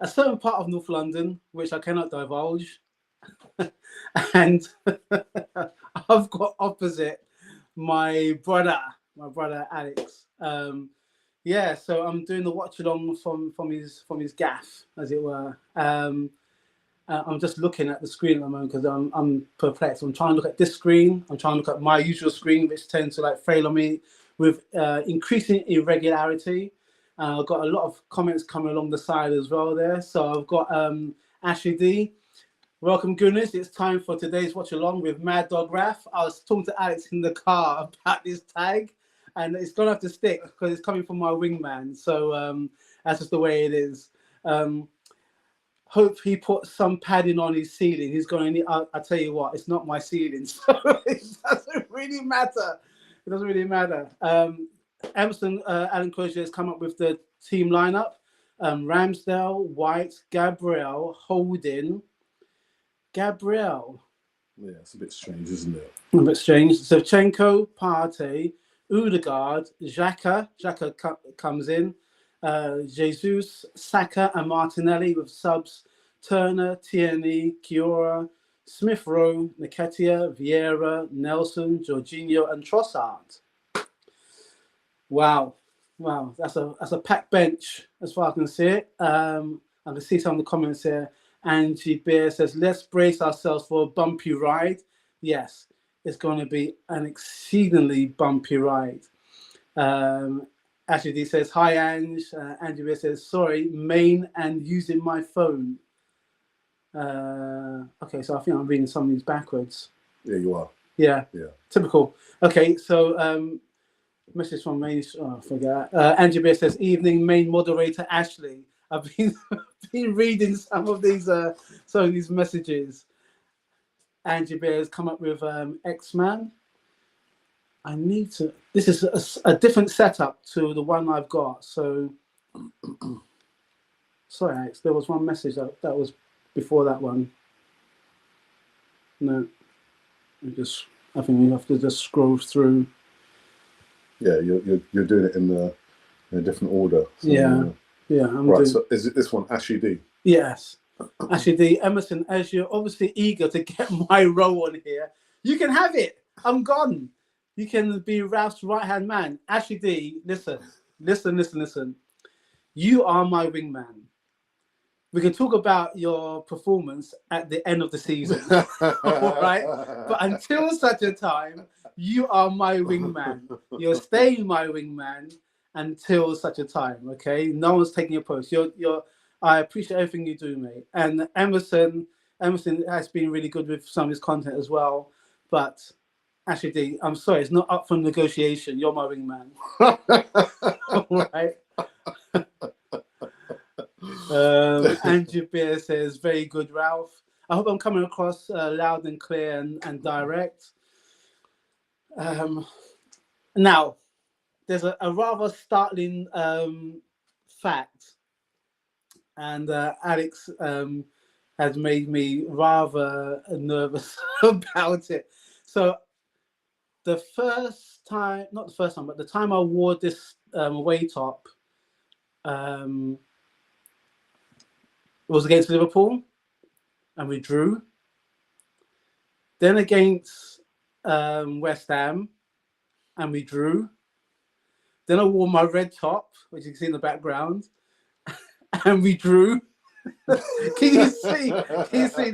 a certain part of North London, which I cannot divulge, and I've got opposite my brother Alex. Yeah, so I'm doing the watch along from his gaff, as it were. I'm just looking at the screen at the moment because I'm perplexed. I'm trying to look at this screen. I'm trying to look at my usual screen, which tends to like fail on me with increasing irregularity. I've got a lot of comments coming along the side as well there. So I've got Ashley D. Welcome, goodness. It's time for today's watch along with Mad Dog Raf. I was talking to Alex in the car about this tag, and it's going to have to stick because it's coming from my wingman. So that's just the way it is. Hope he put some padding on his ceiling. He's going to need, I'll tell you what, it's not my ceiling, so it doesn't really matter. It doesn't really matter. Emerson, Alan Crozier has come up with the team lineup. Ramsdale, White, Gabriel, Holding. Gabriel. Yeah, it's a bit strange, isn't it? A bit strange. Shevchenko, Partey, Odegaard, Xhaka. Xhaka comes in. Jesus, Saka and Martinelli with subs Turner, Tierney, Kiora, Smith Rowe, Nketiah, Vieira, Nelson, Jorginho and Trossard. Wow, that's a packed bench as far as I can see it. I can see some of the comments here. Angie Beer says, let's brace ourselves for a bumpy ride. Yes, it's going to be an exceedingly bumpy ride. Ashley D says, hi, Ange. Angie Beer says, sorry, main and using my phone. Okay, so I think I'm reading some of these backwards. Yeah, you are. Yeah. Typical. Okay, so message from main. Oh, I forget. Angie Beer says, evening, main moderator Ashley. I've been reading some of these messages. Angie Bear has come up with X-Man. I need to. This is a different setup to the one I've got. So, sorry, Alex. There was one message that was before that one. No, I think we have to just scroll through. Yeah, you're doing it in a different order. So, yeah. Right. So is it this one, Ashley D? Yes. Ashley D. Emerson, as you're obviously eager to get my role on here, you can have it. I'm gone. You can be Ralph's right-hand man. Ashley D, listen. You are my wingman. We can talk about your performance at the end of the season, all right? But until such a time, you are my wingman. You're staying my wingman until such a time, okay? No one's taking your post. I appreciate everything you do, mate. And Emerson has been really good with some of his content as well. But actually, I'm sorry, it's not up for negotiation. You're my wingman. All right. Andrew Beer says, very good, Ralph. I hope I'm coming across loud and clear and direct. Now, there's a rather startling fact, and Alex has made me rather nervous about it. So the time I wore this away top was against Liverpool, and we drew. Then against West Ham, and we drew. Then I wore my red top, which you can see in the background, and we drew. Can you see? There's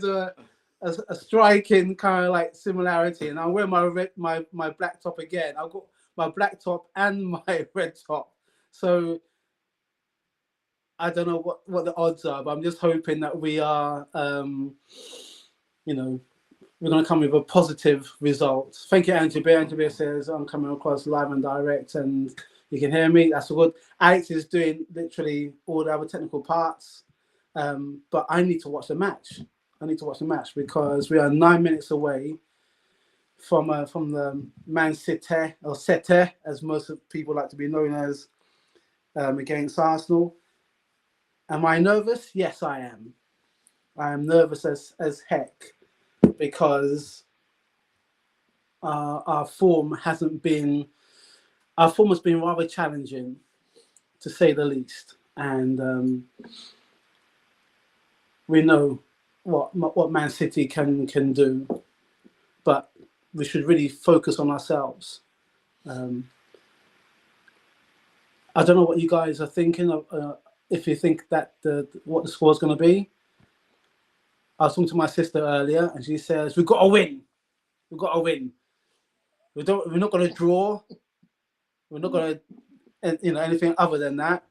a striking kind of like similarity, and I wear my black top again. I've got my black top and my red top, so I don't know what the odds are, but I'm just hoping that we are, we're going to come with a positive result. Thank you, Andrew Bear. Andrew Bear says, I'm coming across live and direct and you can hear me. That's good. Alex is doing literally all the other technical parts. But I need to watch the match. Because we are 9 minutes away from the Man City, or City, as most people like to be known as, against Arsenal. Am I nervous? Yes, I am. I am nervous as heck. Because our form has been rather challenging, to say the least. and we know what Man City can do, but we should really focus on ourselves. I don't know what you guys are thinking of. If you think that what the score is going to be. I was talking to my sister earlier, and she says, "We've got to win. We've got to win. We're not going to draw. We're not going to, anything other than that.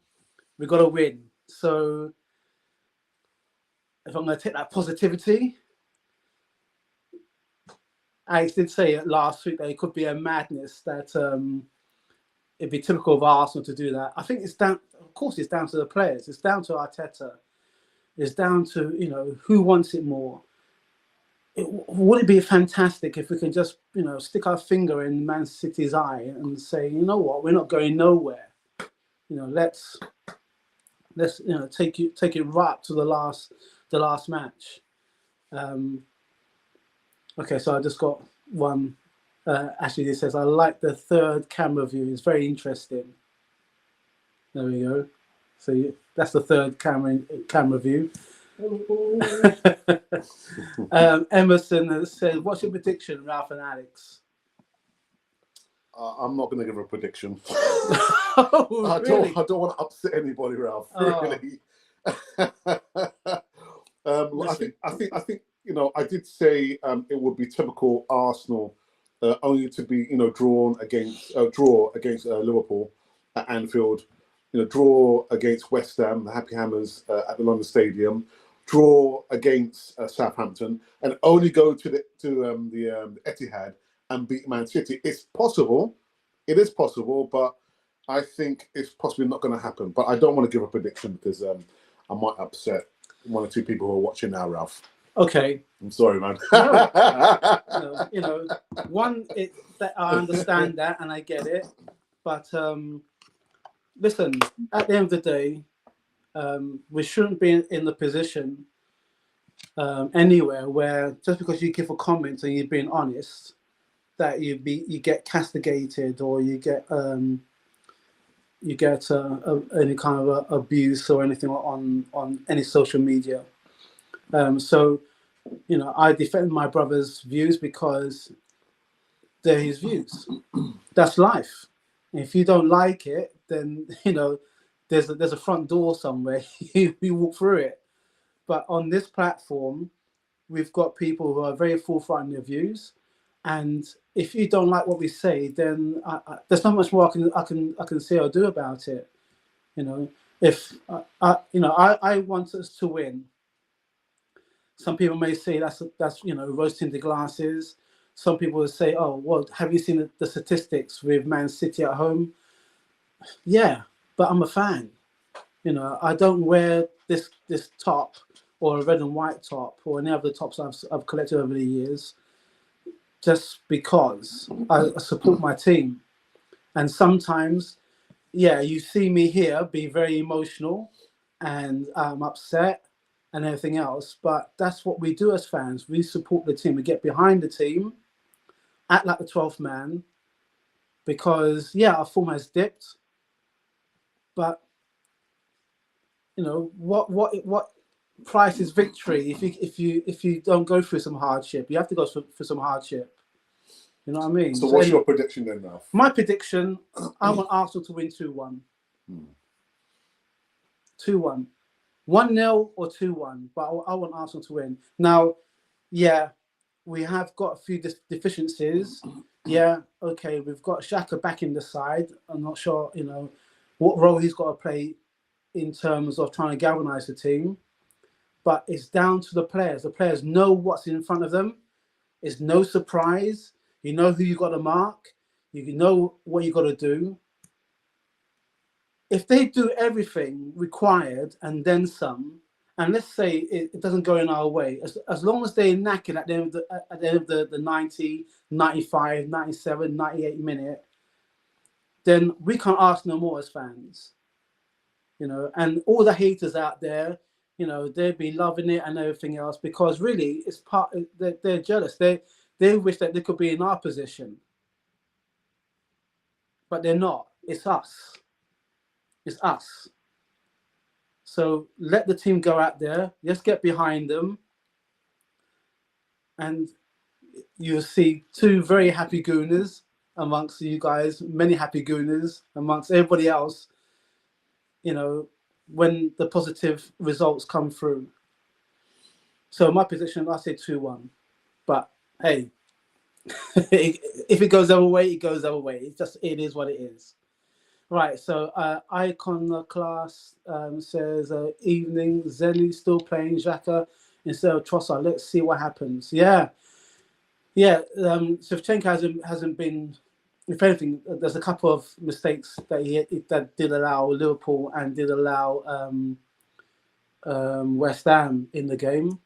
We've got to win." So, if I'm going to take that positivity, Alex did say last week that it could be a madness that it'd be typical of Arsenal to do that. I think it's down. Of course, it's down to the players. It's down to Arteta. It's down to who wants it more. Would it be fantastic if we can just stick our finger in Man City's eye and say, you know what, we're not going nowhere. Let's take it right up to the last match. Okay, so I just got one. Ashley says, I like the third camera view. It's very interesting. There we go. So that's the third camera view. Emerson says, what's your prediction, Ralph and Alex? I'm not going to give a prediction. Oh, really? I don't want to upset anybody, Ralph. Oh. Really. I think I did say it would be typical Arsenal, only to be draw against Liverpool at Anfield, draw against West Ham, the Happy Hammers at the London Stadium, draw against Southampton, and only go to the Etihad and beat Man City. It's possible. It is possible, but I think it's possibly not going to happen. But I don't want to give a prediction because I might upset one or two people who are watching now, Ralph. Okay. I'm sorry, man. No, that I understand that and I get it, but listen. At the end of the day, we shouldn't be in the position anywhere where just because you give a comment and you're being honest, that you get castigated or you get any kind of abuse or anything on any social media. So, I defend my brother's views because they're his views. That's life. If you don't like it, then there's a front door somewhere. you walk through it. But on this platform, we've got people who are very forefront in their views, and if you don't like what we say, then there's not much more I can say or do about it. If I want us to win. Some people may say that's rose tinted glasses. Some people will say, oh, well, have you seen the statistics with Man City at home? Yeah, but I'm a fan. I don't wear this top or a red and white top or any other tops I've collected over the years just because I support my team. And sometimes, yeah, you see me here be very emotional and I'm upset and everything else, but that's what we do as fans. We support the team. We get behind the team, act like the 12th man, because yeah, our form has dipped, but what price is victory if you don't go through some hardship? You have to go through some hardship. You know what I mean? So what's your prediction then, Ralph? My prediction, I want Arsenal to win 2-1. 2-1. 1-0 or 2-1, but I want Arsenal to win. Now, yeah, we have got a few deficiencies. Yeah, okay, we've got Xhaka back in the side. I'm not sure, what role he's got to play in terms of trying to galvanise the team. But it's down to the players. The players know what's in front of them. It's no surprise. You know who you got to mark. You know what you got to do. If they do everything required and then some, and let's say it doesn't go in our way, as long as they're knackered at the end of the 90, 95, 97, 98 minute, then we can't ask no more as fans. And all the haters out there, they'd be loving it and everything else because really it's they're jealous. They wish that they could be in our position. But they're not. It's us. It's us. So let the team go out there. Let's get behind them. And you'll see two very happy Gooners amongst you guys, many happy Gooners amongst everybody else, when the positive results come through. So my position, I say 2-1. But hey, if it goes the other way, it goes the other way. It is what it is. Right, so Iconoclast says, evening, Zelly still playing Xhaka instead of Trossard. Let's see what happens. Yeah. Shevchenko hasn't been, if anything, there's a couple of mistakes that did allow Liverpool and did allow West Ham in the game.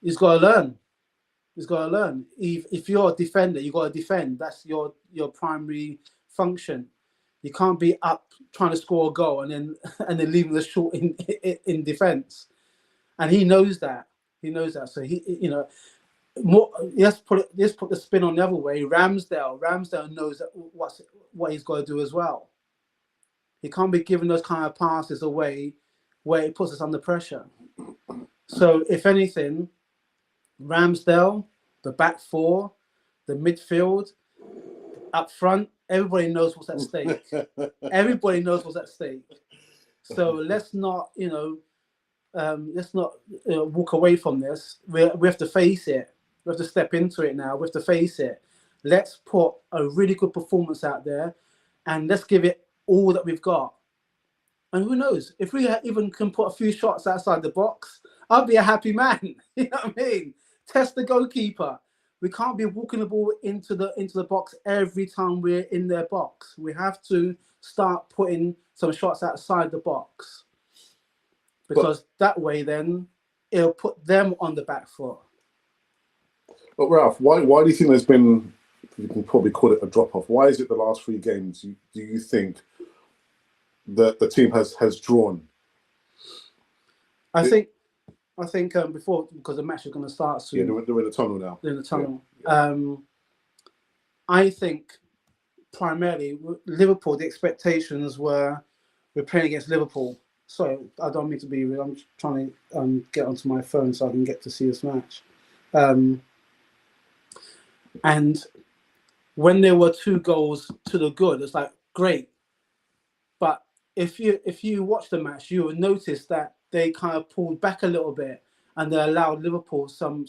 He's got to learn. If you're a defender, you got to defend. That's your primary function. You can't be up trying to score a goal and then leaving the short in defense. And he knows that. So let's put the spin on the other way. Ramsdale knows what he's got to do as well. He can't be giving those kind of passes away where it puts us under pressure. So if anything, Ramsdale, the back four, the midfield, up front, everybody knows what's at stake. Everybody knows what's at stake. So let's not walk away from this. We have to face it. We have to step into it now. We have to face it. Let's put a really good performance out there, and let's give it all that we've got. And who knows, if we even can put a few shots outside the box, I'll be a happy man. You know what I mean? Test the goalkeeper. We can't be walking the ball into the box every time we're in their box. We have to start putting some shots outside the box, because that way then it'll put them on the back foot. But Ralph, why do you think there's been, you can probably call it a drop-off, why is it the last 3 games do you think that the team has drawn? I think before, because the match is going to start soon. Yeah, they're in the tunnel now. They're in the tunnel. Yeah. I think primarily Liverpool, the expectations were, we're playing against Liverpool. So I don't mean to be rude. I'm trying to get onto my phone so I can get to see this match. And when there were 2 goals to the good, it's like, great. But if you watch the match, you will notice that they kind of pulled back a little bit and they allowed Liverpool some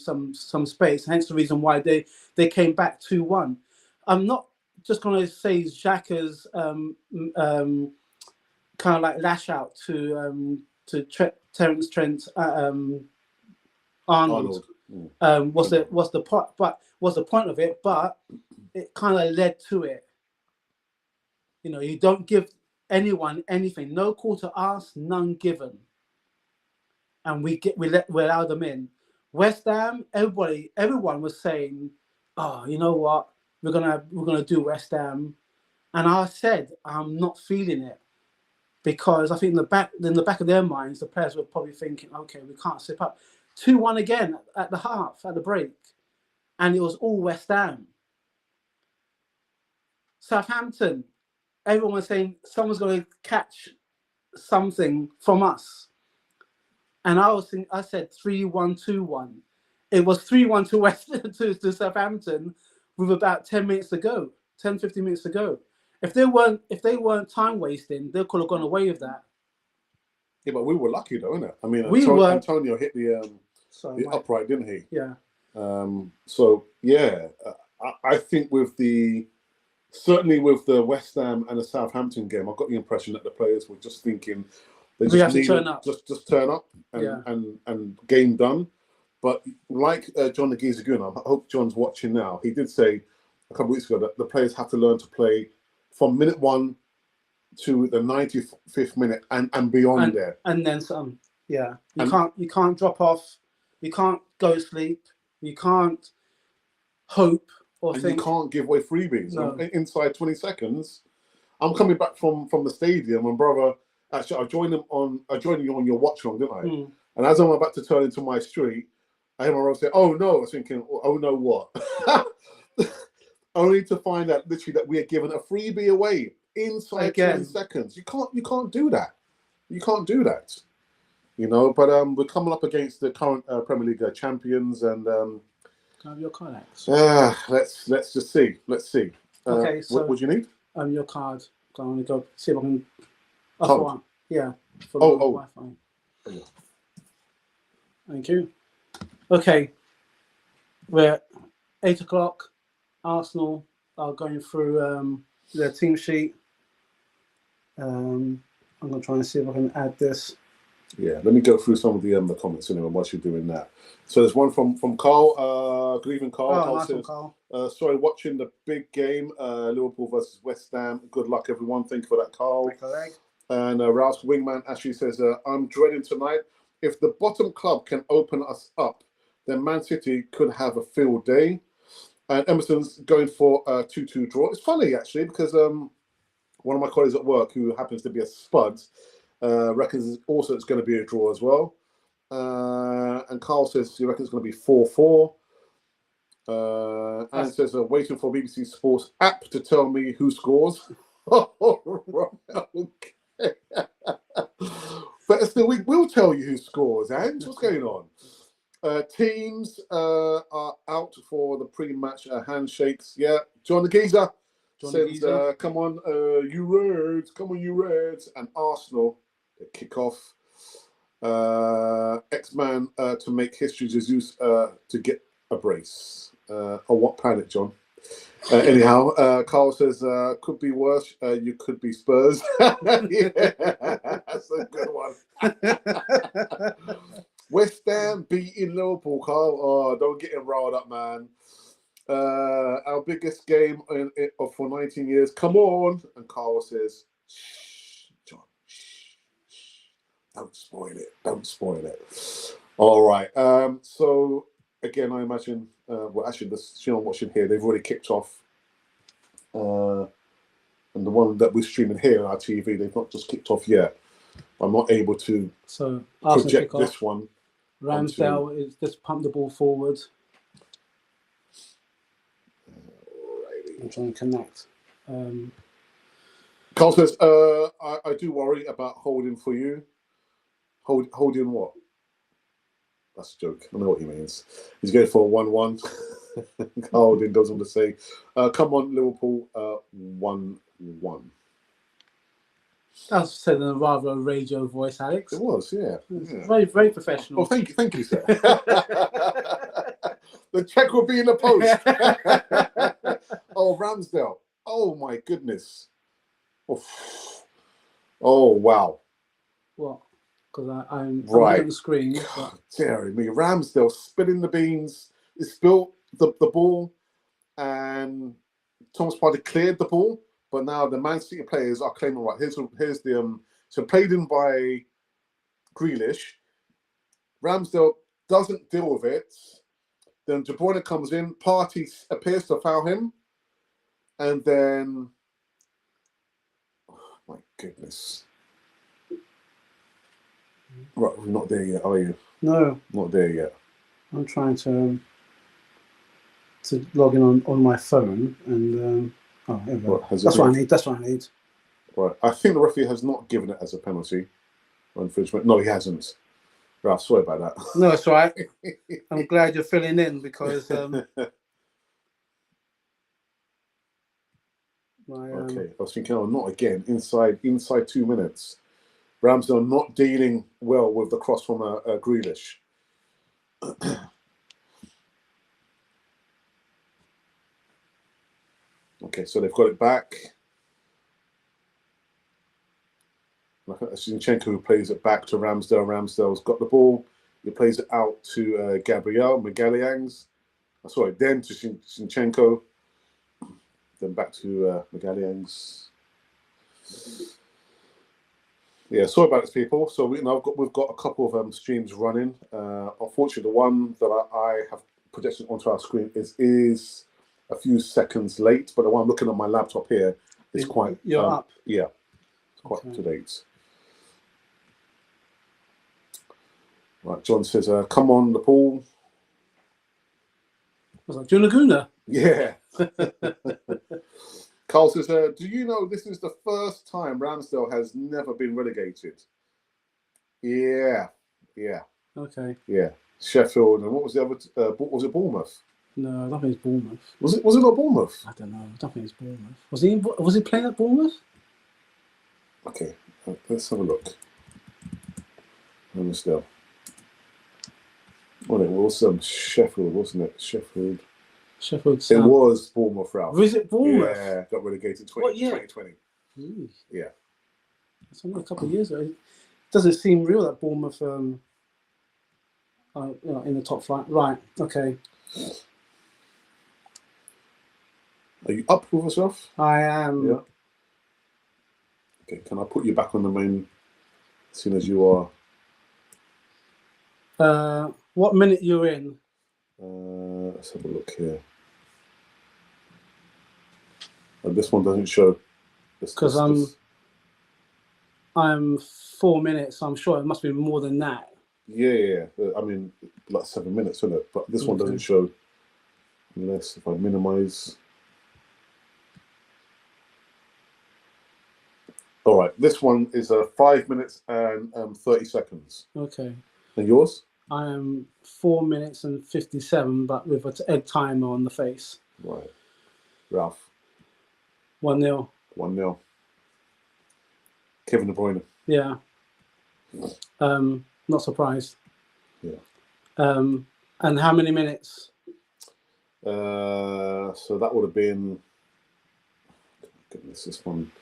space. Hence the reason why they came back 2-1. I'm not just going to say Xhaka's kind of like lash out to Terence Trent Arnold. What's the point? But what's the point of it? But it kind of led to it. You don't give anyone anything. No call to ask, none given. And we allow them in. West Ham, everyone was saying, "Oh, you know what? We're gonna do West Ham," and I said, "I'm not feeling it," because I think in the back of their minds, the players were probably thinking, "Okay, we can't slip up." 2-1 again at the half, at the break, and it was all West Ham. Southampton, everyone was saying someone's going to catch something from us. And I said 3-1, 2-1. It was 3-1 to Southampton with about 10 minutes to go, 10, 15 minutes to go. If they weren't time wasting, they could have gone away with that. Yeah, but we were lucky though, innit? I mean, Antonio hit the upright, didn't he? Yeah. So yeah, I think certainly with the West Ham and the Southampton game, I got the impression that the players were just thinking they just needed turn up. Just turn up and game done. But like John the Geezer Gunner, I hope John's watching now. He did say a couple of weeks ago that the players have to learn to play from minute 1 to the 95th minute and beyond there. And then some. Yeah. You can't drop off. You can't go sleep. You can't hope or think. You can't give away freebies. No. Inside 20 seconds, I'm coming back from the stadium, and brother, actually, I joined you on your watch long, didn't I? Mm. And as I'm about to turn into my street, I hear my brother say, "Oh no!" I was thinking, "Oh no, what?" Only to find out literally that we are giving a freebie away inside Again. 20 seconds. You can't do that. You can't do that. You know, but we're coming up against the current Premier League champions, and Can I have your card, Alex? let's just see. Let's see. Okay, so what do you need? your card. So I'm gonna go see if I can. Code? Yeah. For Oh. Wi-Fi. Yeah. Thank you. Okay, we're 8 o'clock. Arsenal are going through their team sheet. I'm gonna try and see if I can add this. Yeah, let me go through some of the comments anyway whilst you're doing that. So there's one from Carl. Good evening, Carl. Oh, Carl nice says, one, Carl. sorry, watching the big game, Liverpool versus West Ham. Good luck, everyone. Thank you for that, Carl. Break a leg. And Ralph's wingman actually says, I'm dreading tonight. If the bottom club can open us up, then Man City could have a field day. And Emerson's going for a 2-2 draw. It's funny, actually, because one of my colleagues at work, who happens to be a spud, reckons also it's going to be a draw as well. And Carl says he reckons it's going to be 4-4. And says, waiting for BBC Sports app to tell me who scores. Okay. But still, we will tell you who scores, and what's going on? Teams are out for the pre-match handshakes. Yeah, John the Geezer says, come on, you Reds, come on, you Reds. And Arsenal, they kick off. X-Man to make history, Jesus to get a brace. On what planet, John? Anyhow, Carl says, could be worse. You could be Spurs. Yeah, that's a good one. West Ham beating Liverpool, Carl. Oh, don't get him riled up, man. Our biggest game for 19 years. Come on. And Carl says, shh, John, shh. Don't spoil it. Don't spoil it. All right. So, again, I imagine, well, actually, the channel I'm watching here, they've already kicked off. And the one that we're streaming here on our TV, they've not just kicked off yet. I'm not able to project this one. Ramsdale is just pumped the ball forward. I'm trying to connect. Carl says, I do worry about holding for you. Holding what? That's a joke. I know what he means. He's going for a 1-1. Holding doesn't want to say. Come on, Liverpool, 1-1. That was said in a rather radio voice, Alex. It was, yeah. Very, very professional. Oh, thank you, sir. The check will be in the post. Oh, Ramsdale. Oh, my goodness. Oh, wow. What? Because I'm right on the screen. God, dear me. Ramsdale spilling the beans. He spilled the ball, and Thomas Partey cleared the ball. But now the Man City players are claiming, right, here's the so played in by Grealish. Ramsdale doesn't deal with it. Then De Bruyne comes in. Partey appears to foul him. And then, oh my goodness. Right, we're not there yet, are you? No. Not there yet. I'm trying to log in on my phone and... oh, here we go. That's what I need. That's what I need. Right. I think the referee has not given it as a penalty or infringement. No, he hasn't. Right, sorry about that. No, it's all right. I'm glad you're filling in because... okay. I was thinking, oh, not again. Inside 2 minutes. Ramsdale not dealing well with the cross from Grealish. Okay, so they've got it back. Zinchenko who plays it back to Ramsdale. Ramsdale's got the ball. He plays it out to Gabriel Magalhães. Sorry, then to Zinchenko. Then back to Magalhães. Yeah, sorry about this, people. So we've got a couple of streams running. Unfortunately, the one that I have projected onto our screen is a few seconds late, but the one I'm looking at my laptop here is quite... You're up? Yeah, it's quite up to date. Right, John says, come on, the pool. I was like, Joe Laguna? Yeah. Carl says, do you know this is the first time Ramsdale has never been relegated? Yeah. Okay. Yeah. Sheffield, and what was the other? Was it Bournemouth? No, I don't think it's Bournemouth. Was it not Bournemouth? I don't know. I don't think it's Bournemouth. Was he playing at Bournemouth? Okay, let's have a look. Ramsdale. Well, it was Sheffield, wasn't it? Sheffield. It was Bournemouth, Ralph. Was it Bournemouth? Yeah, got relegated 2020. Yeah. That's only a couple of years ago. It doesn't seem real that Bournemouth in the top flight. Right, okay. Are you up with us, Ralph? I am. Yeah. Okay, can I put you back on the main as soon as you are? What minute you're in? Let's have a look here. This one doesn't show. Because I'm 4 minutes. I'm sure it must be more than that. Yeah. I mean, like 7 minutes, isn't it? But this one doesn't show. Unless if I minimize. All right, this one is 5 minutes and 30 seconds. Okay. And yours? I am 4 minutes and 57, but with an egg timer on the face. Right. Ralph. 1-0. 1-0. Kevin De Bruyne. Yeah. Not surprised. Yeah. And how many minutes? So that would have been. Goodness, this one.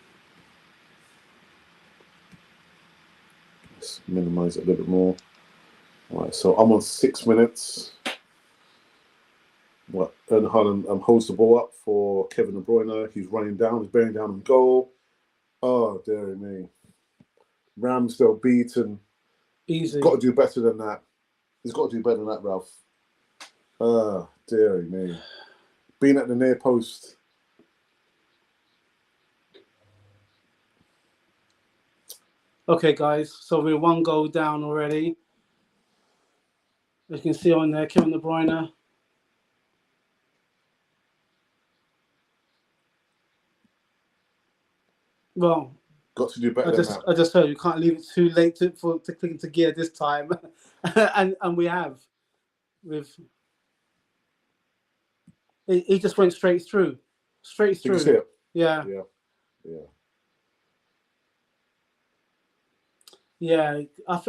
Let's minimize it a little bit more. All right, so I'm on 6 minutes. Erling Haaland holds the ball up for Kevin De Bruyne. He's running down. He's bearing down on goal. Oh, dearie me. Ramsdale beaten. Easy. He's got to do better than that. He's got to do better than that, Ralph. Oh, dearie me. Being at the near post. Okay, guys. So we're 1 goal down already. As you can see on there, Kevin De Bruyne. Well, got to do better than that. I just heard you can't leave it too late to click into gear this time, and we have. He just went straight through. Did you see it? Yeah.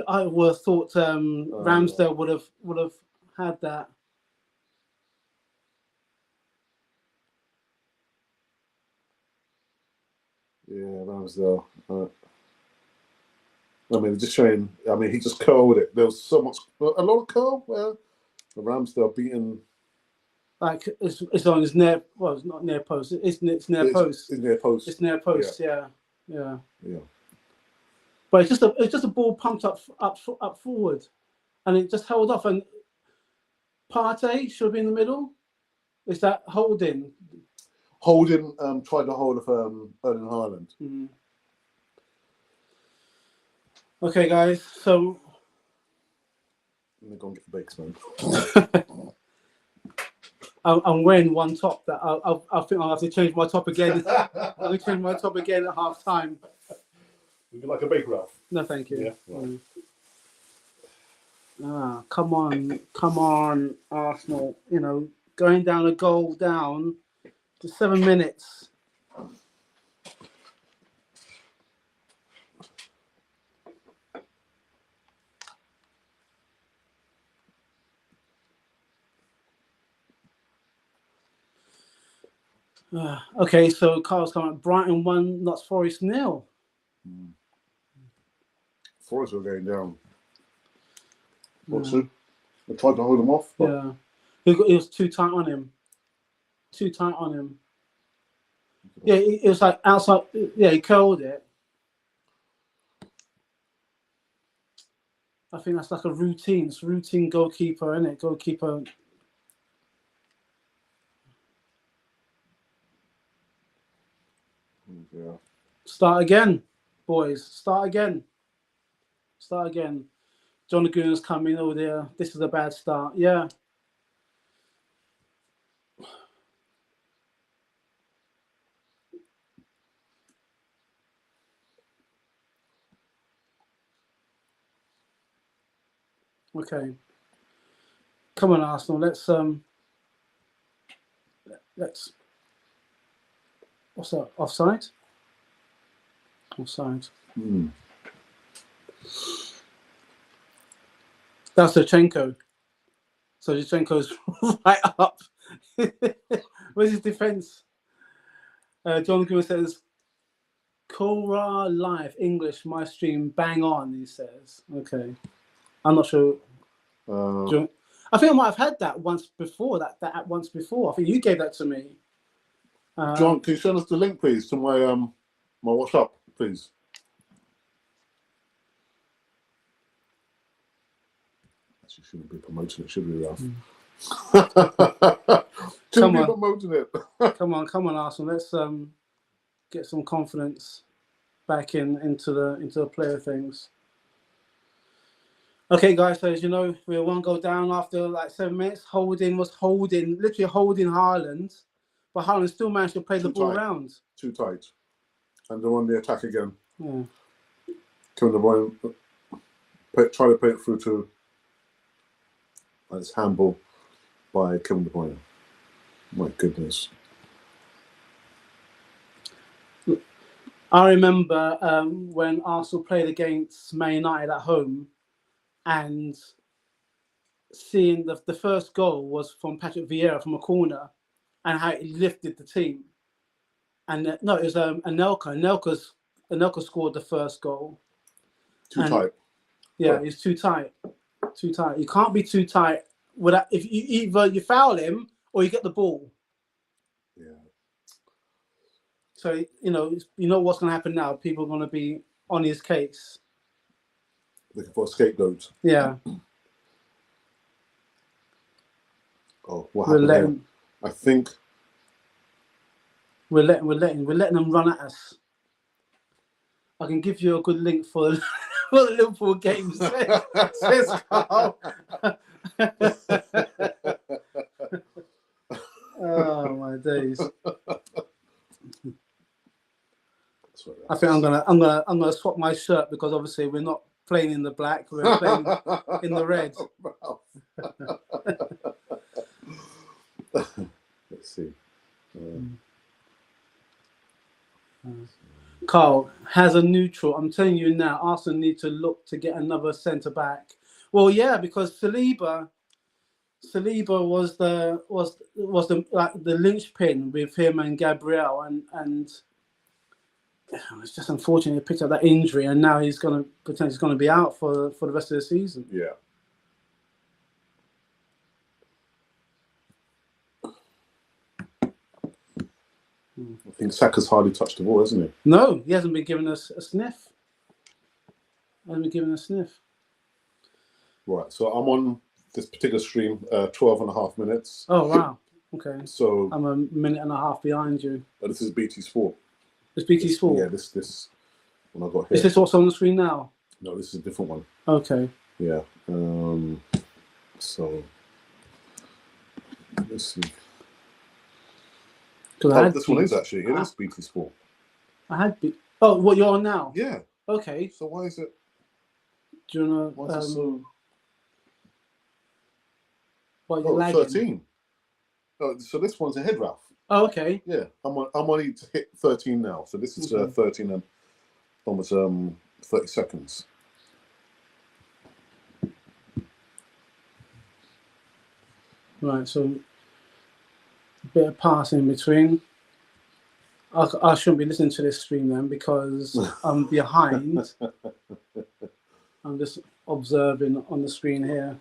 I would have thought Ramsdale would have had that. Yeah, Ramsdale. I mean, just showing. I mean, he just curled it. There was so much, a lot of curl. Well, Ramsdale beating. Like it's on his near. Well, it's not near post. It's near post. It's near post. It's near post. Yeah. But it's just a ball pumped up forward, and it just held off. And Partey should be in the middle. Is that holding? Holding tried to hold of Erling Haaland. Mm-hmm. Okay, guys. So let me go and get the bakes, man. I'm wearing one top that I think I'll have to change my top again. I'll change my top again at half time. Would you like a bake, Ralph? No, thank you. Yeah. Right. Come on, Arsenal. You know, going down a goal down to 7 minutes. Okay, so Carl's coming. Brighton 1, Notts Forest 0. Forest were going down. What's it? They tried to hold him off. But... Yeah, he was too tight on him. Yeah, it was like outside. Yeah, he curled it. I think that's like a routine. It's routine goalkeeper, isn't it? Goalkeeper. Yeah. Start again, boys. Start again. John Laguna's coming over there. This is a bad start. Yeah. Okay. Come on, Arsenal. Let's. What's that? Offside. Offside. That's Zinchenko. So Zinchenko's right up. Where's his defence? John Grimmer says, Cora Live, English, my stream, bang on, he says. Okay. I'm not sure. I think I might have had that once before. That once before. I think you gave that to me. John, can you send us the link, please, to my WhatsApp, please? Actually, shouldn't be promoting it, should we, Ralph? Shouldn't be promoting it. Come on, Arsenal. Let's get some confidence back into the player things. Okay, guys. So as you know, we were 1 goal down after like 7 minutes. Literally holding Haaland, but Haaland still managed to play the ball around. Too tight, and they're on the attack again. Yeah. Kevin De Bruyne try to play it through to. It's handball by Kevin De Bruyne. My goodness. I remember when Arsenal played against Man United at home, and seeing the first goal was from Patrick Vieira from a corner, and how it lifted the team. And no, it was Anelka. Anelka scored the first goal. Too tight. Yeah, he's too tight. Too tight. You can't be too tight. If you either you foul him or you get the ball. Yeah. So you know what's going to happen now. People are going to be on his case. Looking for a scapegoat. Yeah. Oh, what happened here? I think we're letting them run at us. I can give you a good link for the Liverpool games. Says Carl. Oh my days! I think I'm gonna swap my shirt because obviously we're not playing in the black. We're playing in the red. Let's see. Carl has a neutral. I'm telling you now, Arsenal need to look to get another centre back. Well, yeah, because Saliba was the linchpin with him and Gabriel, and it's just unfortunate he picked up that injury, and now he's potentially be out for the rest of the season. Yeah. I think Saka's hardly touched the ball, hasn't he? No, he hasn't been given us a sniff. Right, so I'm on this particular stream, 12.5 minutes. Oh, wow. Okay. So I'm a minute and a half behind you. But this is BT Sport. It's BT Sport? Yeah, this one I got here. Is this what's on the screen now? No, this is a different one. Okay. Yeah. So let's see. This one is actually, it is BT Sport. I had Oh, what you're on now? Yeah. Okay. So why is it? Do you know? Why is it so? Why you're lagging? 13. Oh, so this one's ahead, Ralph. Oh, okay. Yeah, I'm on to hit 13 now. So this is 13 and almost 30 seconds. Right. So a bit of passing in between. I shouldn't be listening to this stream then because I'm behind. I'm just observing on the screen here.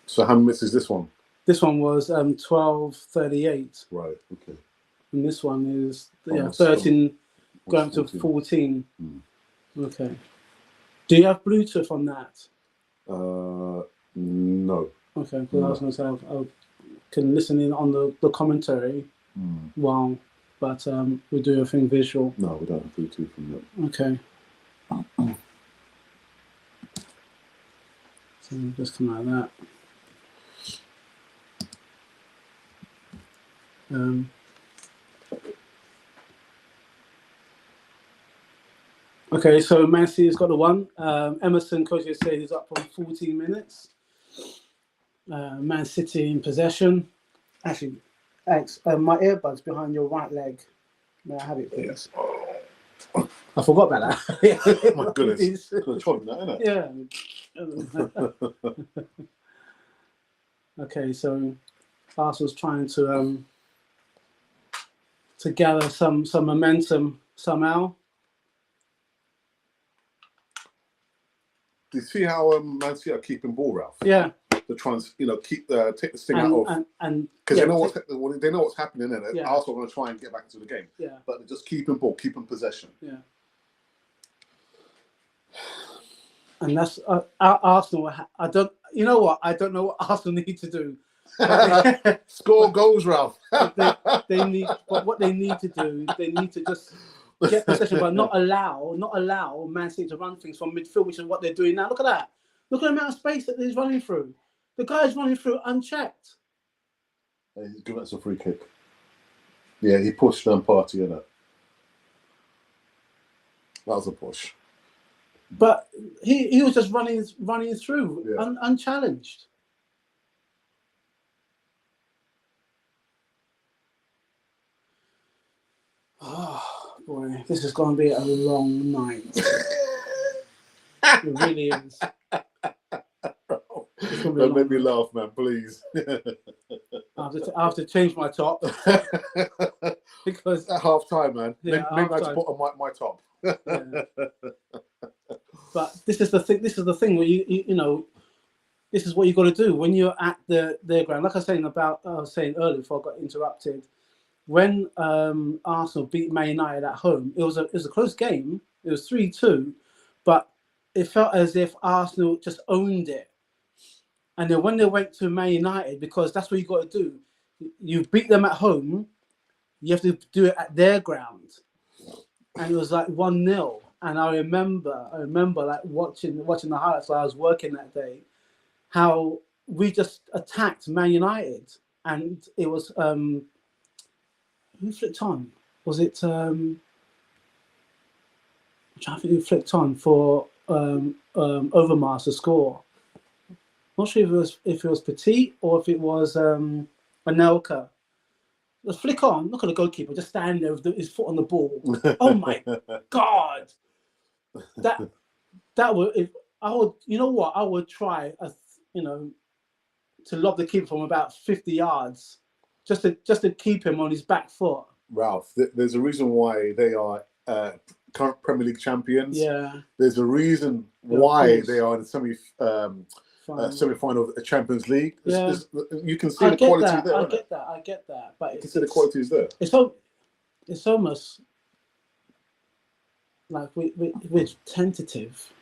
So how many minutes is this one? This one was 12:38. Right. Okay. And this one is 13 going to 14. Okay. Do you have Bluetooth on that? No. Okay. Because I was going to say I can listen in on the commentary while. But we do everything visual. No, we don't have Bluetooth from that. Okay. So we'll just come out of that. Okay, so Man City's got the one. Emerson, coach said he's up on 14 minutes. Man City in possession. Actually, Alex, my earbuds behind your right leg. May I have it, please? I forgot about that. Oh my goodness. Controlling that, isn't Yeah. Okay, so Arsenal's trying to gather some momentum somehow. Do you see how Man City are keeping ball, Ralph? Yeah. They're trying to, keep take the sting out of, because they know what's happening in it. Yeah. Arsenal are going to try and get back into the game. Yeah. But they're just keeping ball, keeping possession. Yeah. And that's Arsenal. I don't. You know what? I don't know what Arsenal need to do. Score goals, Ralph. they need. But what they need to do, they need to just get possession, but not allow Man City to run things from midfield, which is what they're doing now. Look at that. Look at the amount of space that he's running through. The guy's running through unchecked. He's giving us a free kick. Yeah, he pushed Party in it. That was a push. But he was just running through, yeah. Unchallenged. Oh boy, this is going to be a long night. It really is. Don't make me laugh, man, please. I have to change my top because at half time, man. Yeah, maybe I have to put on my top. Yeah. But this is the thing. This is the thing where you know, this is what you got to do when you're at their ground. Like I was saying earlier before I got interrupted. When Arsenal beat Man United at home, it was a close game. It was 3-2, but it felt as if Arsenal just owned it. And then when they went to Man United, because that's what you got to do, you beat them at home, you have to do it at their ground. And it was like 1-0. And I remember like watching the highlights while I was working that day, how we just attacked Man United, and it was who flicked on? Was it I'm trying to think who flicked on for Overmars to score. Not sure if it was Petit or if it was Anelka. Just flick on. Look at the goalkeeper just standing there with his foot on the ball. Oh my God! That would, if I would, you know what? I would try to lob the keeper from about 50 yards, just to keep him on his back foot. Ralph, there's a reason why they are current Premier League champions. Yeah. There's a reason why they are in the semi-final of the Champions League. You can see the quality there. I get that. But you can see the quality is there. It's almost like we're tentative.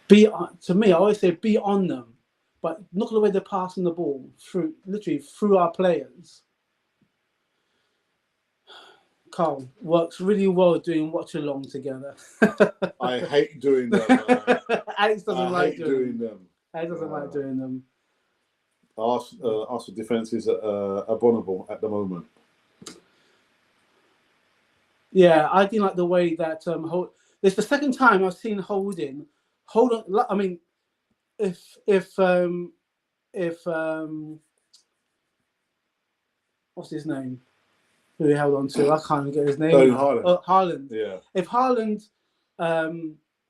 To me, I always say be on them, but look at the way they're passing the ball through our players. Carl works really well doing watch along together. I hate doing them. Alex doesn't like doing them. Alex doesn't like doing them. Arsenal defense is abominable at the moment. Yeah, I didn't like the way that it's the second time I've seen Holding. Hold on, I mean, if what's his name? Who he held on to? I can't even get his name. Haaland. Yeah. If Haaland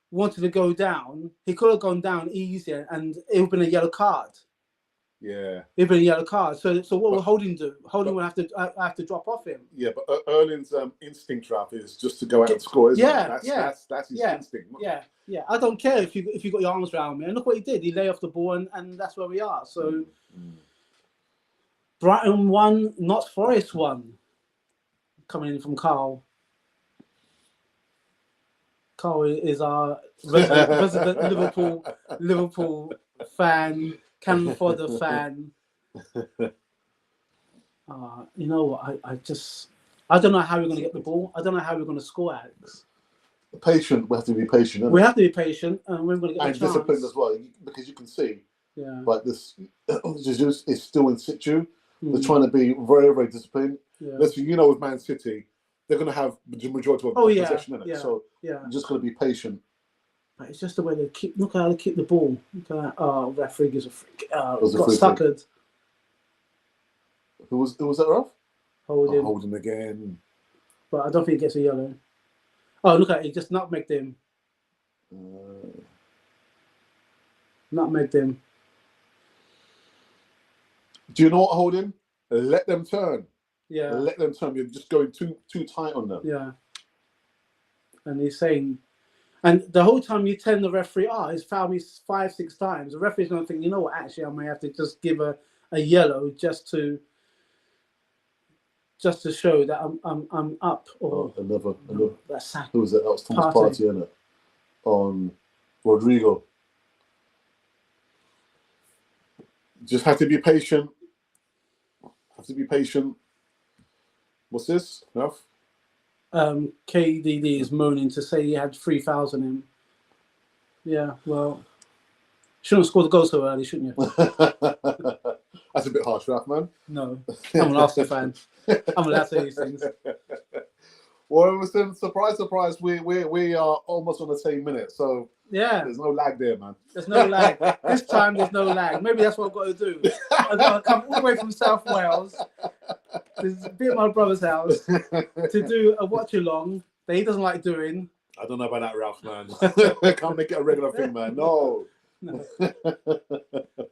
wanted to go down, he could have gone down easier, and it would have been a yellow card. Yeah. It'd been a yellow card. So what will Holding do? Holding would have to drop off him. Yeah, but Erling's instinct, Ralph, is just to go out and score, isn't it? That's his instinct. Yeah. I don't care if you got your arms around me. And look what he did. He lay off the ball, and that's where we are. So Brighton won, not Forest won. Coming in from Carl. Carl is our resident Liverpool fan, Cameron Fodder fan. You know what? I don't know how we're going to get the ball. I don't know how we're going to score, Alex. Patient. We have to be patient. We have to be patient, and we're going to get and disciplined as well, because you can see. Yeah. But this is still in situ. They're trying to be very, very disciplined. Yeah. With Man City, they're going to have the majority of possession in it. So you're just going to be patient. But it's just the way they keep. Look how they keep the ball. Look at that. Oh, referee gives a freak. Got suckered. Who was that, Ralph? Holding. Holding again. But I don't think he gets a yellow. Oh, look at it. He just nutmegged him. Nutmegged him. Do you know what, holding? Let them turn. Yeah. Let them turn. You're just going too tight on them. Yeah. And he's saying, and the whole time you tell the referee, he's fouled me 5-6 times. The referee's going to think, you know what? Actually, I may have to just give a yellow just to show that I'm up. Or another. That's sack. Who was that? That was Thomas Partey, innit? On Rodrigo. Just have to be patient. What's this, Ralph? KDD is moaning to say he had 3 fouls on him. Yeah, well, shouldn't have scored the goal so early, shouldn't you? That's a bit harsh, Ralph, man. No, I'm an Arsenal fan. I'm allowed to say these things. Well, listen, surprise, we are almost on the same minute, so there's no lag there, man. There's no lag. This time there's no lag. Maybe that's what I've got to do. I've got to come all the way from South Wales to be at my brother's house to do a watch along that he doesn't like doing. I don't know about that, Ralph, man. Can't make it a regular thing, man. No.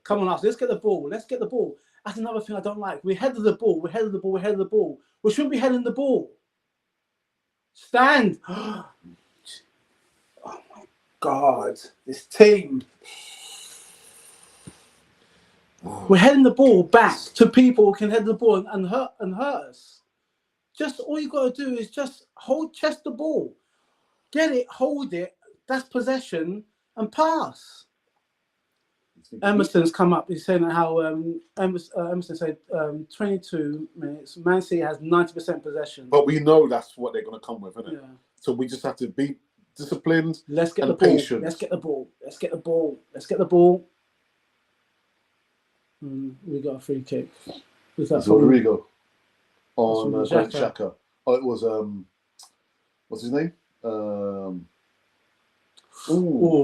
Come on, us. Let's get the ball. That's another thing I don't like. We headed the ball. We shouldn't be heading the ball. Stand. Oh my God, this team. We're heading the ball back to people who can head the ball and hurt us. Just all you got to do is just chest the ball. Get it, hold it. That's possession and pass. Emerson's come up. He's saying how Emerson said 22 minutes. Man City has 90% possession. But we know that's what they're going to come with, isn't it? Yeah. So we just have to be disciplined. Let's get and the ball. patient. Let's get the ball. We got a free kick. It's Rodrigo on Xhaka. Oh, it was what's his name?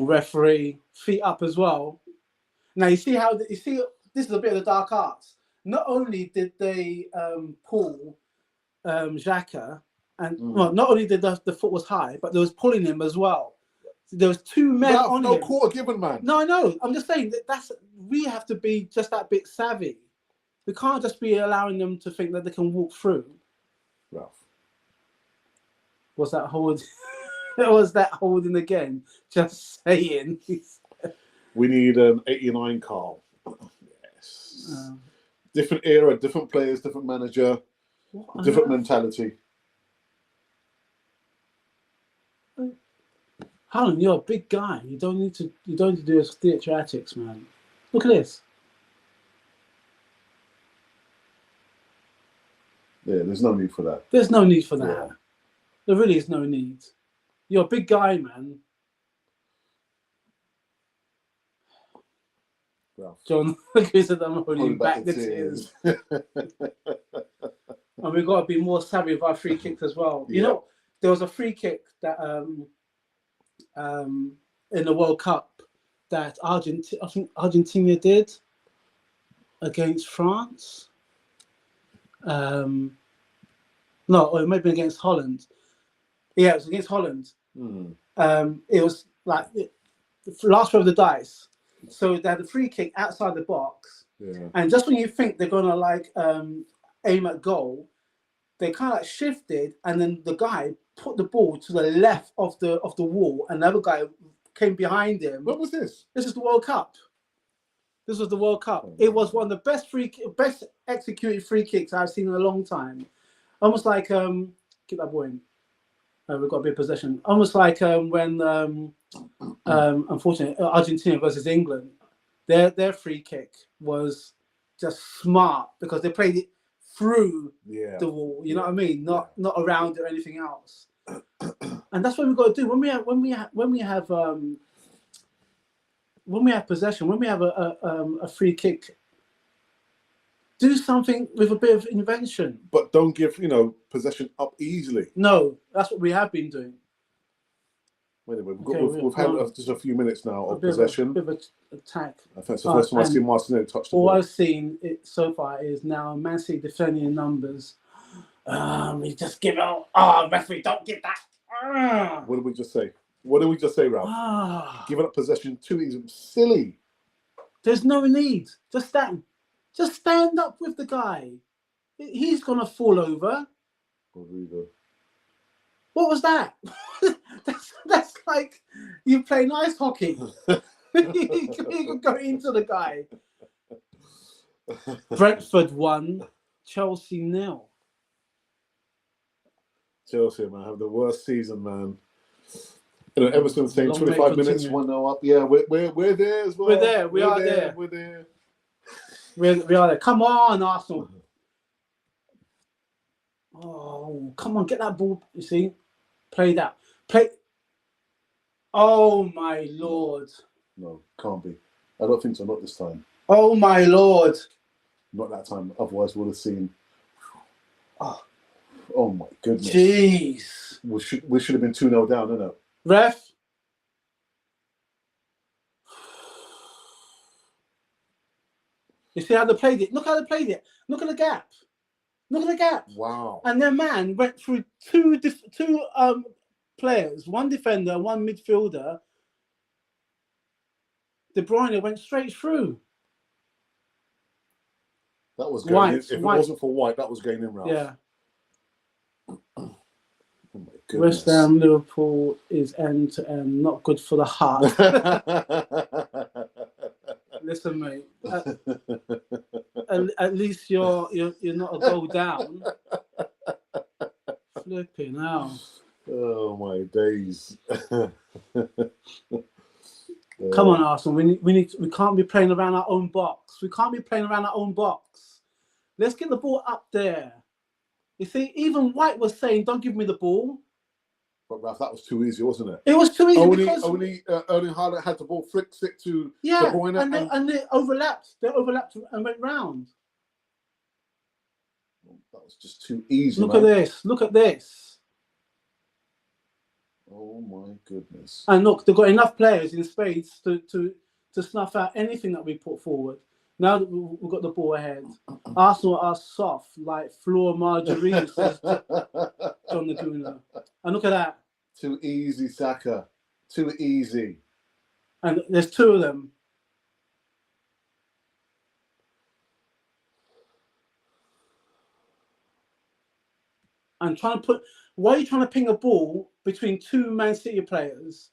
Referee, feet up as well. Now you see this is a bit of the dark arts. Not only did they pull Xhaka, and not only did the foot was high, but they was pulling him as well. So there was 2 men on him. No quarter given, man. No, I know. I'm just saying we have to be just that bit savvy. We can't just be allowing them to think that they can walk through. Ralph. Was that hold? Was that holding again? Just saying. We need an 89 Carl. Yes. Different era, different players, different manager, different mentality. Harlan, you're a big guy. You don't need to do this theatrics, man. Look at this. Yeah, there's no need for that. There's no need for that. Yeah. There really is no need. You're a big guy, man. Ralph. John, look who said I'm holding back the tears. And we've got to be more savvy with our free kicks as well. You know, there was a free kick that in the World Cup that Argentina did against France. No, or it might have been against Holland. Yeah, it was against Holland. It was like the last roll of the dice. So they had a free kick outside the box. Yeah. And just when you think they're going to aim at goal, they kind of shifted, and then the guy put the ball to the left of the wall, and the other guy came behind him. What was this? This is the World Cup. This was the World Cup. Oh, it was one of the best executed free kicks I've seen in a long time. Almost like keep that boy in. We've got a bit of possession. Almost like when unfortunately Argentina versus England, their free kick was just smart because they played it through the wall. You know what I mean? Not around it or anything else. And that's what we've got to do when we have possession. When we have a free kick, Do something with a bit of invention. But don't give, possession up easily. No, that's what we have been doing. Anyway, we've had just a few minutes now of possession. A bit of an attack. I think it's the first time I've seen Martinelli touch the ball. All I've seen so far is now Man City defending in numbers. We just give out. Referee, don't give that. What did we just say? Ralph? Giving up possession too easy. Silly. There's no need. Just stand up with the guy. He's gonna fall over. Rodrigo. What was that? that's like you playing ice hockey. You can go into the guy. Brentford 1, Chelsea 0. Chelsea, man, have the worst season, man. Everton saying 25 minutes, 1-0 up. Yeah, we're there as well. We're there. We are there. We're there. We are there. Come on, Arsenal. Oh, come on, get that ball. You see, play that. Play. Oh my Lord. No, can't be. I don't think so. Not this time. Oh my Lord. Not that time. Otherwise, we'll have seen. Oh my goodness. Jeez. We should have been 2-0 down, isn't it? Ref. You see how they played it? Look how they played it. Look at the gap. Look at the gap. Wow. And their man went through two players, one defender and one midfielder. De Bruyne went straight through. That was going in. If it wasn't for White, that was going in, Ralph. Yeah. Oh my goodness. West Ham, Liverpool is end to end. Not good for the heart. Listen, mate. At least you're not a goal down. Flipping hell. Oh my days. Come on, Arsenal. We can't be playing around our own box. Let's get the ball up there. You see, even White was saying, "Don't give me the ball." But Ralph, that was too easy, wasn't it? It was too easy only Erling Haaland had the ball stick to De Bruyne, and they overlapped. They overlapped and went round. That was just too easy. Look at this. Look at this. Oh my goodness! And look, they've got enough players in spades to snuff out anything that we put forward. Now that we've got the ball ahead, Arsenal are soft like floor margarine, says John Laguna. And look at that. Too easy, Saka. Too easy. And there's two of them. And why are you trying to ping a ball between two Man City players?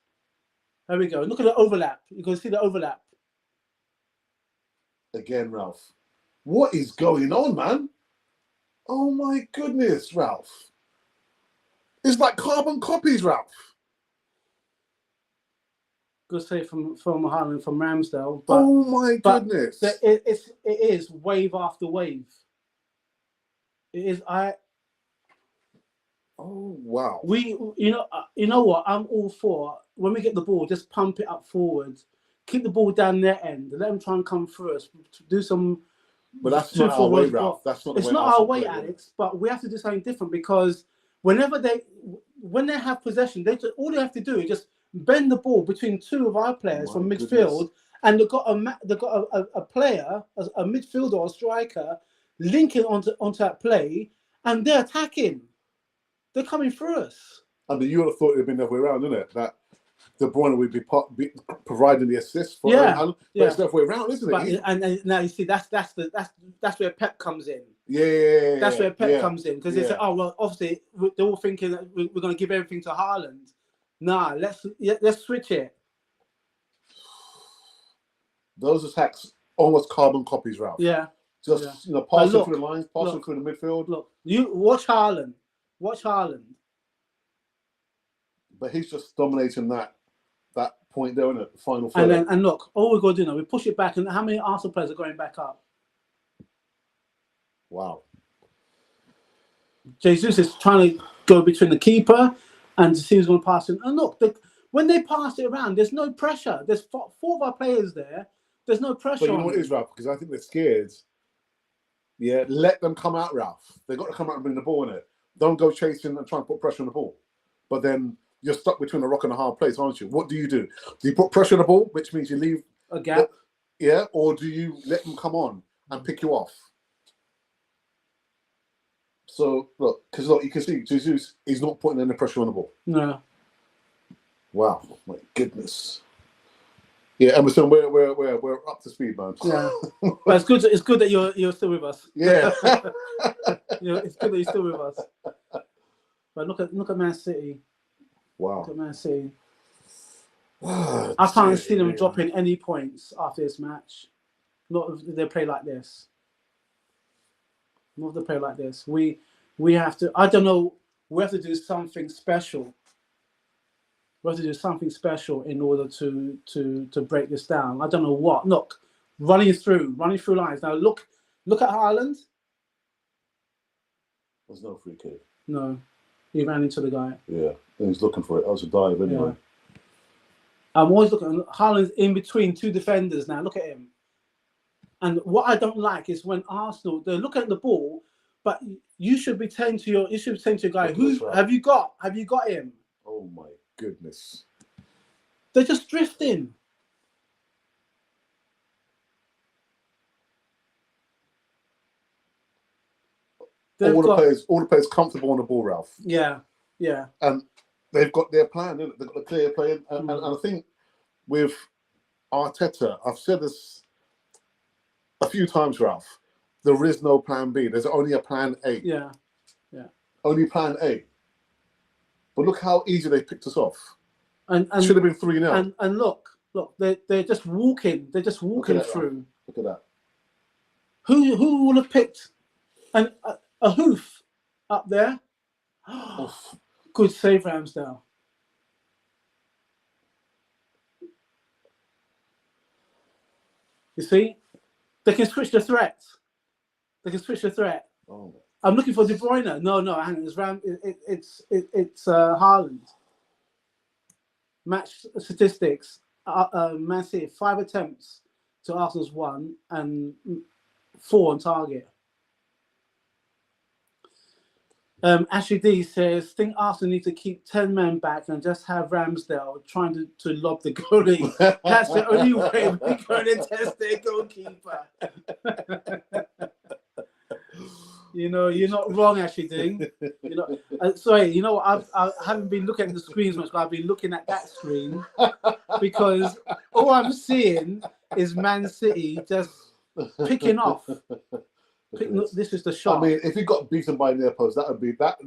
There we go. Look at the overlap. You can see the overlap. Again, Ralph. What is going on, man? Oh my goodness, Ralph. It's like carbon copies, Ralph. Good save from Haaland from Ramsdale. Oh my goodness. It is wave after wave. It is. Oh wow. You know what? I'm all for when we get the ball, just pump it up forward. Keep the ball down their end. Let them try and come through us. Do some. But that's not our way, Ralph. That's not. It's not our way, Alex. But we have to do something different because when they have possession, all they have to do is just bend the ball between two of our players from midfield, and they've got a player, a midfielder or a striker, linking onto that play, and they're attacking. They're coming through us. I mean, you would have thought it would have been the other way around, didn't it? That De Bruyne would be providing the assist for Haaland, but it's the other way around, isn't it? And now you see that's where Pep comes in. Yeah. That's where Pep comes in because they say, oh well, obviously they're all thinking that we're going to give everything to Haaland. Nah, let's switch it. Those attacks almost carbon copies, Ralph. Yeah. Just passing through the lines, passing through the midfield. Look, you watch Haaland. But he's just dominating that point there, isn't it? The final third. And look, all we've got to do now, we push it back. And how many Arsenal players are going back up? Wow. Jesus is trying to go between the keeper and to see who's going to pass it. And look, when they pass it around, there's no pressure. There's four of our players there. There's no pressure. But you know what it is, Ralph? Because I think they're scared Yeah, let them come out, Ralph. They got to come out and bring the ball in it. Don't go chasing and try and put pressure on the ball. But then you're stuck between a rock and a hard place, aren't you? What do? Do you put pressure on the ball, which means you leave a gap? Yeah, or do you let them come on and pick you off? So look, you can see Jesus, he's not putting any pressure on the ball. No. Wow, my goodness. Yeah, Emerson, we're up to speed, man. Yeah, but it's good. It's good that you're still with us. Yeah, it's good that you're still with us. But look at Man City. Wow. Look at Man City. Oh, I can't see them dropping any points after this match. Not if they play like this. Not if they play like this. We have to. I don't know. We have to do something special. We have to do something special in order to break this down. I don't know what. Look, running through lines. Now look at Haaland. There's no free kick. No, he ran into the guy. Yeah, he's looking for it. That was a dive anyway. Yeah. I'm always looking. Haaland's in between two defenders now. Look at him. And what I don't like is when Arsenal, they're looking at the ball, but you should be saying to your guy, who have you got? Have you got him? Oh my goodness. They're just drifting. All the players comfortable on the ball, Ralph. Yeah, yeah. And they've got their plan, they've got a clear plan. And I think with Arteta, I've said this a few times, Ralph, there is no plan B. There's only a plan A. Yeah, yeah. Only plan A. But look how easy they picked us off. And should have been 3-0. And look, they're just walking. They're just walking through. Look at that. Who would have picked a hoof up there? Good save, Ramsdale. You see, they can switch the threat. Oh. I'm looking for De Bruyne. No, hang on. It's Haaland. Match statistics. Man City 5 attempts to Arsenal's 1 and 4 on target. Ashley D says, think Arsenal need to keep 10 men back and just have Ramsdale trying to lob the goalie. That's the only way we're going to test their goalkeeper. You know, you're not wrong, Ashley D. You know, sorry, you know what? I haven't been looking at the screens much, but I've been looking at that screen because all I'm seeing is Man City just picking off. This is the shot. I mean, if he got beaten by near post, that would be that.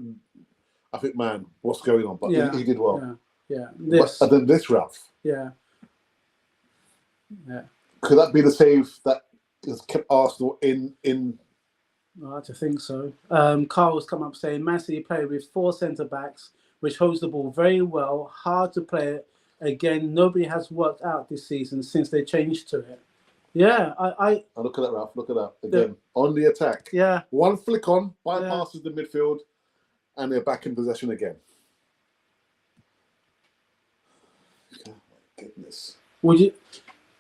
I think, man, what's going on? But he did well. Yeah. And then this, Ralph. Yeah. Could that be the save that has kept Arsenal in? I like to think so. Carl's come up saying Man City play with 4 centre backs, which holds the ball very well. Hard to play it. Again, nobody has worked out this season since they changed to it. Yeah, I look at that, Ralph. Look at that again on the attack. Yeah, one flick on bypasses the midfield, and they're back in possession again. Oh my goodness! Would you,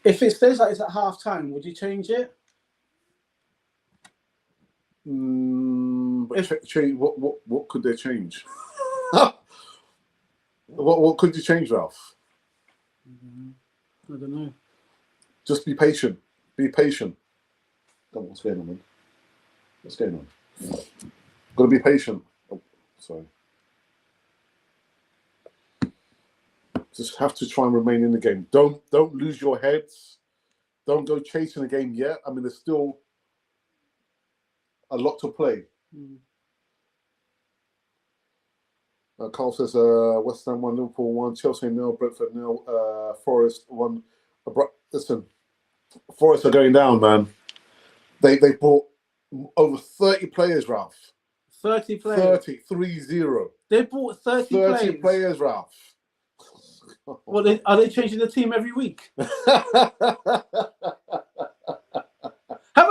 if it stays like it's at half time, would you change it? Change what could they change? what could you change, Ralph? I don't know. Just be patient. Be patient. What's going on, man? What's going on? Got to be patient. Oh, sorry. Just have to try and remain in the game. Don't lose your heads. Don't go chasing the game yet. I mean, there's still a lot to play. Carl says West Ham 1, Liverpool 1, Chelsea 0, Brentford 0, Forest 1. Listen, Forest are going down, man. They bought over 30 players, Ralph. 30 players? 30. They bought 30 players, Ralph. Well, are they changing the team every week? Have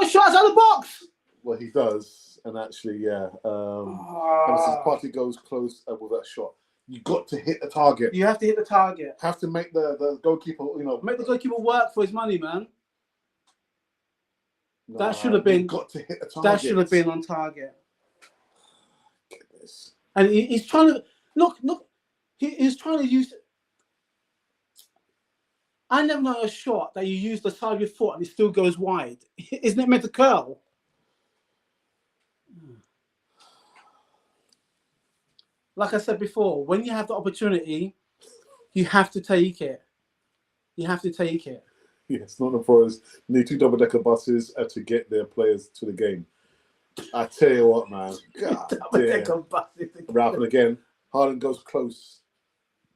a shot out of the box! Well, he does. And actually, yeah. Emerson's party goes close with that shot. You got to hit the target. You have to hit the target. Have to make the goalkeeper, Make the goalkeeper work for his money, man. That should have been. Got to hit the target. That should have been on target. Goodness. And he's trying to look. He's trying to use. I never know a shot that you use the side of your foot and it still goes wide. Isn't it meant to curl? Like I said before, when you have the opportunity, you have to take it. You have to take it. Yes, Nottingham Forest need 2 double-decker buses to get their players to the game. I tell you what, man. God damn. Ralph, and again, Haaland goes close.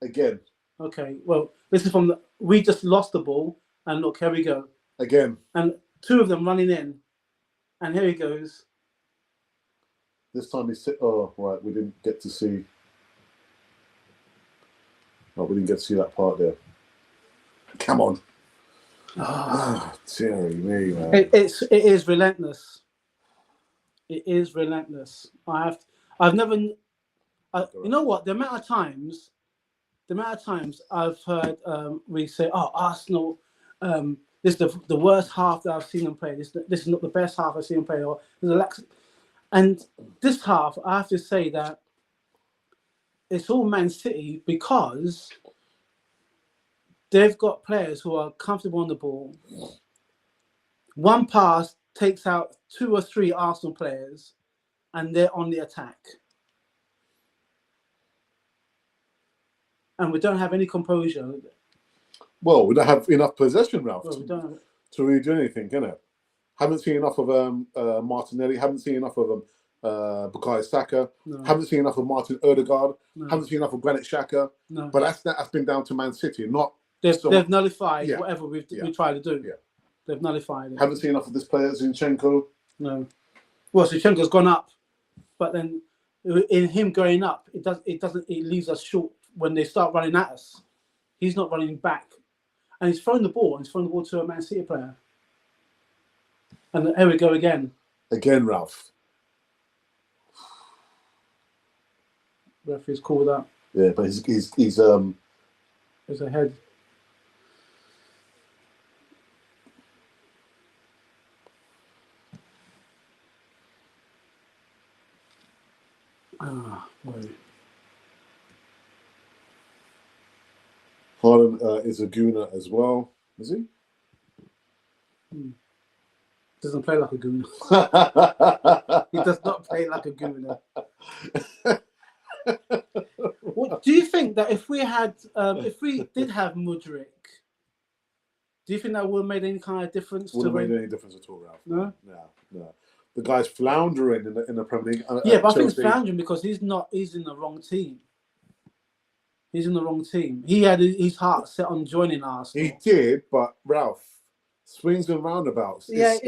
Again. Okay, well, this is from we just lost the ball, and look, here we go. Again. And 2 of them running in, and here he goes. This time he's... Oh, right, we didn't get to see... Oh, we didn't get to see that part there. Come on. Ah, dearie me, man. It is relentless. It is relentless. I've never... you know what? The amount of times I've heard we say, "Oh, Arsenal, this is the worst half that I've seen them play. This is not the best half I've seen them play." Or and this half, I have to say that it's all Man City because they've got players who are comfortable on the ball. One pass takes out 2 or 3 Arsenal players, and they're on the attack. And we don't have any composure. Well, we don't have enough possession, Ralph, Well, to really do anything, can it? Haven't seen enough of Martinelli. Haven't seen enough of Bukayo Saka. No. Haven't seen enough of Martin Odegaard. No. Haven't seen enough of Granit Xhaka. No. But that's been down to Man City, not... They've nullified whatever we tried to do. Yeah. They've nullified it. Haven't seen enough of this player, Zinchenko. No. Well, Zinchenko's gone up, but then in him going up, it leaves us short when they start running at us. He's not running back, and he's throwing the ball. And he's throwing the ball to a Man City player. And here we go again. Again, Ralph. Referee's called that. Yeah, but he's There's a head. Wait. Haaland is a gooner as well. Is he? Doesn't play like a gooner. He does not play like a gooner. What, do you think that if we did have Mudryk, do you think that would have made any kind of difference? Wouldn't have made any difference at all, Ralph. No? No. The guy's floundering in the Premier League. Yeah, but I think it's floundering because he's in the wrong team. He's in the wrong team. He had his heart set on joining Arsenal. He did, but Ralph, swings and roundabouts. It's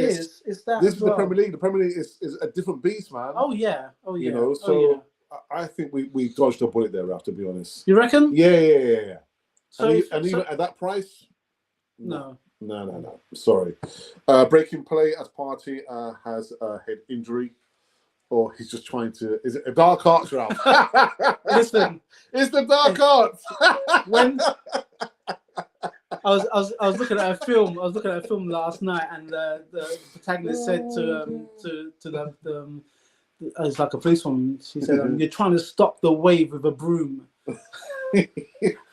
that. This is the Premier League. The Premier League is a different beast, man. Oh yeah. You know, so I think we dodged a bullet there, Ralph, to be honest. You reckon? Yeah. So even at that price? No. Sorry. Breaking play as Partey has a head injury. Or he's just trying to... Is it a dark arts, Ralph? Listen. It's the dark arts! When... I was looking at a film. I was looking at a film last night, and the protagonist said to the it's like a policewoman. She said, "You're trying to stop the wave with a broom." And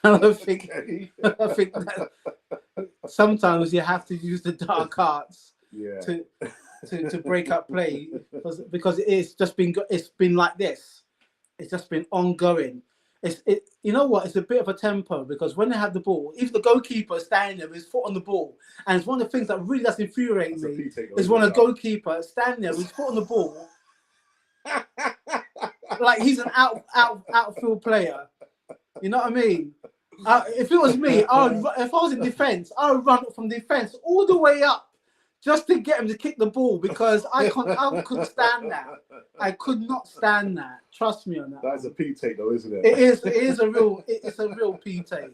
I think that sometimes you have to use the dark arts to break up play because it's been like this. It's just been ongoing. You know what? It's a bit of a tempo because when they have the ball, even the goalkeeper is standing there with his foot on the ball, and it's one of the things that really does infuriate me is when a goalkeeper standing there with his foot on the ball, like he's an outfield player. You know what I mean? If it was me, if I was in defence, I would run from defence all the way up just to get him to kick the ball because I couldn't stand that. I could not stand that. Trust me on that. That's a P take, though, isn't it? It's a real P take.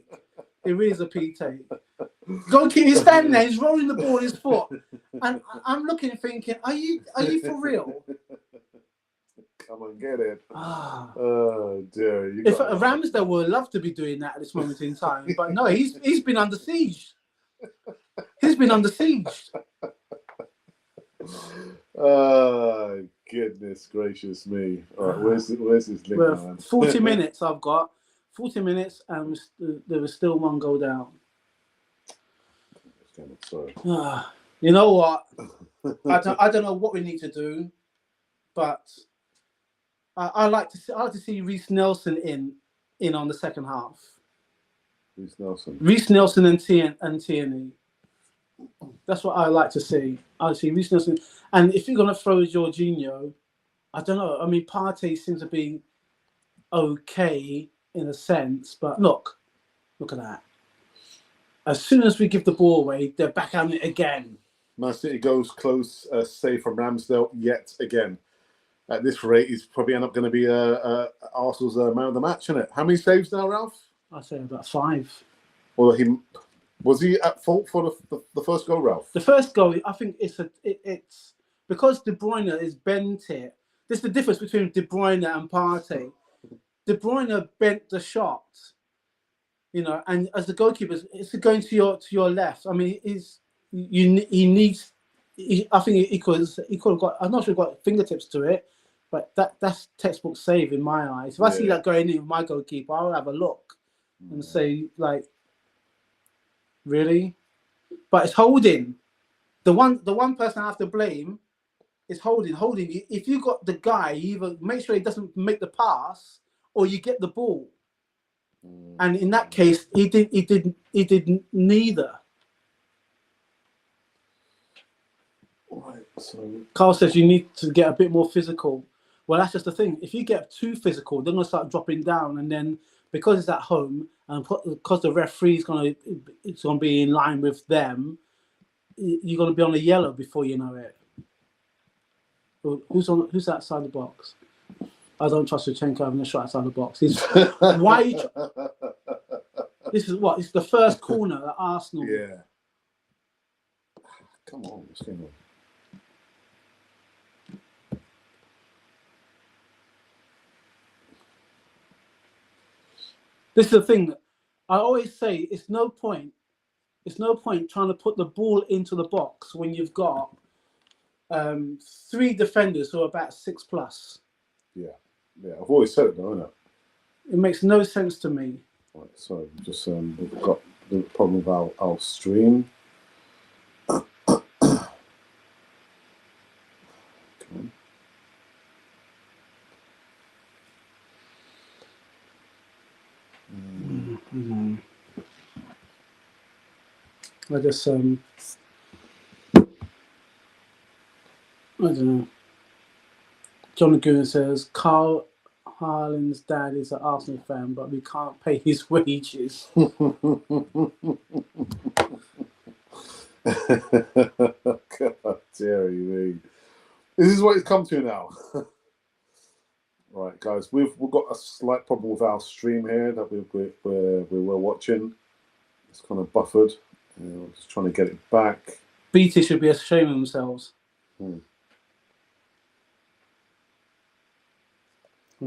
It really is a P take. Goalkeeper, he's standing there, he's rolling the ball in his foot, and I'm looking, thinking, are you for real? Come on, get it. Oh dear. If Ramsdale would love to be doing that at this moment in time, but no, he's been under siege. He's been under siege. Oh, goodness gracious me! All right, where's this link Well, now? 40 minutes I've got. 40 minutes, and there was still one goal down. Sorry. You know what? I don't know what we need to do, but I like to see Reece Nelson in on the second half. Reece Nelson and Tierney. That's what I like to see. I see Reece Nelson, and if you're gonna throw Jorginho, I don't know. I mean, Partey seems to be okay in a sense, but look at that. As soon as we give the ball away, they're back at it again. Man City goes close, save from Ramsdale yet again. At this rate, he's probably not going to be Arsenal's man of the match, isn't it? How many saves now, Ralph? I'd say about 5. Well, was he at fault for the first goal, Ralph? The first goal, I think it's because De Bruyne is bent it. There's the difference between De Bruyne and Partey. De Bruyne bent the shot, and as the goalkeeper, it's going to your left. I mean, he needs. I think he could have got. I'm not sure he got fingertips to it, but that's textbook save in my eyes. If I see that going in with my goalkeeper, I'll have a look and say, like, really? But it's holding. The one person I have to blame is holding. If you got the guy, you either make sure he doesn't make the pass or you get the ball. And in that case, he did neither. Right. So Carl says you need to get a bit more physical. Well, that's just the thing. If you get too physical, they're gonna start dropping down, and then because it's at home and because the referee's gonna be in line with them, you're gonna be on the yellow before you know it. Who's outside the box? I don't trust Shevchenko having a shot outside the box. Why? This is what? It's the first corner at Arsenal. Yeah. Come on, what's going on? This is the thing. I always say it's no point trying to put the ball into the box when you've got 3 defenders who are about 6+. Yeah. I've always said it, though, isn't it? It makes no sense to me. Right, so just we've got the problem with our stream. I just I don't know. John Goon says Carl Harlan's dad is an Arsenal fan, but we can't pay his wages. God dear me. This is what it's come to now. Right, guys, we've got a slight problem with our stream here that we were watching. It's kind of buffered. I'm just trying to get it back. BT should be ashamed of themselves. I'm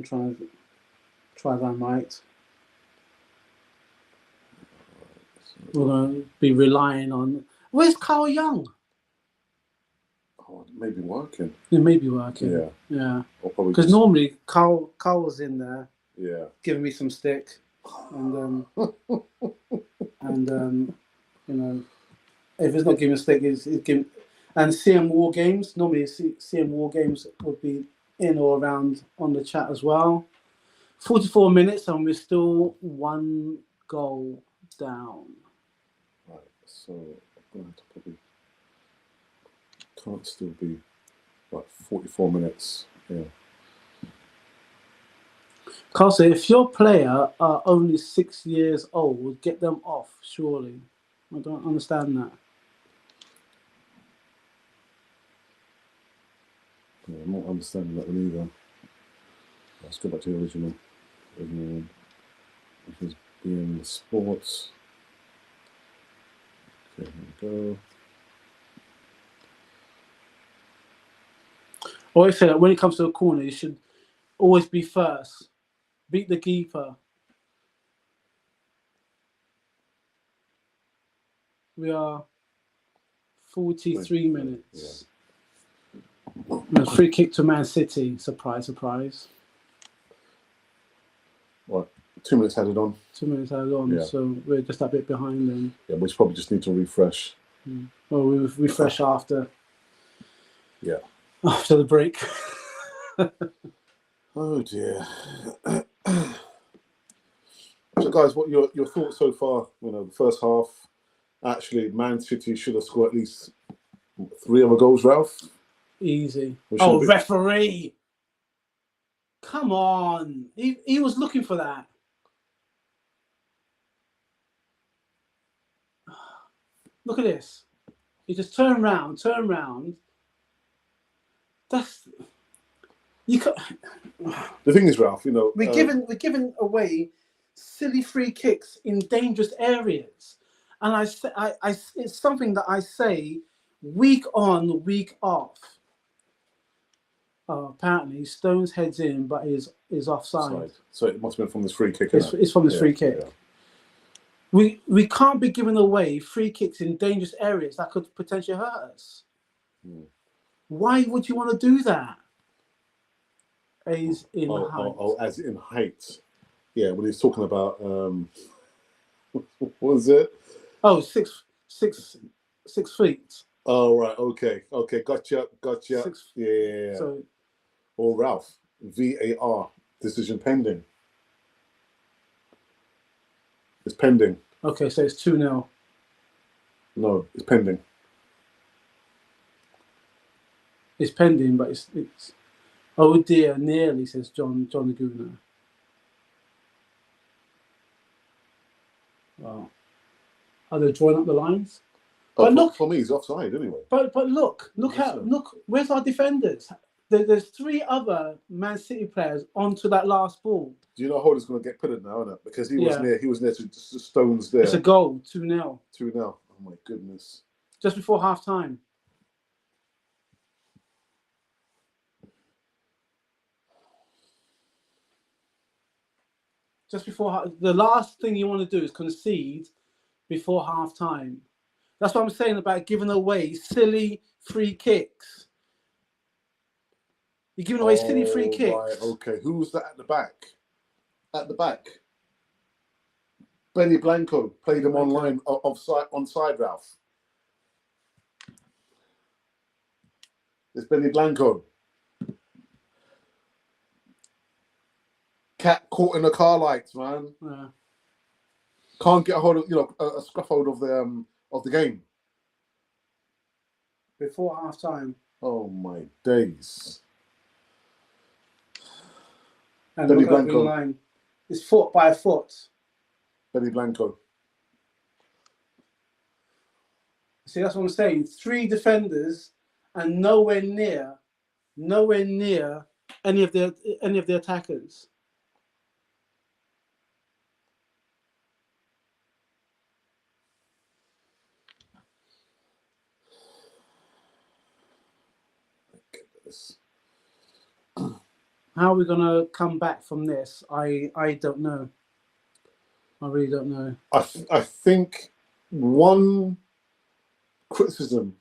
trying to try that mic. We're going to be relying on. Where's Carl Young? Oh, it may be working. It may be working. Yeah. Because normally Carl was in there. Yeah. Giving me some stick, and if it's not giving a stick, it's giving. And CM War Games, normally CM War Games would be in or around on the chat as well. 44 minutes and we're still 1 goal down. Right, so I'm going to probably can't still be like 44 minutes. Yeah. Carl said, if your player are only 6 years old, get them off, surely. I don't understand that. Yeah, I'm not understanding that one either. Let's go back to the original. Which is being sports. Okay, here we go. I always say that when it comes to a corner, you should always be first. Beat the keeper. We are 43 minutes. Free kick to Man City. Surprise, surprise. What? 2 minutes added on. 2 minutes added on, Yeah. so we're just a bit behind them. Yeah, we probably just need to refresh. Well, we'll refresh after. Yeah. After the break. Oh dear. So, guys, what your thoughts so far? You know, the first half. Actually, Man City should have scored at least 3 other goals, Ralph. Easy. We Oh, should have referee! Come on, he was looking for that. Look at this. He just turn round. That's you. The thing is, Ralph, you know, We're giving away silly free kicks in dangerous areas, and it's something that I say week on, week off. Apparently, Stones heads in, but is offside. So it must have been from this free kick. It's from this free kick. Yeah. We can't be giving away free kicks in dangerous areas that could potentially hurt us. Why would you want to do that? As in height. As in height. Yeah, when he's talking about what was it? Oh, 6 feet. Oh right, okay, gotcha. 6 Yeah. So, Ralph, VAR decision pending. It's pending. Okay, so it's 2-0. No, it's pending. It's pending, but it's. Oh dear, nearly, says John Laguna. Wow. Are they drawing up the lines? But look, for me, he's offside anyway. But look, where's our defenders? There's 3 other Man City players onto that last ball. Do you know Holder's going to get pitted now, isn't it? Because he was near. He was near to Stones there. It's a goal, 2-0. 2-0. Oh my goodness! Just before half time. The last thing you want to do is concede before half time. That's what I'm saying about giving away silly free kicks. You're giving away silly free kicks. Right, okay. Who was that at the back? At the back. Benny Blanco played him online onside, Ralph. It's Benny Blanco. Cat caught in the car lights, man. Yeah. Can't get a hold of a scruff hold of the game. Before half time. Oh my days. And Benny look at the Blanco. line. It's foot by foot. Benny Blanco. See, that's what I'm saying. 3 defenders and nowhere near any of the attackers. How are we going to come back from this? I don't know. I really don't know. I think one criticism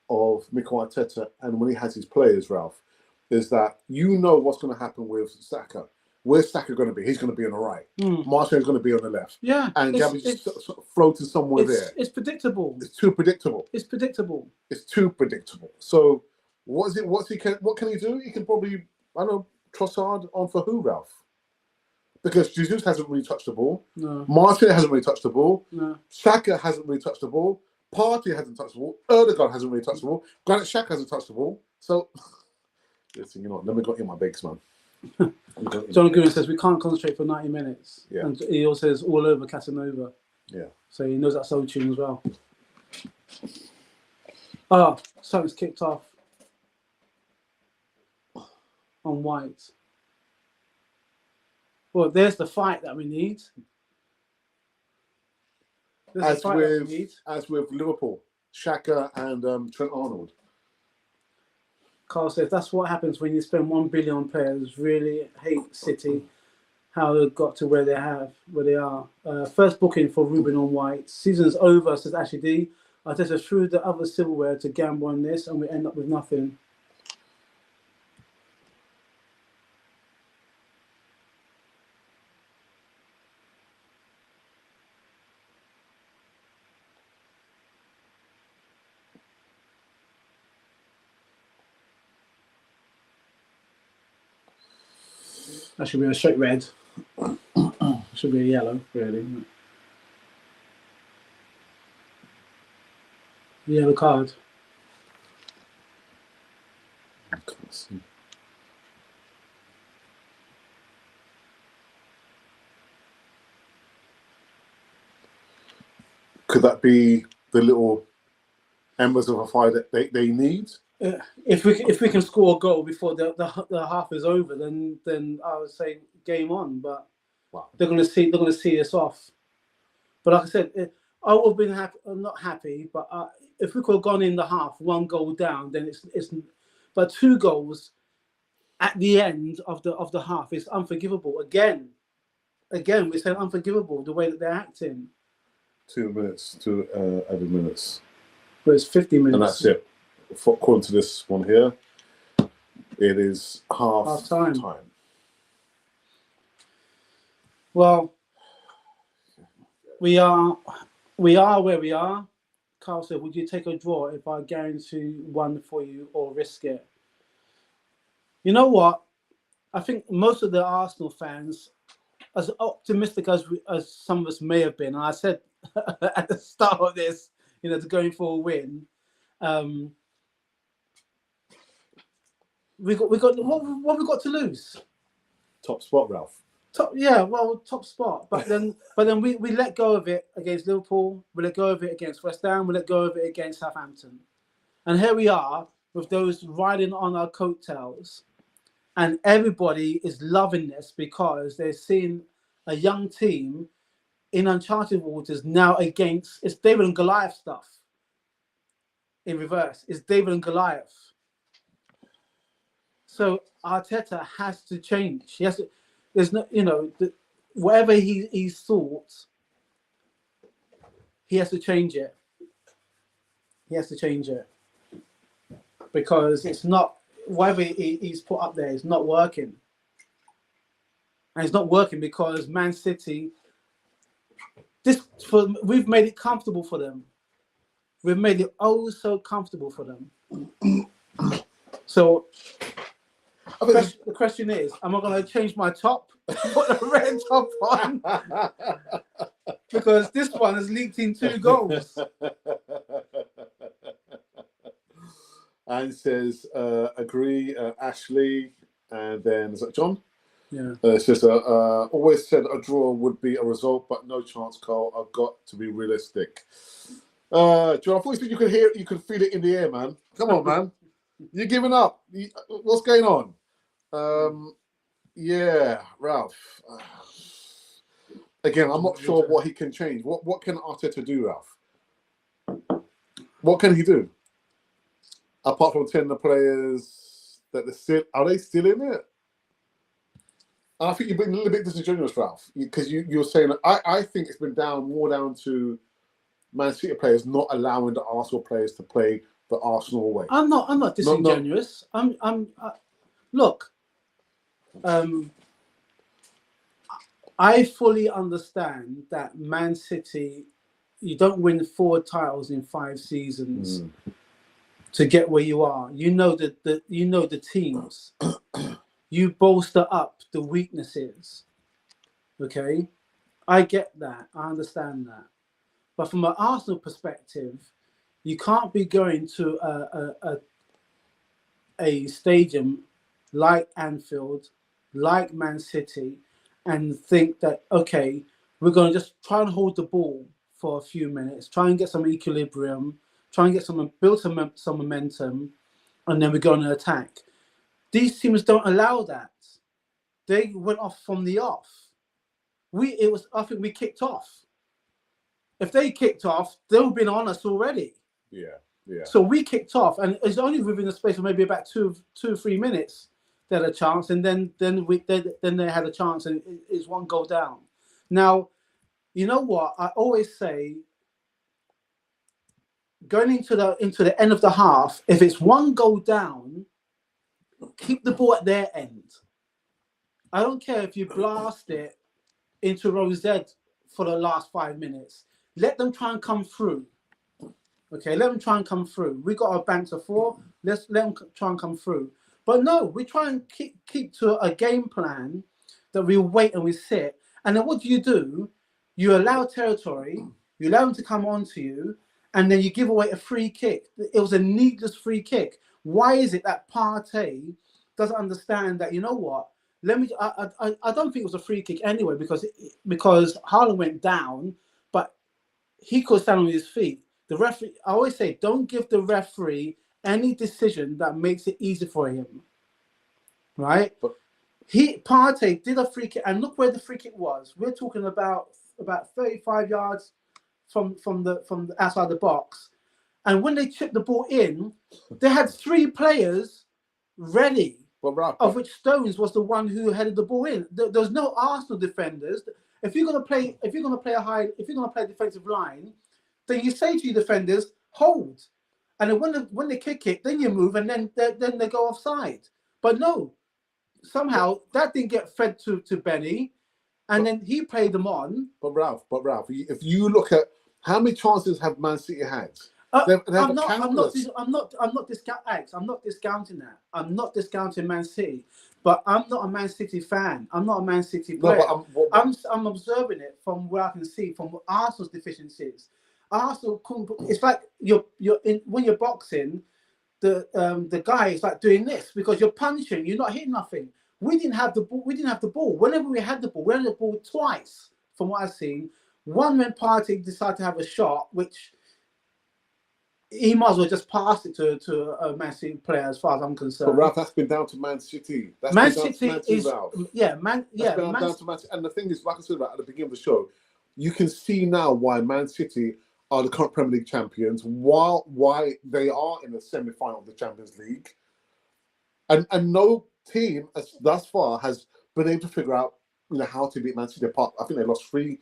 of Mikel Arteta and when he has his players, Ralph, is that you know what's going to happen with Saka. Where's Saka going to be? He's going to be on the right. Martin's going to be on the left. Yeah. And Gabby's floating somewhere there. It's predictable. It's too predictable. It's predictable. It's too predictable. So what can he do? He can probably, I don't know, Trossard on for who, Ralph? Because Jesus hasn't really touched the ball. No. Martin hasn't really touched the ball. No. Xhaka hasn't really touched the ball. Partey hasn't touched the ball. Erdogan hasn't really touched the ball. Granit Xhaka hasn't touched the ball. So, listen, let me get in my bakes, man. John Goodwin says we can't concentrate for 90 minutes. Yeah. And he also says all over Casanova. Yeah. So he knows that soul tune as well. Oh, something's kicked off. On White. Well, there's the fight that we need. As with Liverpool, Xhaka and Trent Arnold. Carl says that's what happens when you spend 1 billion on players. Really hate City, how they got to where they are. First booking for Ruben on White. Season's over, says Ashley D. Arteta threw the other silverware to gamble on this, and we end up with nothing. That should be a straight red. Should be a yellow, really. Yellow card. I can't see. Could that be the little embers of a fire that they need? If we can score a goal before the half is over, then I would say game on. But wow, they're going to see us off. But like I said, I would have been happy. I'm not happy, but if we could have gone in the half, 1 goal down, then it's. But 2 goals at the end of the half is unforgivable. Again, we say unforgivable the way that they're acting. 2 minutes to added minutes. But it's 50 minutes. And that's it. According to this one here, it is half time. Well, we are where we are. Carl said, would you take a draw if I guarantee 1 for you or risk it? You know what? I think most of the Arsenal fans, as optimistic as some of us may have been, and I said at the start of this, to going for a win, we got what we got to lose? Top spot, Ralph. Top spot. But then we let go of it against Liverpool. We let go of it against West Ham. We let go of it against Southampton. And here we are with those riding on our coattails. And everybody is loving this because they're seeing a young team in uncharted waters now against, it's David and Goliath stuff. In reverse, it's David and Goliath. So Arteta has to change. He has to. There's no, whatever he's thought, he has to change it. He has to change it because it's not, whatever he's put up there is not working. And it's not working because Man City, we've made it comfortable for them. We've made it so comfortable for them. So the question is, am I going to change my top, put a red top on? Because this one has leaked in 2 goals. And says, agree, Ashley, and then is that John? Yeah. It says, always said a draw would be a result, but no chance, Carl. I've got to be realistic. John, I thought you could hear it, you could feel it in the air, man. Come on, man. You're giving up. What's going on? Yeah, Ralph. Again, I'm not sure what he can change. What can Arteta do, Ralph? What can he do? Apart from telling the players that are they still in it? And I think you've been a little bit disingenuous, Ralph, because you're saying I think it's been more down to Man City players not allowing the Arsenal players to play the Arsenal way. I'm not disingenuous. Look, I fully understand that Man City, you don't win 4 titles in 5 seasons to get where you are. You know the teams. You bolster up the weaknesses. Okay, I get that. I understand that. But from an Arsenal perspective, you can't be going to a stadium like Anfield, like Man City, and think that, okay, we're going to just try and hold the ball for a few minutes, try and get some equilibrium, try and get build some momentum, and then we're going to attack. These teams don't allow that. They went off from the off. I think we kicked off. If they kicked off, they would have been on us already. Yeah. So we kicked off, and it's only within the space of maybe about 2 or 3 minutes they had a chance, and then they had a chance, and it's 1 goal down. Now, you know what? I always say, going into the end of the half, if it's 1 goal down, keep the ball at their end. I don't care if you blast it into Rosette for the last 5 minutes. Let them try and come through. Okay, let them try and come through. We got our bank to 4. Let's let them try and come through. But no, we try and keep to a game plan that we wait and we sit. And then what do? You allow territory, you allow them to come onto you, and then you give away a free kick. It was a needless free kick. Why is it that Partey doesn't understand that, you know what? I don't think it was a free kick anyway, because Haaland went down, but he could stand on his feet. The referee, I always say, don't give the referee any decision that makes it easy for him. Right? But Partey did a free kick, and look where the free kick was. We're talking about 35 yards from the outside the box. And when they chipped the ball in, they had 3 players ready. Of which Stones was the one who headed the ball in. There's no Arsenal defenders. If you're gonna play a defensive line, then you say to your defenders, hold. And then when they kick it, then you move, and then they go offside. But no, somehow that didn't get fed to Benny, and then he played them on. But Ralph, if you look at how many chances have Man City had? I'm not discounting that. I'm not discounting Man City, but I'm not a Man City fan. I'm not a Man City player. No, I'm observing it from where I can see from Arsenal's deficiencies. Arsenal, it's like when you're boxing, the guy is like doing this because you're punching, you're not hitting nothing. We didn't have the ball. Whenever we had the ball twice, from what I've seen. One when Partey decided to have a shot, which he might as well just pass it to a Man City player, as far as I'm concerned. But Ralph, that's been down to Man City. Man City is down to Man City. And the thing is, like I said at the beginning of the show, you can see now why Man City are the current Premier League champions, why they are in the semi-final of the Champions League, and no team thus far has been able to figure out how to beat Man City. Apart, I think they lost 3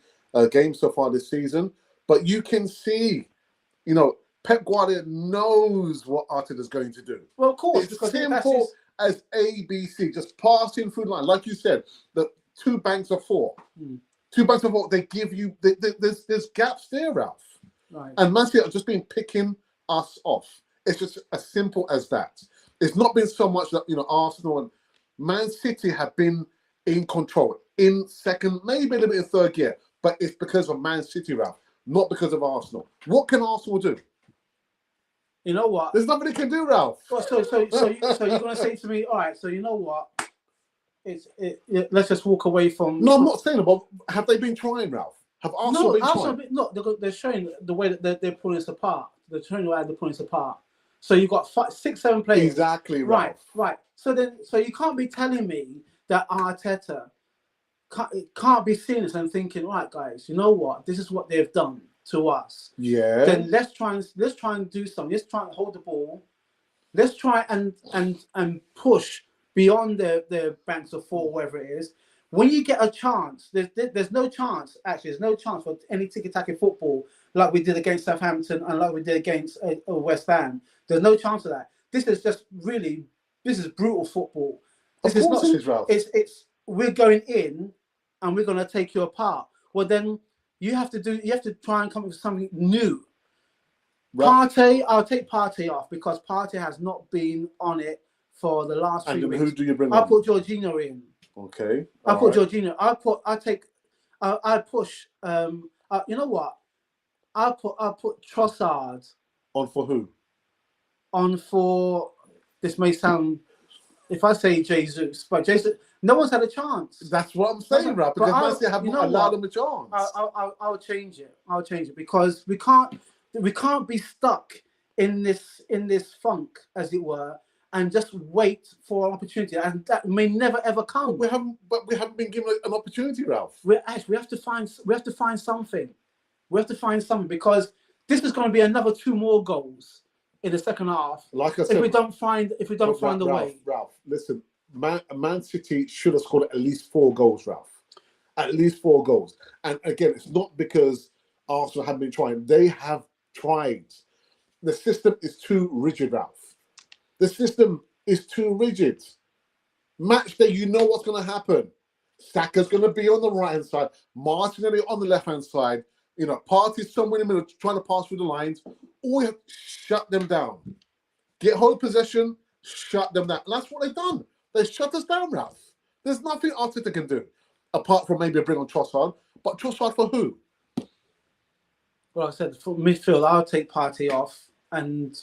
games so far this season, but you can see, Pep Guardiola knows what Arteta is going to do. Well, of course, it's simple as ABC, just passing through the line. Like you said, the 2 banks of 4. 2 banks of 4, they give you, there's gaps there, Ralph. Right. And Man City have just been picking us off. It's just as simple as that. It's not been so much that, Arsenal and Man City have been in control, in second, maybe a little bit in third gear, but it's because of Man City, Ralph, not because of Arsenal. What can Arsenal do? You know what? There's nothing they can do, Ralph. Well, so you're going to say to me, all right, so you know what? Let's just walk away from... No, I'm not saying about... Have they been trying, Ralph? Have Arsenal been trying? No, they're showing the way that they're pulling us apart. They're showing the way they're pulling us apart. So you've got 6, 7 players. Exactly, Ralph. Right. So you can't be telling me that Arteta can't be seeing this and thinking, right, guys, you know what? This is what they've done to us. Yeah. Then let's try and do something. Let's try and hold the ball. Let's try and push beyond their banks of 4, whatever it is. When you get a chance, there's no chance. Actually, there's no chance for any tiki-taka football like we did against Southampton and like we did against West Ham. There's no chance of that. This is brutal football. This is not. It's we're going in and we're going to take you apart. Well, then you have to try and come up with something new. Right. Partey, I'll take Partey off because Partey has not been on it for the last 3 weeks. Who do you bring I'll on? put Jorginho in. Okay. I'll put Jorginho. I push. You know what? I'll put Trossard. On for who? On for, this may sound, if I say Jesus, but Jesus, no one's had a chance. That's what I'm saying, Ralph, because Man City have not allowed them a chance. I'll change it. I'll change it because we can't be stuck in this funk, as it were, and just wait for an opportunity, and that may never ever come. We haven't been given an opportunity, Ralph. We have to find something. We have to find something because this is going to be another 2 more goals in the second half. Like I said, if we don't find a way. Ralph, listen, Man City should have scored at least 4 goals, Ralph. At least 4 goals. And again, it's not because Arsenal haven't been trying. They have tried. The system is too rigid, Ralph. The system is too rigid. Match day, you know what's going to happen. Saka's going to be on the right-hand side. Martinelli on the left-hand side. Partey somewhere in the middle trying to pass through the lines. All you have to shut them down. Get hold of possession, shut them down. And that's what they've done. They shut us down, Ralph. There's nothing Arteta can do. apart from maybe a bring on Trossard. But Trossard for who? Well, I said for midfield, I'll take Partey off and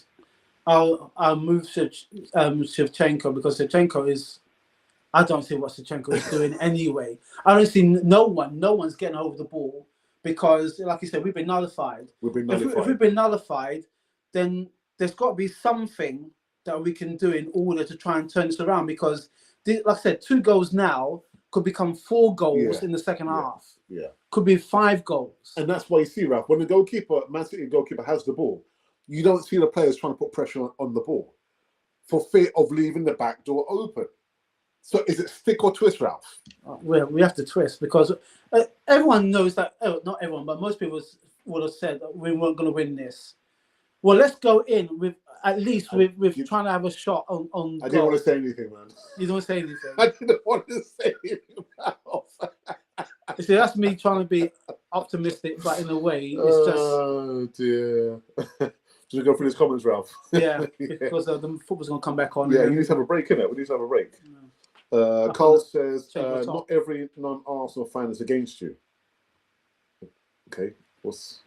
I'll move Shevchenko because Shevchenko is. I don't see what Shevchenko is doing anyway. I don't see no one's getting over the ball because, like you said, we've been nullified. We've been nullified. If we've been nullified, then there's got to be something that we can do in order to try and turn this around because, like I said, 2 goals now could become 4 goals in the second half. Yeah. Could be 5 goals. And that's why you see, Ralph, when the goalkeeper, Man City goalkeeper, has the ball, you don't see the players trying to put pressure on the ball for fear of leaving the back door open. So is it stick or twist, Ralph? We have to twist because everyone knows that, not everyone, but most people would have said that we weren't going to win this. Well, let's go in with at least with trying to have a shot on I didn't want to say anything, man. You don't want to say anything? I didn't want to say anything, Ralph. See, that's me trying to be optimistic, but in a way, it's just... Oh, dear. Should we go through these comments, Ralph? Yeah, because the football's going to come back on. Yeah, you need to have a break, innit? We need to have a break. Carl says, not every non-Arsenal fan is against you. Okay, what's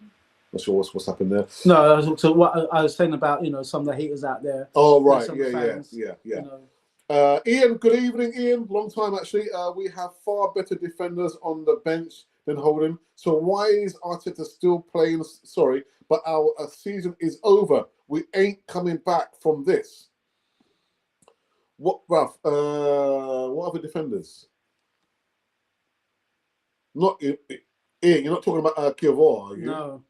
what's happened there? No, so what I was saying about, some of the haters out there. Oh, right, fans, yeah. Ian, good evening, Ian. Long time, actually. We have far better defenders on the bench than Holding. So why is Arteta still playing? Sorry, but our season is over. We ain't coming back from this. What, Ralph? What other defenders? Not Ian. You're not talking about Kivor, are you? No.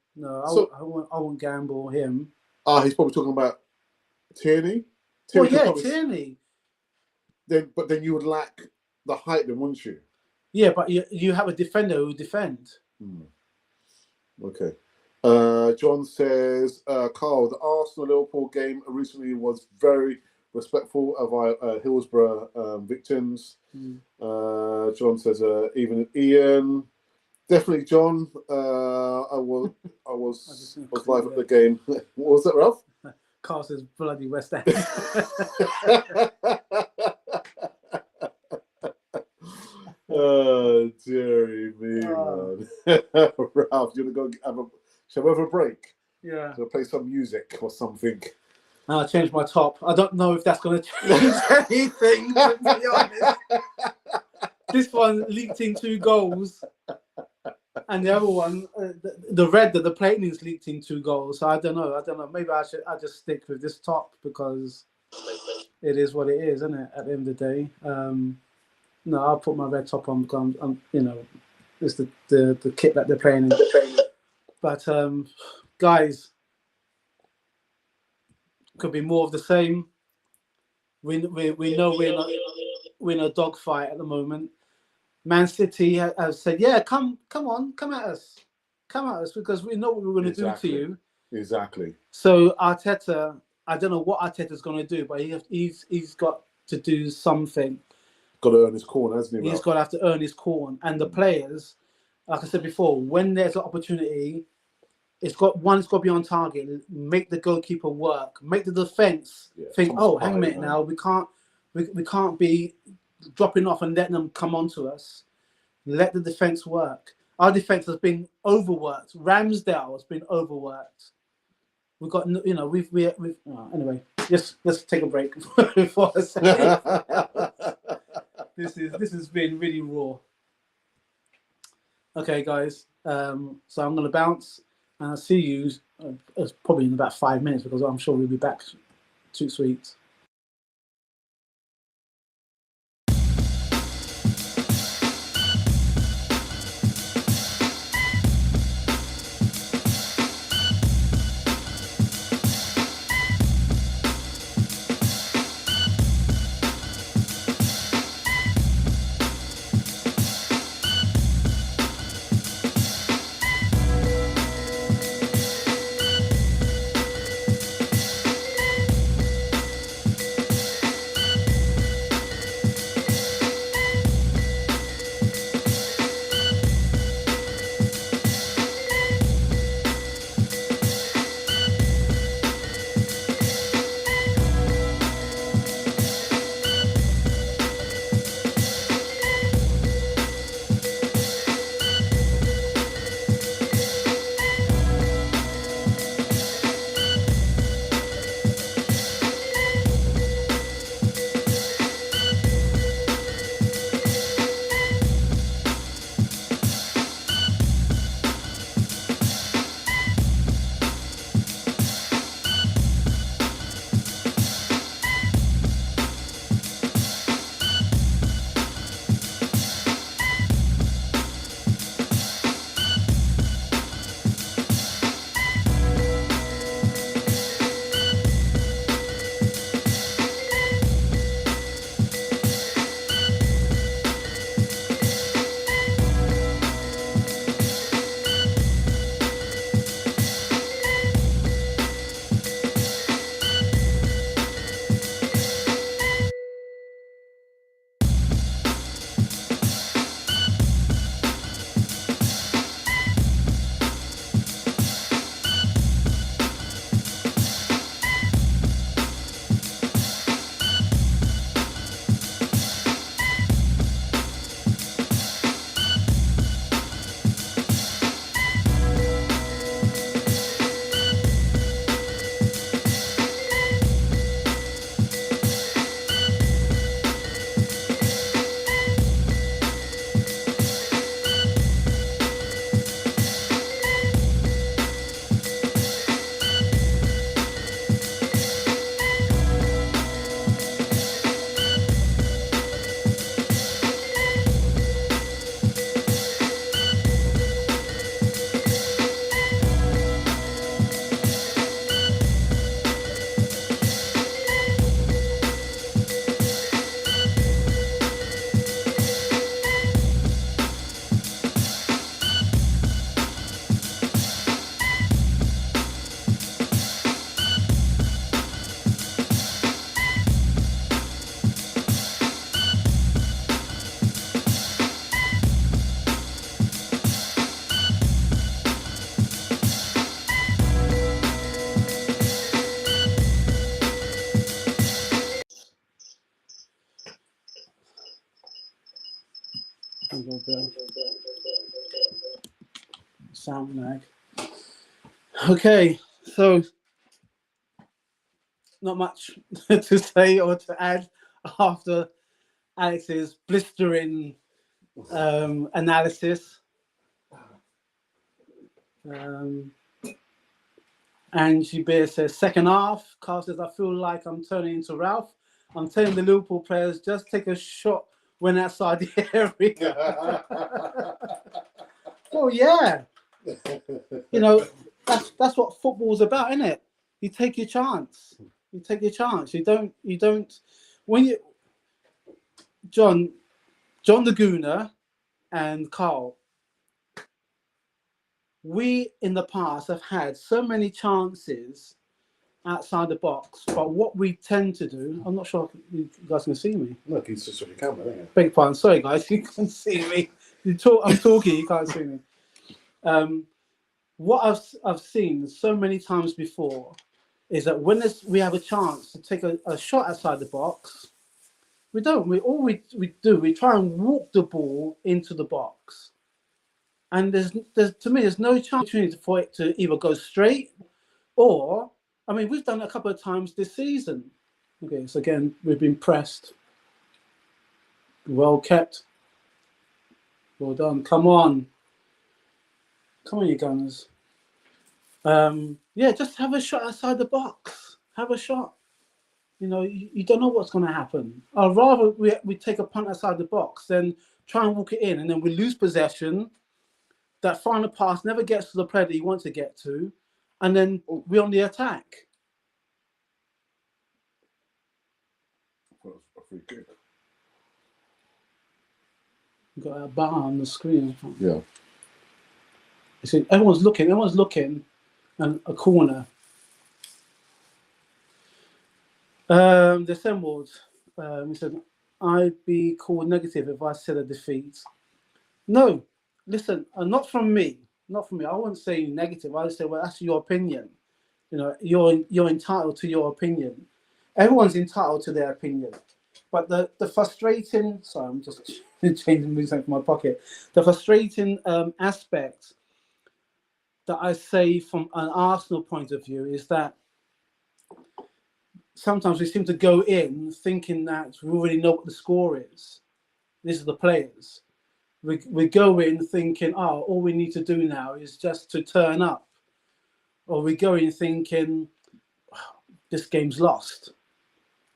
I won't gamble him. He's probably talking about Tierney. Tierney. But then you would lack the height, then, wouldn't you? Yeah, but you have a defender who defend. Okay. John says, Carl, the Arsenal-Liverpool game recently was very respectful of our Hillsborough victims. John says, even Ian. Definitely, John. I was live at the game. What was that, Ralph? Carl says, bloody West Ham. Oh, dearie me, man. Ralph, you want to go shall we have a break? Yeah. So play some music or something. I'll change my top. I don't know if that's going to change anything, to be honest. This one leaked in 2 goals. And the other one, the red that the platinum's leaked in 2 goals. So I don't know. Maybe I just stick with this top because it is what it is, isn't it? At the end of the day. No, I'll put my red top on because I'm it's the kit that they're playing in. But guys, could be more of the same. We know we're in a dogfight at the moment. Man City have said, yeah, come on, come at us, because we know what we're going to do to you. Exactly. So Arteta, I don't know what Arteta's going to do, but he's got to do something. Got to earn his corn, hasn't he? He's got to have to earn his corn, and the players, like I said before, when there's an opportunity, it's got to be on target. Make the goalkeeper work. Make the defense think, hang a minute now, we can't be dropping off and letting them come onto us. Let the defense work. Our defense has been overworked. Ramsdale has been overworked. We've got, anyway. Let's take a break before I say this has been really raw. Okay, guys. So I'm going to bounce, and I'll see you probably in about 5 minutes because I'm sure we'll be back too sweet. sound lag. Okay, so not much to say or to add after Alex's blistering analysis. Angie Beer says, second half. Carl says, I feel like I'm turning into Ralph. I'm telling the Liverpool players, just take a shot when outside the area. Well, yeah. You know, that's what football's about, isn't it? You take your chance. You take your chance. You don't when you John Laguna and Carl, we in the past have had so many chances outside the box, but what we tend to do, I'm not sure if you guys can see me. Look, he's just on your camera, isn't it? Beg your pardon, sorry guys, you can see me. I'm talking, you can't see me. What I've seen so many times before is that when we have a chance to take a shot outside the box, we don't. We try and walk the ball into the box, and there's to me there's no chance for it to either go straight or, I mean, we've done it a couple of times this season. Okay, so again we've been pressed, well kept, well done. Come on, you Gunners. Yeah, just have a shot outside the box. Have a shot. You know, you don't know what's going to happen. I'd rather we take a punt outside the box than try and walk it in, and then we lose possession. That final pass never gets to the player that you want to get to, and then we're on the attack. That's pretty good. You've got a bar on the screen. Yeah. You see, everyone's looking, and a corner. The assembled. He said, I'd be called negative if I said a defeat. No, listen, not from me. Not from me. I wouldn't say negative. I would say, well, that's your opinion. You know, you're entitled to your opinion. Everyone's entitled to their opinion. But the frustrating, sorry, I'm just changing something from my pocket. The frustrating aspect that I say from an Arsenal point of view is that sometimes we seem to go in thinking that we already know what the score is. These are the players. We go in thinking, oh, all we need to do now is just to turn up. Or we go in thinking, oh, this game's lost.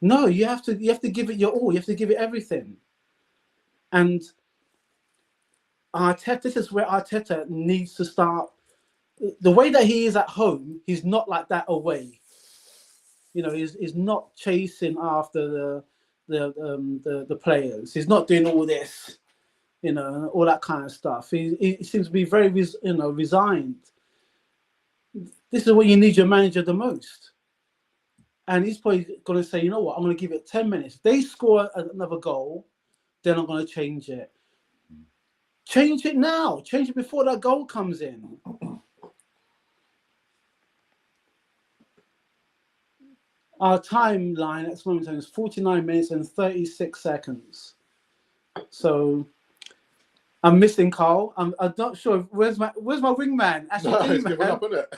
No, you have to give it your all. You have to give it everything. And Arteta, this is where Arteta needs to start. The way that he is at home, he's not like that away. You know, he's not chasing after the players. He's not doing all this, you know, all that kind of stuff. He seems to be very, resigned. This is where you need your manager the most. And he's probably going to say, you know what, I'm going to give it 10 minutes. If they score another goal, then I'm going to change it. Change it now. Change it before that goal comes in. Our timeline at this moment is 49 minutes and 36 seconds. So I'm missing Carl. I'm not sure. Where's my wingman? Actually, He's giving up, isn't it?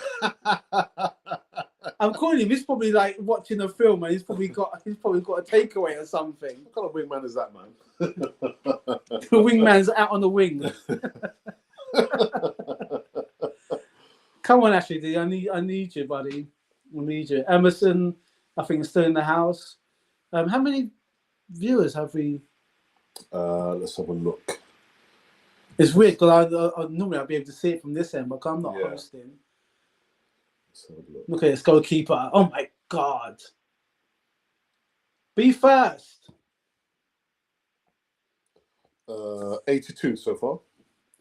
I'm calling him. He's probably like watching a film, and he's probably got a takeaway or something. What kind of wingman is that, man? The wingman's out on the wing. Come on, Ashley. I need you, buddy. I need you. Emerson, I think, is still in the house. How many viewers have we? Let's have a look. It's weird because I normally I'd be able to see it from this end, but I'm not hosting. Let's have a look. Look at this goalkeeper. Oh my God. Be first. 82 so far.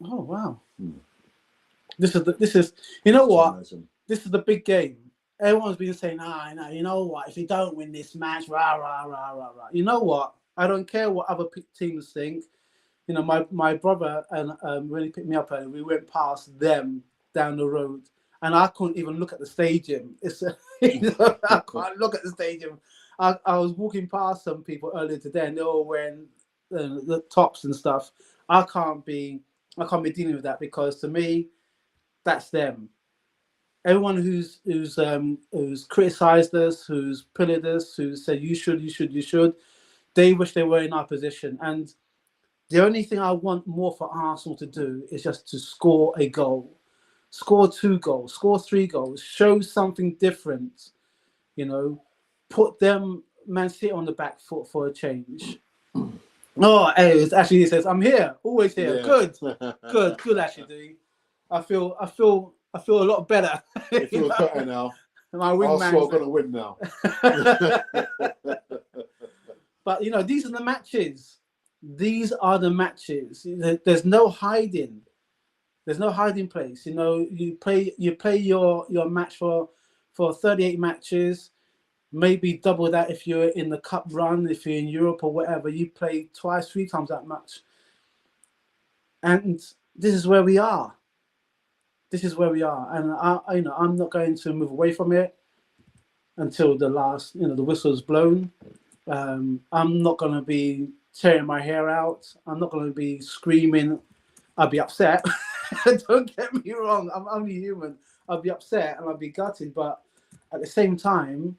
Oh wow. This is you know what? Amazing. This is the big game. Everyone's been saying, no, you know what? If you don't win this match, rah, rah, rah, rah, rah. You know what? I don't care what other teams think. You know, my brother and when he picked me up, we went past them down the road, and I couldn't even look at the stadium. I can't look at the stadium. I was walking past some people earlier today, and they were wearing the tops and stuff. I can't be dealing with that, because to me, that's them. Everyone who's criticised us, who's pillaged us, who said you should, they wish they were in our position. And the only thing I want more for Arsenal to do is just to score a goal, score 2 goals, score 3 goals, show something different. Put them Man City on the back foot for a change. Oh, hey, it's actually, he says, I'm here, always here. Yeah. Good, Ashley. I feel a lot better. It feels better now. My Arsenal are going to win now. But these are the matches. These are the matches. There's no hiding. There's no hiding place. You play your match for 38 matches. Maybe double that if you're in the cup run, if you're in Europe or whatever. You play twice, 3 times that much. And this is where we are. And I'm not going to move away from it until the last, the whistle's blown. I'm not going to be tearing my hair out. I'm not going to be screaming. I'll be upset. Don't get me wrong. I'm only human. I'll be upset and I'll be gutted. But at the same time,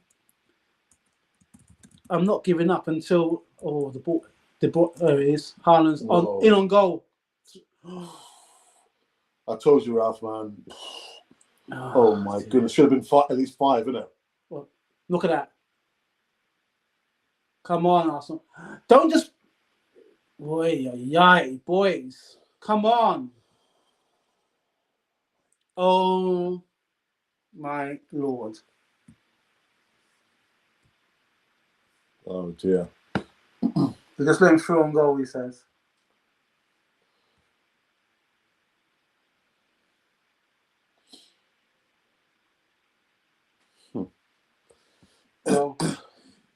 I'm not giving up until the ball. There it is. Haaland's in on goal. I told you, Ralph, man. Oh my goodness, should have been at least 5, isn't it? Well, look at that. Come on, Arsenal. Don't just. Boys. Come on. Oh my Lord. Oh dear. They just let him through on goal, he says.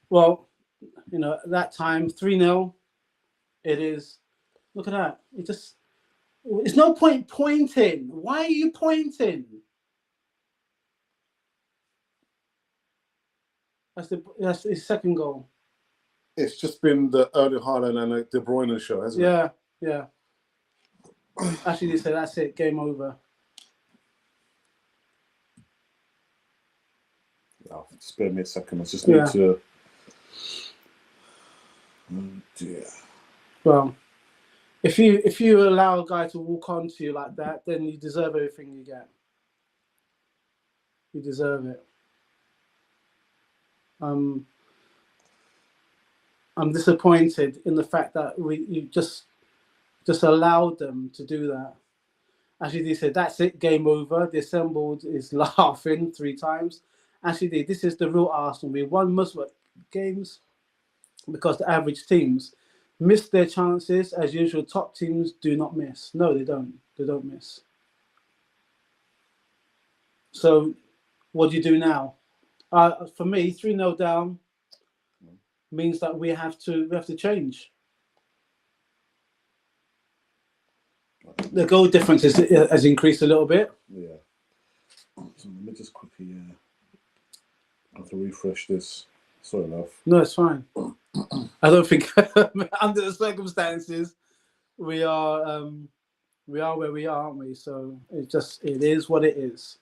Well, at that time, 3-0, it is. Look at that. It's no point pointing. Why are you pointing? That's his second goal. It's just been the Erling Haaland and the De Bruyne show, hasn't it? Yeah. Actually, they say that's it. Game over. Oh, spare me a second. I just need to. Oh dear. Well, if you allow a guy to walk onto you like that, then you deserve everything you get. You deserve it. I'm disappointed in the fact that you just allowed them to do that. Actually, they said that's it, game over. The assembled is laughing 3 times. Actually, this is the real Arsenal. We won most of games because the average teams miss their chances. As usual, top teams do not miss. No, they don't. They don't miss. So, what do you do now? For me, 3-0 down means that we have to change. The goal difference has increased a little bit. Yeah. So let me just quickly I have to refresh this. Sorry, enough. No, it's fine. I don't think under the circumstances we are where we are, aren't we? So it is what it is.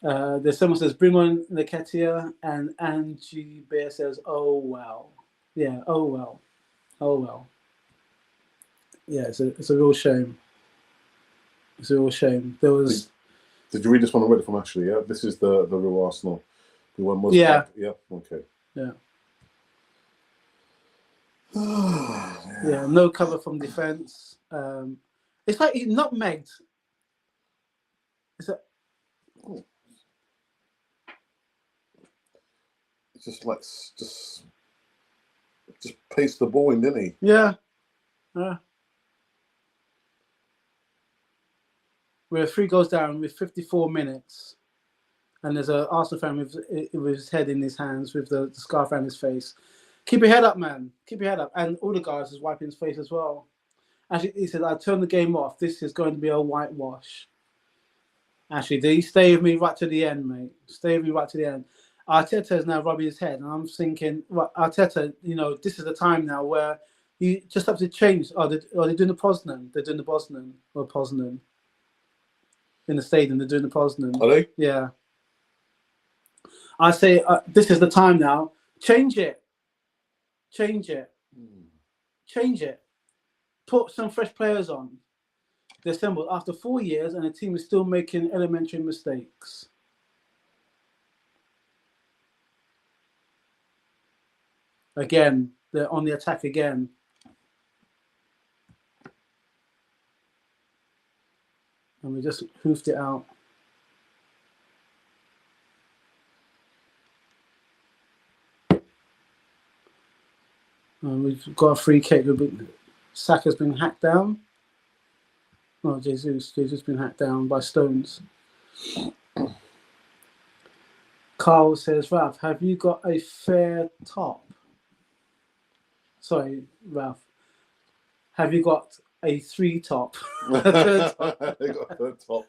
There's someone says bring on Nketiah, and Angie Bear says, oh well. Yeah, oh well. Yeah, it's a real shame. It's a real shame. There was. Did you read this one already from Ashley? Yeah, this is the real Arsenal. The one was. Yeah. Yeah. Okay. Yeah. Yeah. No cover from defense. It's like he nutmegged. It's just paced the ball in, didn't he? Yeah. We're 3 goals down with 54 minutes. And there's an Arsenal fan with his head in his hands, with the scarf around his face. Keep your head up, man. Keep your head up. And all the guys is wiping his face as well. Actually, he said, I turned the game off. This is going to be a whitewash. Actually, D, stay with me right to the end, mate. Stay with me right to the end. Arteta is now rubbing his head. And I'm thinking, Arteta, this is the time now where You just have to change. Are they doing the Poznan? They're doing the Bosnan or Poznan in the stadium. They're doing the Poznan. Are they? Yeah. I say this is the time now. Change it. Change it. Change it. Put some fresh players on. They assembled after 4 years, and the team is still making elementary mistakes. Again, they're on the attack again. And we just hoofed it out. And we've got a free kick. Saka's been hacked down. Oh, Jesus been hacked down by Stones. Carl says, Ralph, have you got a fair top? Sorry, Ralph. Have you got a 3 top? A third top. They got a third top.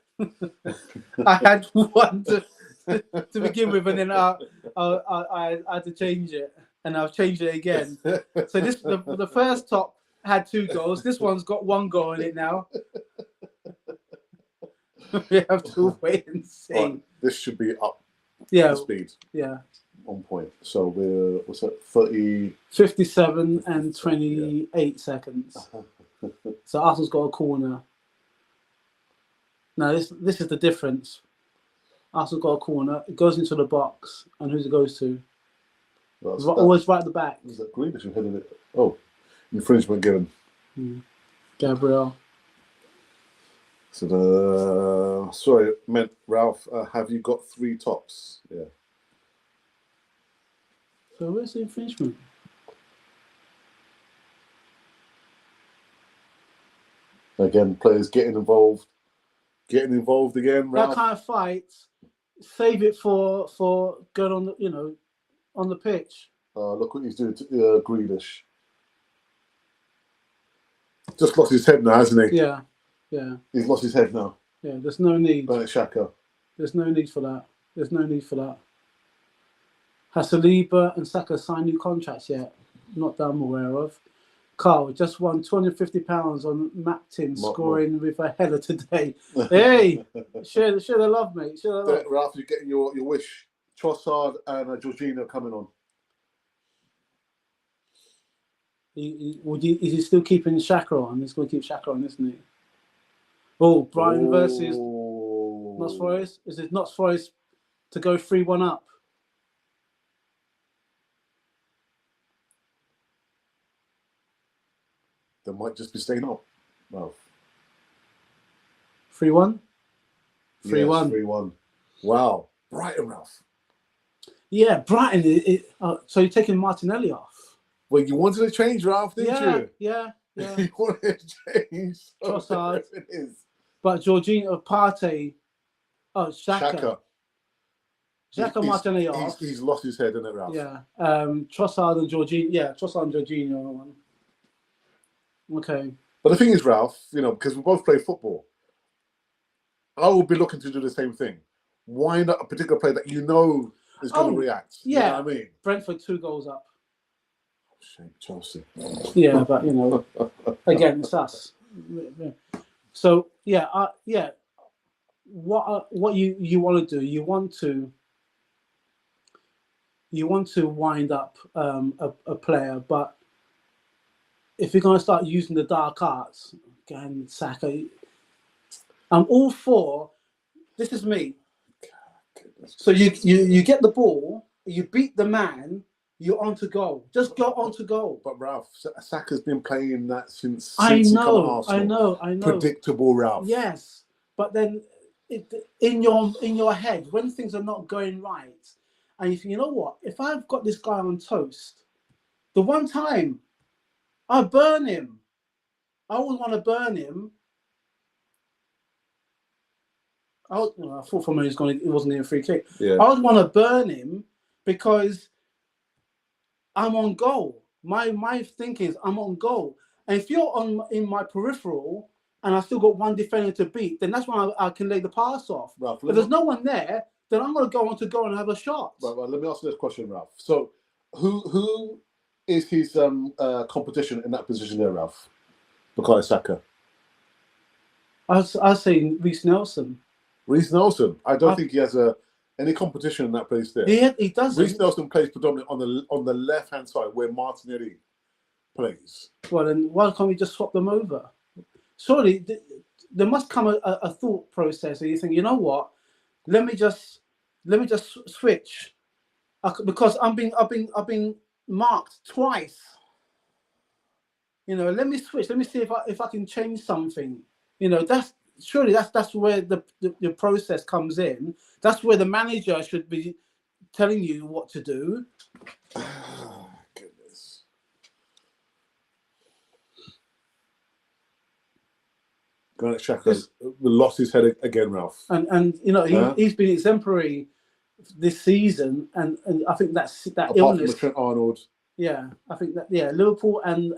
I had one to begin with, and then I had to change it, and I've changed it again. So the first top had 2 goals. This one's got 1 goal in it now. We have to wait and see. Right, this should be up. Yeah, Speed. Yeah. On point. So we're 30. 57 and 28 seconds. So Arsenal's got a corner. Now this is the difference. Arsenal's got a corner. It goes into the box, and who's it goes to? Always right at the back. Is that Greenish who headed it? Oh, infringement given. Gabriel. So sorry, meant Ralph. Have you got 3 tops? Yeah. So where's the infringement? Again, players getting involved again. Ralph. That kind of fight, save it for going on the on the pitch. Look what he's doing to Greenish. Just lost his head now, hasn't he? Yeah. He's lost his head now. Yeah, there's no need. Shaka. There's no need for that. Has Saliba and Saka signed new contracts yet? Not that I'm aware of. Carl just won £250 on Maptin scoring with a header today. Hey, share the love, mate. Share the love. Ralph, you're getting your wish. Trossard and Jorginho coming on. Is he still keeping Xhaka on? He's going to keep Xhaka on, isn't he? Oh, Brian versus Notts Forest. Is it Notts Forest to go 3-1 up? They might just be staying up. Ralph. 3-1? 3-1. 3-1. Wow. Brighton, Ralph. Yeah, Brighton. So you're taking Martinelli off? Well, you wanted to change, Ralph, didn't you? Yeah. You wanted to change. Trossard. It is. But Jorginho, Partey, Xhaka. Xhaka Martinelli off. He's lost his head, isn't it, Ralph? Yeah. Trossard and Jorginho. Yeah, Trossard and Jorginho are one. Okay. But the thing is, Ralph, because we both play football, I will be looking to do the same thing. Wind up a particular player that is going to react. Yeah. You know what I mean? Brentford 2 goals up. Shame, Chelsea. Yeah, but again, it's us. So what you want to do? You want to wind up a player, but if you're going to start using the dark arts, again, Saka, I'm all for. This is me. So you get the ball, you beat the man. You're on to goal. Just go on to goal. But Ralph, Saka's been playing that since I he come to Arsenal. I know. Predictable, Ralph. Yes, but then in your head, when things are not going right, and you think, you know what? If I've got this guy on toast, the one time I burn him, I wouldn't want to burn him. I thought for me it wasn't even a free kick. Yeah. I would want to burn him because I'm on goal. My thinking is I'm on goal. And if you're in my peripheral and I still got one defender to beat, then that's when I can lay the pass off. Ralph, if there's no one there, then I'm going to go on to go and have a shot. Right, let me ask you this question, Ralph. So who is his competition in that position there, Ralph? Bukayo Saka. I'll say Reece Nelson. Reece Nelson. I don't think he has any competition in that place there. He doesn't. Reece Nelson plays predominantly on the left-hand side where Martinelli plays. Well, then why can't we just swap them over? Surely there must come a thought process where you think, you know what? Let me just switch because I've been marked twice. You know, let me switch. Let me see if I can change something. You know, that's where the process comes in. That's where the manager should be telling you what to do. Goodness. Granit Xhaka lost his head again, Ralph. And you know, he's been exemplary this season, and I think that apart illness. From Trent Arnold. Yeah, I think that Liverpool and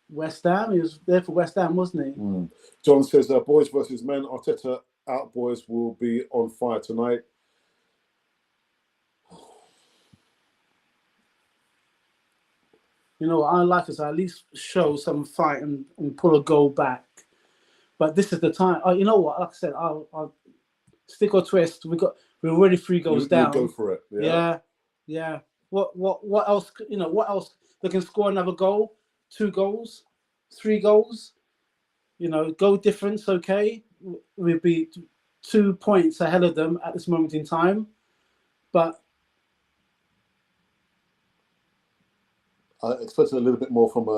West Ham. He was there for West Ham, wasn't he? John says, boys versus men. Arteta out boys will be on fire tonight. You know what I like is at least show some fight and pull a goal back. But this is the time. You know what? Like I said, I'll stick or twist. We're already 3 goals down. Go for it. Yeah. What else? You know, what else? They can score another goal, 2 goals, 3 goals. You know, goal difference. Okay, we'll be 2 points ahead of them at this moment in time, but I expected a little bit more from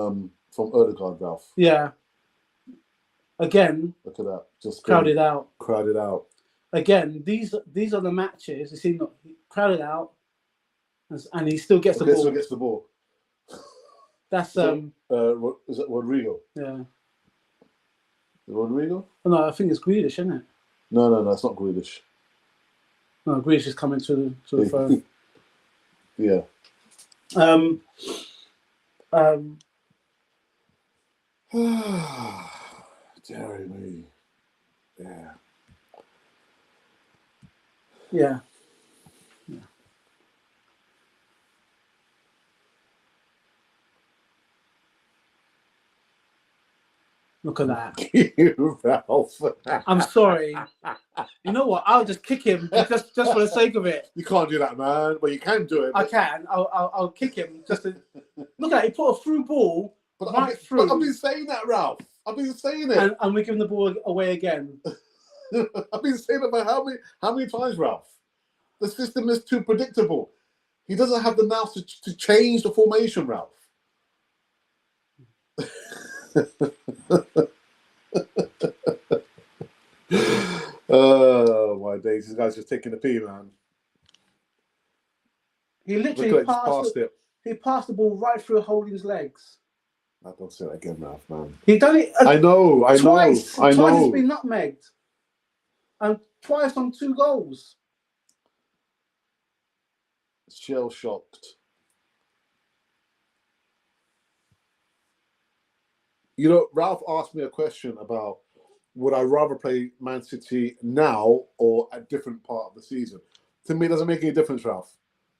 Odegaard, Ralph. Yeah. Again, look at that, just crowded out. Again, these are the matches. You see, crowded out, and he still gets the ball. Still gets the ball. That's is it Rodrigo? Yeah. Rodrigo? No, I think it's Grealish, isn't it? No, it's not Grealish. No, Grealish is coming to the phone. Yeah. Dear me. Yeah. Yeah. Look at that. Ralph. I'm sorry. You know what? I'll just kick him just for the sake of it. You can't do that, man. Well, you can do it. I can. I'll kick him just to look at it. He put a through ball through. But I've been saying that, Ralph. I've been saying it. And we're giving the ball away again. I've been saying it about how many times, Ralph? The system is too predictable. He doesn't have the nous to change the formation, Ralph. Oh my days! This guy's just taking the pee, man. He literally passed it. He passed the ball right through Holding's legs. I don't say that again, Ralph, man. He done it. I know. Twice he's been nutmegged, and twice on 2 goals. Shell shocked. You know, Ralph asked me a question about would I rather play Man City now or at a different part of the season. To me, it doesn't make any difference, Ralph.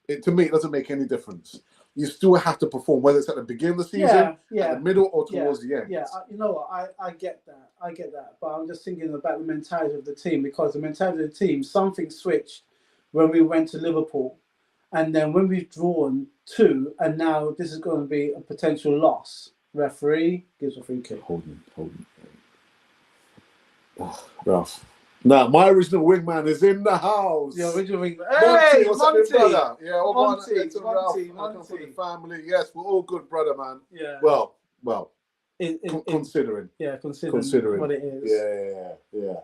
To me, it doesn't make any difference. You still have to perform, whether it's at the beginning of the season, at the middle, or towards the end. Yeah, you know what? I get that. But I'm just thinking about the mentality of the team, because the mentality of the team, something switched when we went to Liverpool. And then when we've drawn 2, and now this is going to be a potential loss. Referee gives a free kick. Hold on. Oh, Ralph. Now, my original wingman is in the house. The original wingman. Hey, what's up, brother? Yeah, Monty. Family. Yes, we're all good, brother, man. Yeah. Well. Considering. Yeah, considering what it is. Yeah.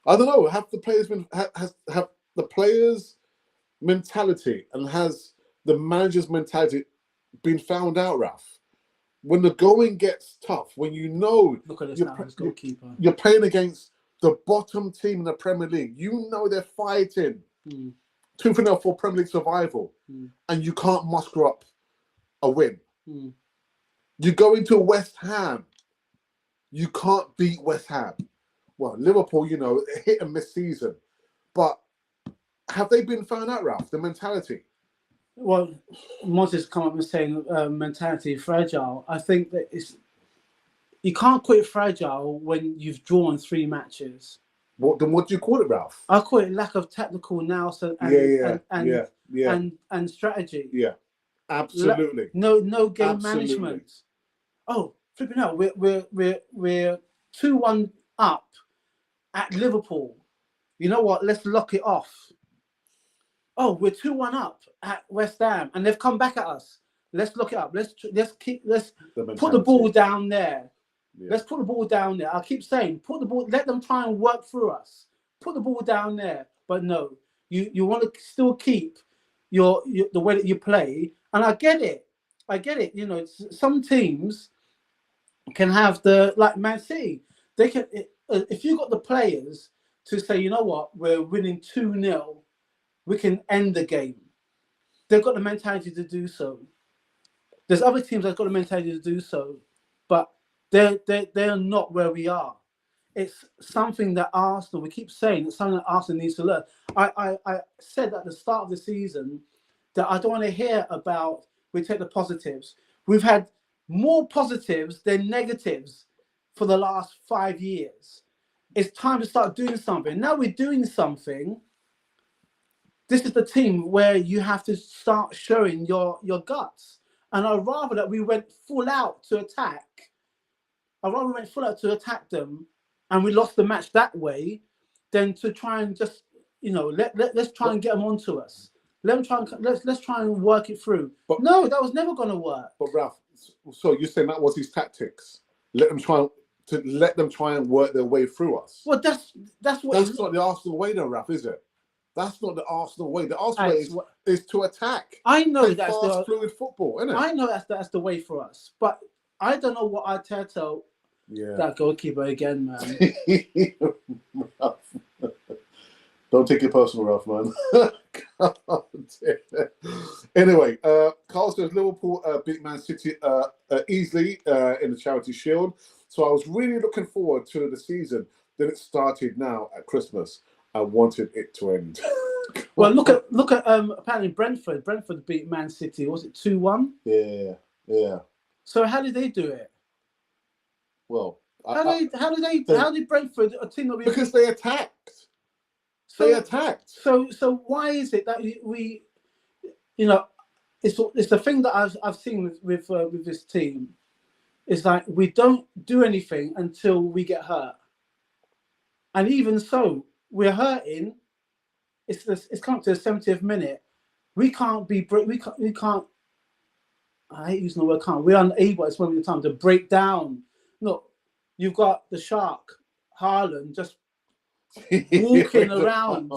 I don't know. Have the players been have the players' mentality and has the manager's mentality been found out, Ralph? When the going gets tough, when you know look at this now, goalkeeper. You're playing against the bottom team in the Premier League. You know they're fighting tooth and nail for Premier League survival, and you can't muster up a win. You go into West Ham. You can't beat West Ham. Well, Liverpool, you know, hit and miss season, but Have they been found out, Ralph? The mentality. Well, Moses come up and saying mentality fragile. I think that you can't call it fragile when you've drawn 3 matches. Then what do you call it, Ralph? I call it lack of tactical nous and strategy. Yeah, absolutely. No game management. Oh, flipping out! We're 2-1 up at Liverpool. You know what? Let's lock it off. Oh, we're 2-1 up at West Ham, and they've come back at us. Let's look it up. Let's put the ball down there. Yeah. Let's put the ball down there. I keep saying, put the ball. Let them try and work through us. Put the ball down there. But no, you want to still keep your the way that you play. And I get it. You know, some teams can have like Man City. They can if you got the players to say, you know what, we're winning 2-0. We can end the game. They've got the mentality to do so. There's other teams that've got the mentality to do so, but they're not where we are. It's something that Arsenal, we keep saying, it's something that Arsenal needs to learn. I said at the start of the season that I don't want to hear about, we take the positives. We've had more positives than negatives for the last 5 years. It's time to start doing something. Now we're doing something. This is the team where you have to start showing your guts. And I'd rather that we went full out to attack. I'd rather we went full out to attack them and we lost the match that way than to try and just, you know, let's try and get them onto us. Let's try and work it through. But no, that was never going to work. But Ralph, so you're saying that was his tactics? Let them try and work their way through us. Well, that's not the Arsenal way, though, Ralph, is it? That's not the Arsenal way. The Arsenal way is to attack. I know that's fast, fluid football, isn't it? I know that's the way for us, but I don't know what Arteta. Yeah. That goalkeeper again, man. Don't take it personal, Ralph, man. Anyway, Carl says Liverpool beat Man City easily in the Charity Shield. So I was really looking forward to the season. Then it started now at Christmas. I wanted it to end. Well, look at apparently Brentford. Brentford beat Man City. Was it 2-1? Yeah. So how did they do it? Well, how did Brentford a team that because they attacked. So why is it that we, you know, it's the thing that I've seen with this team, is like we don't do anything until we get hurt, and even so, we're hurting. It's come to the 70th minute. We can't. I hate using the word can't. We're unable at this moment in time to break down. Look, you've got the shark, Haaland, just walking around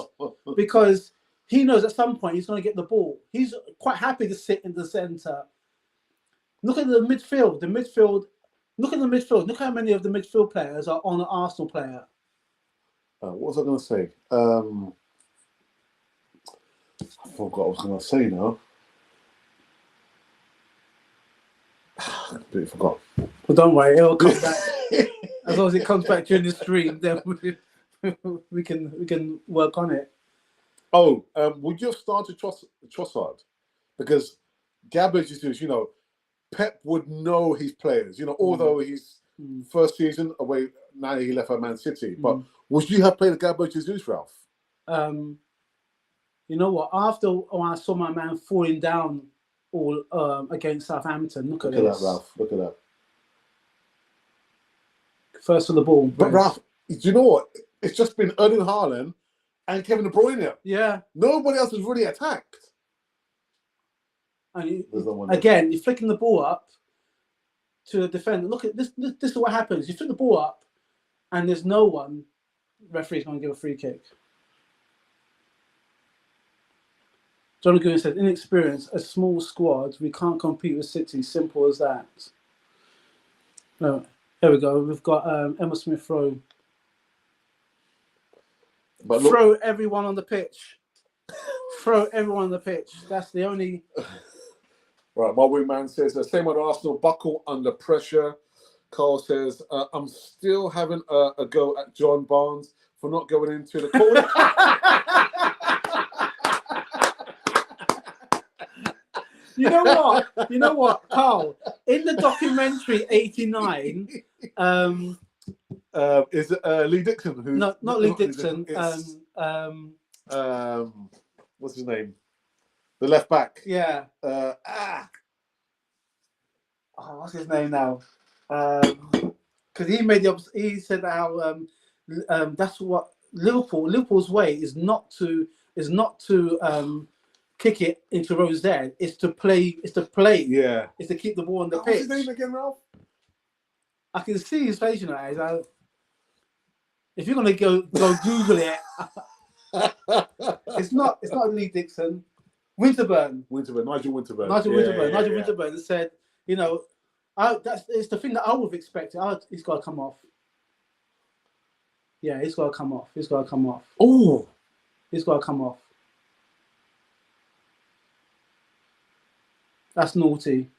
because he knows at some point he's going to get the ball. He's quite happy to sit in the centre. Look at the midfield. Look at the midfield. Look how many of the midfield players are on an Arsenal player. What was I going to say? I forgot what I was going to say now. I completely forgot. Well, don't worry, it'll come back. As long as it comes back during the stream, then we can work on it. Oh, would you have started Trossard? Because Gabriel Jesus, you know, Pep would know his players. You know, although he's first season away, now he left for Man City. But would you have played Gabriel Jesus, Ralph? You know what? After when I saw my man falling down all against Southampton, look at this. That, Ralph. Look at that. First of the ball. But Ralph, do you know what? It's just been Erling Haaland and Kevin De Bruyne. Yeah. Nobody else has really attacked. And again, you're flicking the ball up to the defender. Look at this. This is what happens. You flick the ball up, and there's no one. Referee's going to give a free kick. John Goodwin said, inexperience, a small squad. We can't compete with City. Simple as that. No, here we go. We've got Emma Smith-Rowe. Throw everyone on the pitch. Throw everyone on the pitch. That's the only... Right, my wingman says, the same with Arsenal, buckle under pressure. Carl says, I'm still having a go at John Barnes for not going into the corner. You know what? You know what, Carl? In the documentary '89, is it Lee Dixon? Who? no, not Lee Dixon. It's, what's his name? The left back. Yeah. Oh, what's his name now? Because he said how that's what Liverpool's way is not to kick it into Rosette. It's to play. Yeah. It's to keep the ball on the pitch. What's his name again, Ralph? I can see his face now. If you're gonna go Google it, it's not Lee Dixon. Nigel Winterburn. Nigel Winterburn said, it's the thing that I would have expected. He's got to come off. Yeah, he's got to come off. Oh, he's got to come off. That's naughty.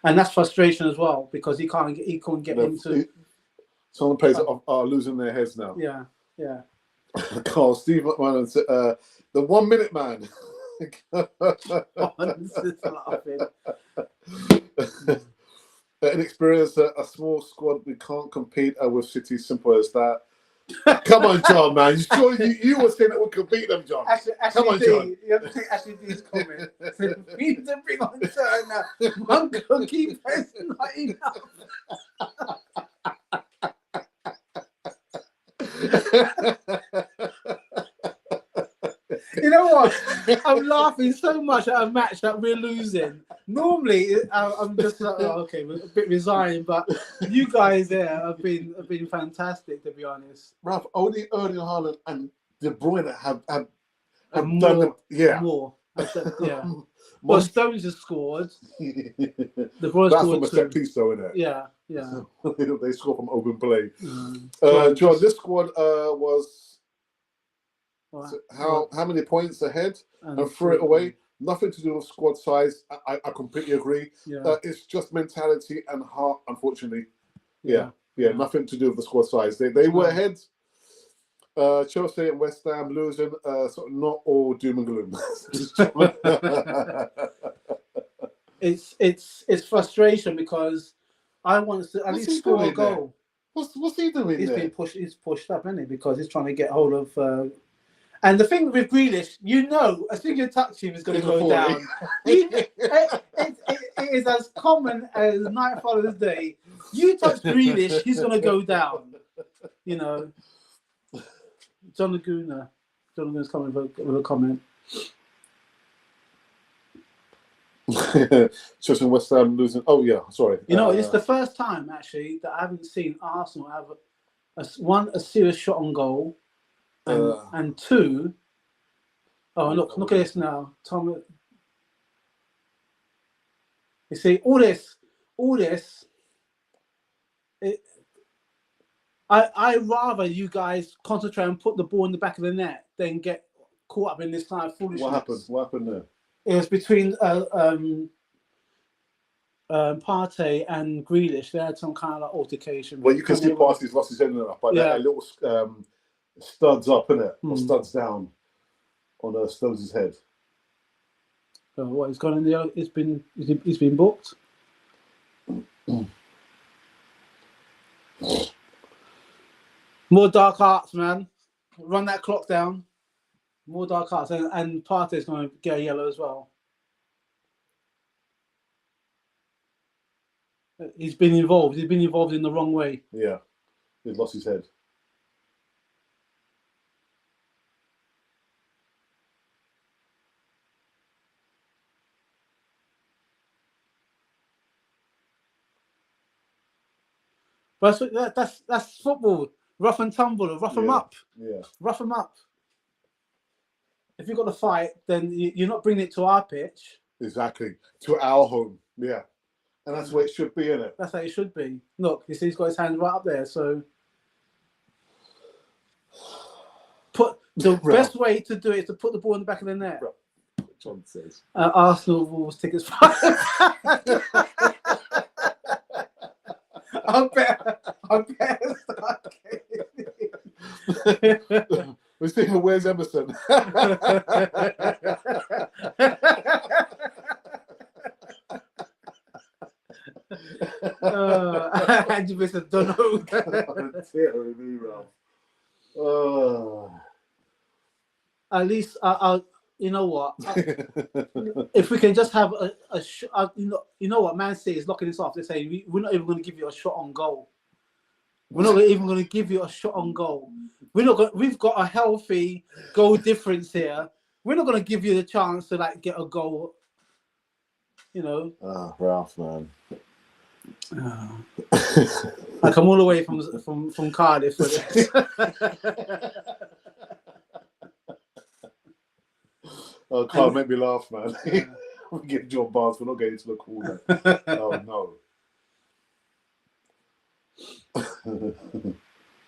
That's frustration as well because he couldn't get into. Some of the players are losing their heads now. Yeah. Carl, Steve McMahon said, the 1 minute man. Inexperienced, a small squad. We can't compete with City. Simple as that. Come on, John, man. You were saying that we could beat them, John. Come on, John. You have to take Ashley D's comment. We need to bring on Turner. One cookie is not enough. You know what? I'm laughing so much at a match that we're losing. Normally, I'm just like, okay, we're a bit resigned, but you guys there have been fantastic, to be honest. Ralph, only Erling Haaland and De Bruyne have more, done it. Yeah. More. Yeah. Well, Stones has scored. De Bruyne That's scored from a set piece, though, isn't it? Yeah. They score from open play. John, this squad was how many points ahead and threw it away? Nothing to do with squad size. I completely agree. Yeah. It's just mentality and heart, unfortunately. Yeah. Nothing to do with the squad size. They were ahead. Chelsea and West Ham losing. So not all doom and gloom. It's frustration because I want to at least score a goal. What's he doing? He's pushed up, isn't he? Because he's trying to get hold of. And the thing with Grealish, as soon as you touch him, he's going to go down. It is as common as night follows day. You touch Grealish, he's going to go down. John Laguna's coming with a comment. Chelsea and West Ham losing. Oh yeah, sorry. It's the first time actually that I haven't seen Arsenal have a serious shot on goal. And two, look at this now, Tom. You see, all this. I rather you guys concentrate and put the ball in the back of the net than get caught up in this kind of foolishness. What happened there? It was between Partey and Grealish. They had some kind of altercation. Well, you can see Partey's lost his head enough, but that little studs up, innit? Or studs down on Stones' head. So what? He's gone in the. He's been booked. More dark arts, man. Run that clock down. More dark arts, and Partey's going to get a yellow as well. He's been involved. He's been involved in the wrong way. Yeah, he's lost his head. But that's football. Rough and tumble, rough them up. Yeah. Rough them up. If you've got to fight, then you're not bringing it to our pitch. Exactly. To our home. Yeah. And that's where it should be, isn't it? That's how it should be. Look, you see he's got his hands right up there. So best way to do it is to put the ball in the back of the net. John says. Arsenal Wolves tickets. I'm better start We're thinking, where's Emerson? activists that don't know. At least, you know what? If we can just have you know what? Man City is locking this off. They're saying we're not even going to give you a shot on goal. We're not even going to give you a shot on goal. We've got a healthy goal difference here. We're not going to give you the chance to like get a goal. You know. Ralph, man. I come all the way from Cardiff for this. Oh, can't make me laugh, man. We get John Barnes. We're not getting to the corner. Oh no.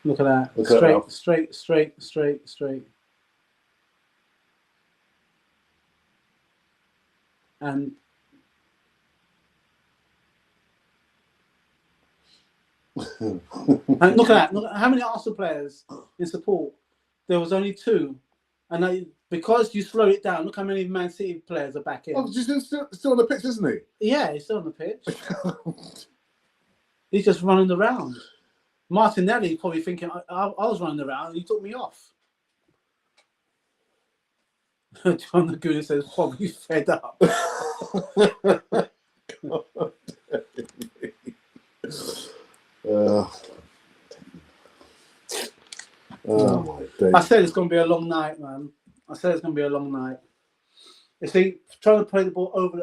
Look at that. Straight. And look at that. Look at how many Arsenal players in support. There was only 2. And because you slow it down, look how many Man City players are back in. Oh, he's still on the pitch, isn't he? Yeah, he's still on the pitch. He's just running around. Martinelli probably thinking, I was running around and he took me off. John Laguna says, probably fed up. I said it's going to be a long night, man. I said it's going to be a long night. You see, trying to play the ball over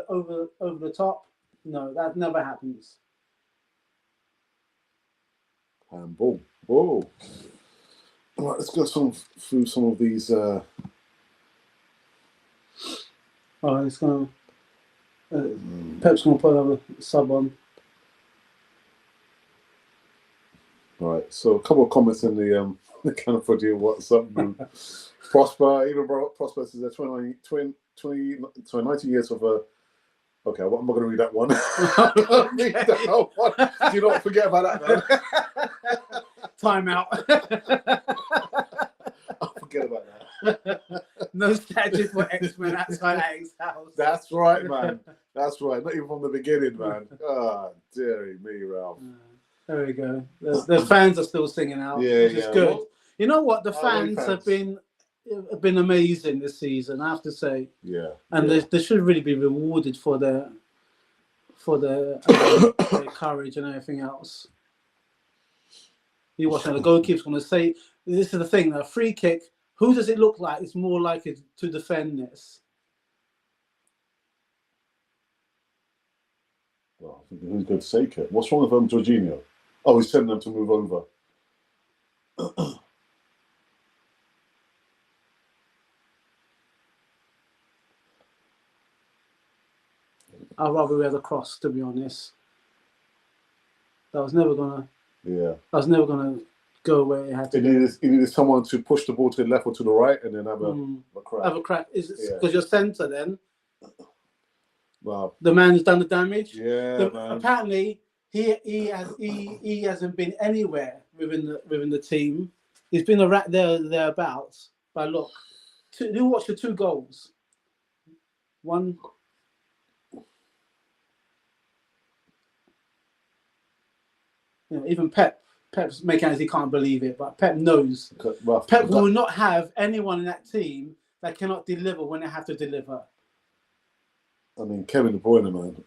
the top, no, that never happens. Handball. Whoa. All right, let's go through some of these. It's going to... Pep's going to put a sub on. All right, so a couple of comments in the kind of deal. What's up, man? Prosper, even Prosper says 19 years of okay, I'm not going to read that one. Do not forget about that, man. Time out. I'll forget about that. No statues for X-Men outside Alex house. That's right, man. That's right. Not even from the beginning, man. Dearie me, Ralph. There we go. The fans are still singing out, which is good. Well, you know what? The fans have been amazing this season, I have to say. Yeah. And they should really be rewarded for their courage and everything else. You watch now, the goalkeeper's going to say, this is the thing, a free kick, who does it look like it's more likely to defend this? Well, I think who's going to take it? What's wrong with Jorginho? Oh, he's sending them to move over. I'd rather we had a cross, to be honest. That was never gonna. Yeah. I was never gonna go where it had to. It needed someone to push the ball to the left or to the right, and then have a crack. Have a crack. Is it because your centre then? Wow. The man's done the damage. Yeah, man. Apparently, he hasn't been anywhere within the team. He's been thereabouts. But look, you watch the 2 goals. One. You know, even Pep's making as he can't believe it, but Pep knows. Pep will not have anyone in that team that cannot deliver when they have to deliver. I mean, Kevin De Bruyne, man,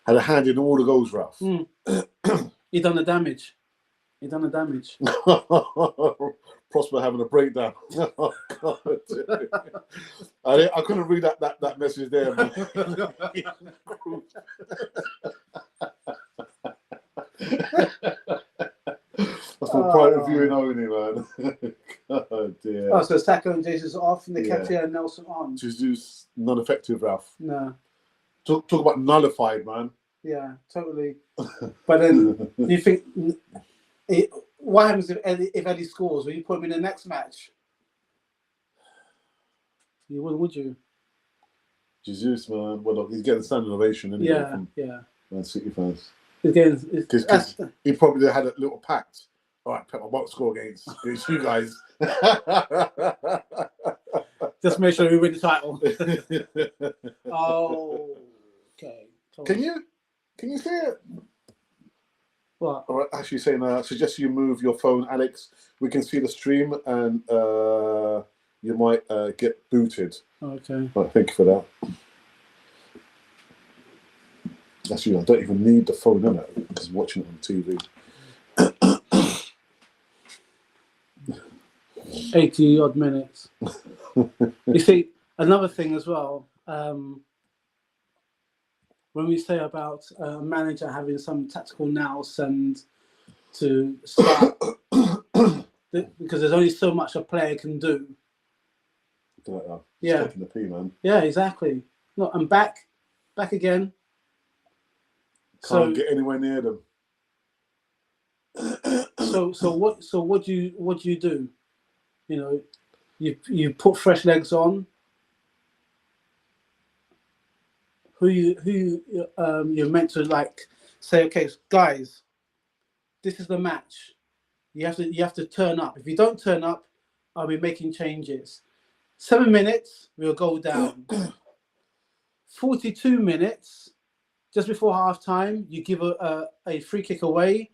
had a hand in all the goals, Ralph. He done the damage. Prosper having a breakdown. Oh, God. I couldn't read that message there, man. That's my private viewing only, man. God dear. Oh, so Saka and Jesus off, and Nketiah and Nelson on. Jesus non-effective, Ralph. No. Talk about nullified, man. Yeah, totally. But then you think, what happens if Eddie scores? Will you put him in the next match? You wouldn't, would you? Jesus, man. Well, look, he's getting standing ovation anyway from Man City fans. Because he probably had a little pact. All right, Pep, I won't score against you guys. Just make sure we win the title. Oh, okay. Can you see it? What? All right, actually saying, suggest you move your phone, Alex. We can see the stream, and you might get booted. Okay. Right, thank you for that. Actually, I don't even need the phone in it because I'm watching it on TV. 80 odd minutes. You see, another thing as well, when we say about a manager having some tactical nous and to start, because there's only so much a player can do. Yeah. Taking the pee, man. Yeah, exactly. No, I'm back again. Can't get anywhere near them. So what do you do? You know, you put fresh legs on. Who you're meant to like say, okay, guys, this is the match. You have to turn up. If you don't turn up, I'll be making changes. 7 minutes, we'll go down. 42 minutes, just before half time, you give a free kick away.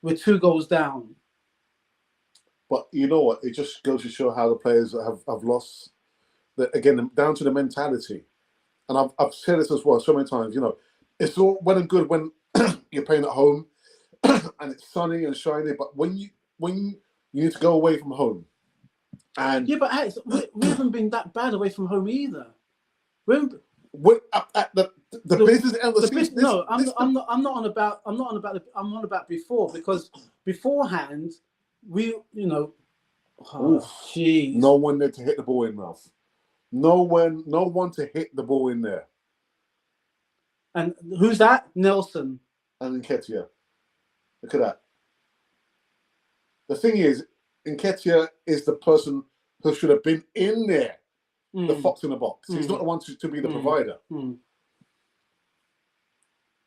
We're 2 goals down. But you know what? It just goes to show how the players have lost. Again, down to the mentality. And I've said this as well so many times. You know, it's all well and good when you're playing at home and it's sunny and shiny. But when you need to go away from home, and yeah, but Alex, we haven't been that bad away from home either. at the business end of the season. No, I'm not on about before, because beforehand we, you know, jeez. No one there to hit the ball in, Ralph. No one to hit the ball in there. And who's that? Nelson. And Nketiah. Look at that. The thing is, Nketiah is the person who should have been in there, the fox in the box. He's not the one to be the provider.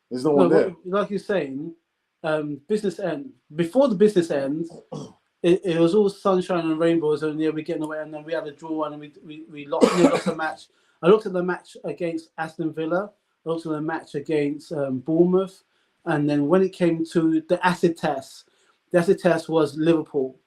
There's no one there. Like you're saying, business end. Before the business end, it was all sunshine and rainbows, and we're getting away, and then we had a draw, and we lost the match. I looked at the match against Aston Villa. I looked at the match against Bournemouth, and then when it came to the acid test was Liverpool.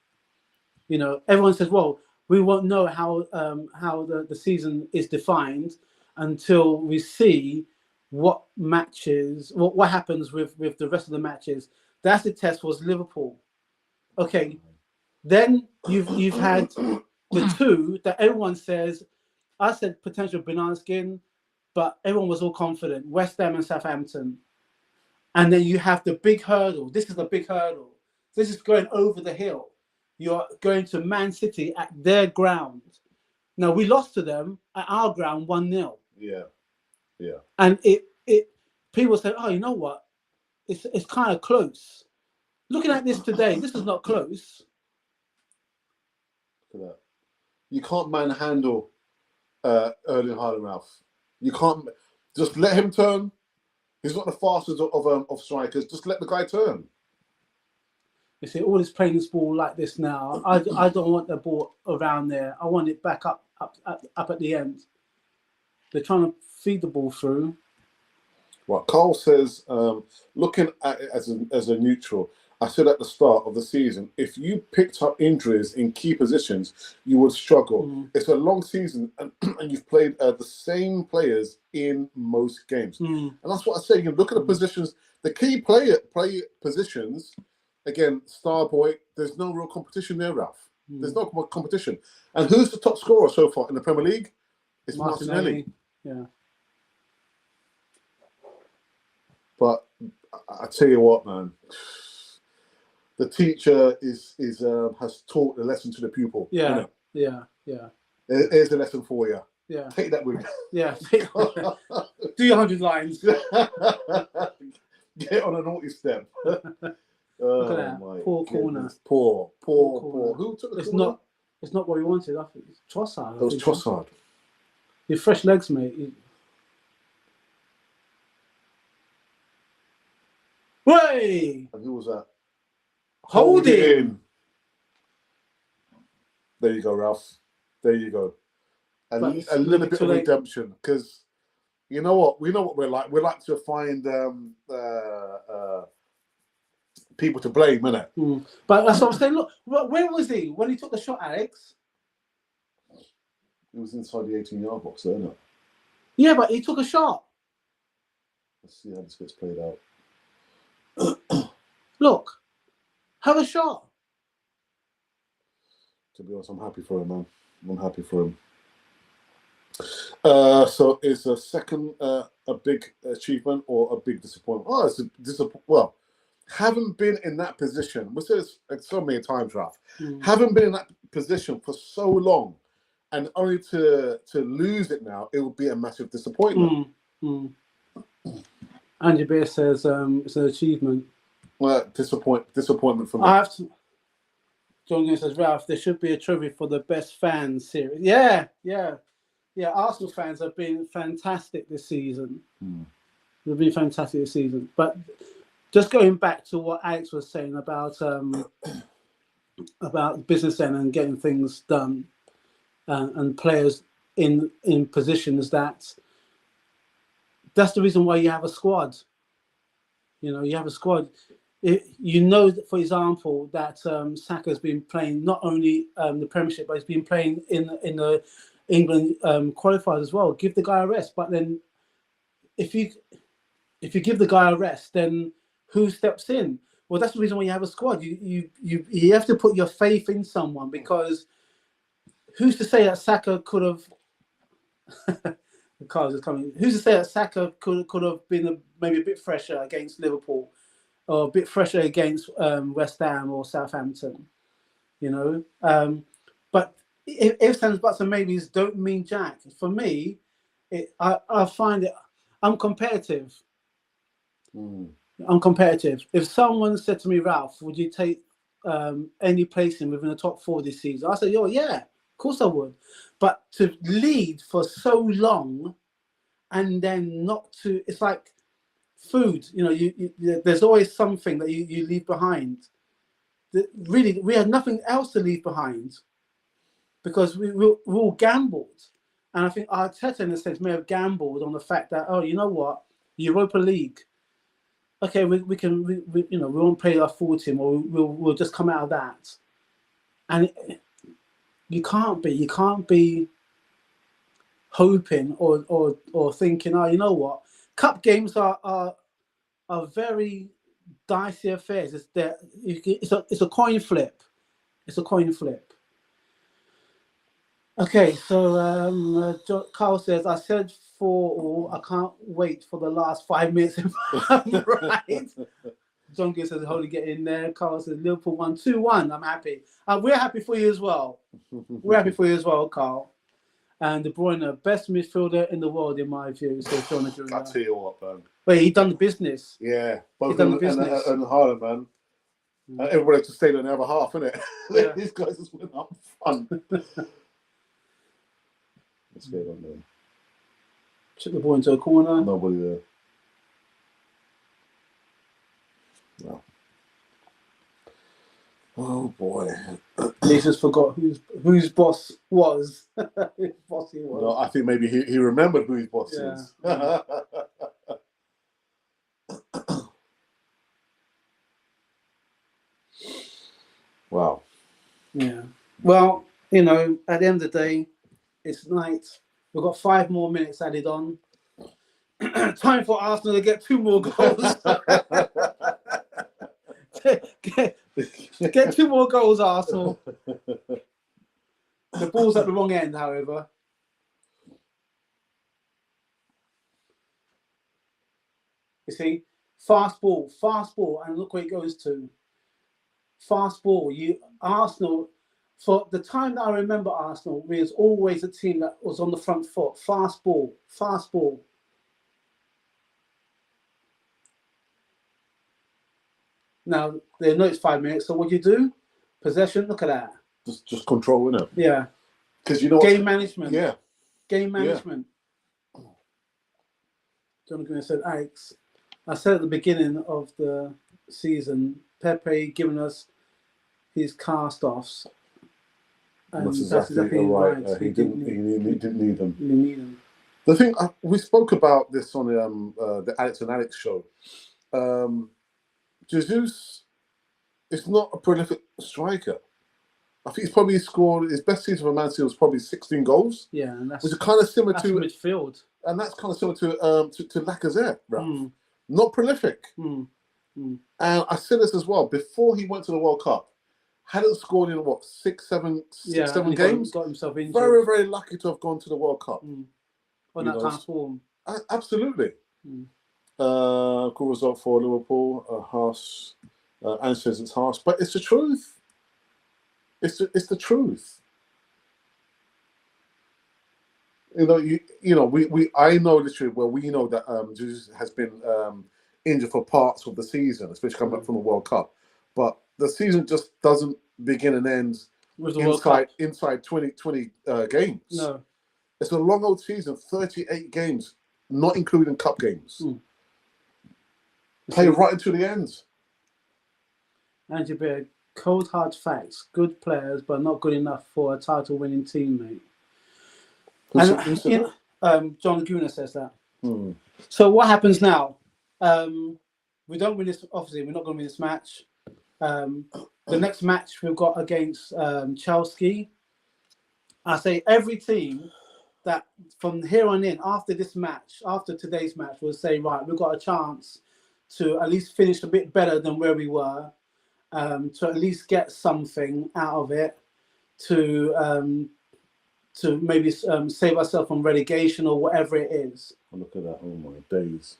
You know, everyone says, "Well, we won't know how the season is defined until we see what matches, what happens with the rest of the matches." The acid test was Liverpool. Okay. Then you've had the 2 that everyone says. I said potential banana skin, but everyone was all confident. West Ham and Southampton. And then you have the big hurdle. This is the big hurdle. This is going over the hill. You're going to Man City at their ground. Now, we lost to them at our ground 1-0. Yeah. And it people say, oh, you know what? It's kind of close. Looking at this today, this is not close. That. You can't manhandle Erling Haaland, Ralph. You can't just let him turn. He's not the fastest of strikers. Just let the guy turn. You see, all this playing this ball like this now. I don't want the ball around there. I want it back up at the end. They're trying to feed the ball through. Well, Carl says, looking at it as a neutral, I said at the start of the season, if you picked up injuries in key positions, you would struggle. It's a long season, and you've played the same players in most games. And that's what I say. You look at the positions, the key play positions. Again, star boy. There's no real competition there, Ralph. There's no competition. And who's the top scorer so far in the Premier League? It's Martinelli. Yeah. But I tell you what, man. The teacher has taught the lesson to the pupil. Yeah, you know? yeah. Here's the lesson for you. Yeah. Take that with you. Yeah. Do your 100 lines. Get on a naughty step. Look at that. Poor corner. Poor. Who took the corner? It's not what we wanted. I think it's Trossard. It was Trossard. Your fresh legs, mate. Way! And who was that? Holding. There you go, Ralph. There you go. A little bit of redemption, because you know what? We know what we're like. We like to find people to blame, innit? But that's what I'm saying. Look, where was he when he took the shot, Alex? It was inside the 18-yard box, there, isn't it? Yeah, but he took a shot. Let's see how this gets played out. Look, have a shot. To be honest, I'm happy for him, man. I'm happy for him. So is a second a big achievement or a big disappointment? Oh, it's a well, having been in that position, we said this so many times, Ralph. Having been in that position for so long, and only to lose it now, it would be a massive disappointment. Andy Beer says it's an achievement. Well, disappointment for me. I have to. John Green says, Ralph, there should be a trophy for the best fan series. Yeah. Arsenal fans have been fantastic this season. They've been fantastic this season. But just going back to what Alex was saying about business end and getting things done, and players in positions that's the reason why you have a squad. You have a squad. For example, that Saka's been playing not only the Premiership, but he's been playing in the England qualifiers as well. Give the guy a rest. But then, if you give the guy a rest, then who steps in? Well, that's the reason why you have a squad. You have to put your faith in someone, because who's to say that Saka could have? The cars is coming. Who's to say that Saka could have been maybe a bit fresher against Liverpool, or a bit fresher against West Ham or Southampton? But if and buts and maybes don't mean jack. For me, I find it. I'm competitive. I'm competitive. If someone said to me, Ralph, would you take any placing within the top 4 this season? I said, yeah, of course I would. But to lead for so long and then not to, it's like food. There's always something that you leave behind. Really, we had nothing else to leave behind, because we all gambled. And I think Arteta, in a sense, may have gambled on the fact that, you know what, Europa League, okay, we won't play our full team, or we'll just come out of that. And you can't be hoping or thinking, you know what, cup games are very dicey affairs. It's a coin flip. It's a coin flip. Okay, so Carl says, I said 4-4. I can't wait for the last 5 minutes if I'm right. John Gill says, holy, get in there. Carl says, Liverpool won 2-1. I'm happy. We're happy for you as well. We're happy for you as well, Carl. And De Bruyne, best midfielder in the world, in my view, says John Jr. I'll tell you what, man. Wait, he done the business. Yeah. He done the business. And Haaland, man. Everybody just stayed on the other half, innit? Yeah. These guys just went up front. What's going on there? Check the ball into a corner. Nobody there. No. Oh boy. Lisa's forgot whose boss was. Whose boss he was. No, I think maybe he remembered who his boss is. Wow. Yeah. Well, at the end of the day, it's night. We've got 5 more minutes added on. Time for Arsenal to get 2 more goals. Get 2 more goals, Arsenal. The ball's at the wrong end, however. You see, fast ball, and look where it goes to. Fast ball. Arsenal, for the time that I remember Arsenal, we was always a team that was on the front foot. Fast ball. Now, they know it's 5 minutes, so what do you do? Possession, look at that. Just control, innit? Yeah. Because you know Game management. Yeah. Game management. Yeah. Jonathan said, Alex, I said at the beginning of the season, Pepe giving us his cast-offs. And that's exactly right. He didn't need them. He didn't need them. The thing, we spoke about this on the Alex and Alex show. Jesus is not a prolific striker. I think he's probably scored his best season for Man City was probably 16 goals. Yeah, and that's which is kind of similar that's to midfield. and that's kind of similar to Lacazette, Ralph. Mm. Not prolific. Mm. Mm. And I said this as well before he went to the World Cup. Hadn't scored in what seven games. Got himself injured. Very, very lucky to have gone to the World Cup. On that kind of form. Absolutely. Mm. Good result for Liverpool. Harsh. Anne says it's harsh, but it's the truth. It's the truth. I know literally. Well, we know that Jesus has been injured for parts of the season, especially coming back from the World Cup. But the season just doesn't begin and end with the World Cup. inside 20 games. No, it's a long old season, 38 games, not including cup games. Play right into the end. Andrew Beard, cold hard facts. Good players, but not good enough for a title-winning teammate. John Guna says that. So what happens now? We don't win this. Obviously, we're not going to win this match. The next match we've got against Chelsea. I say every team that from here on in, after this match, after today's match, will say, right, we've got a chance to at least finish a bit better than where we were, to at least get something out of it, to maybe save ourselves from relegation or whatever it is. Oh, look at that. Oh, my days.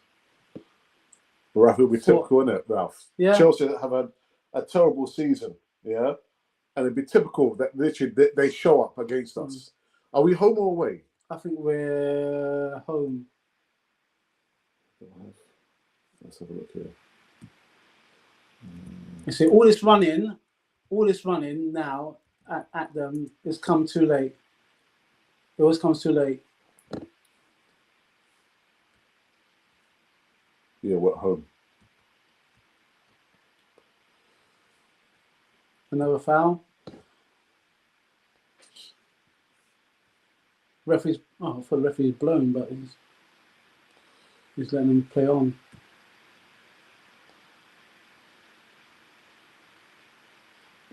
Ralph, it'll be typical, isn't it, Ralph? Yeah. Chelsea have had a terrible season, yeah? And it'd be typical that literally they show up against us. Are we home or away? I think we're home. Let's have a look here. You see, all this running now at them has come too late. It always comes too late. Yeah, we're at home. Another foul. Referee's I thought the referee's blown, but he's letting them play on.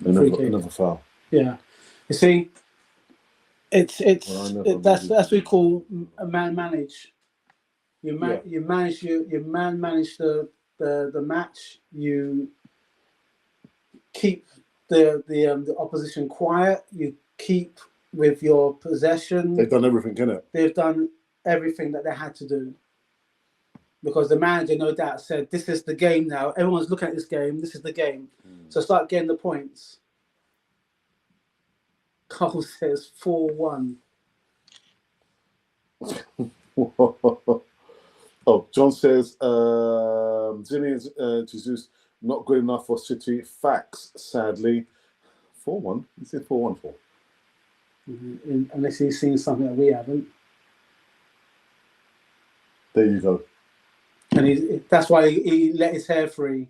Another foul. Yeah, you see, that's what we call a man manage. You manage the match. You keep the opposition quiet. You keep with your possession. They've done everything, innit? They've done everything that they had to do. Because the manager, no doubt, said, this is the game now. Everyone's looking at this game. This is the game. So start getting the points. Carl says 4-1. Oh, John says, Zinedine Jesus not good enough for City. Facts, sadly. 4-1? He said 4-1 for. Unless he's seen something that we haven't. There you go. And that's why he let his hair free.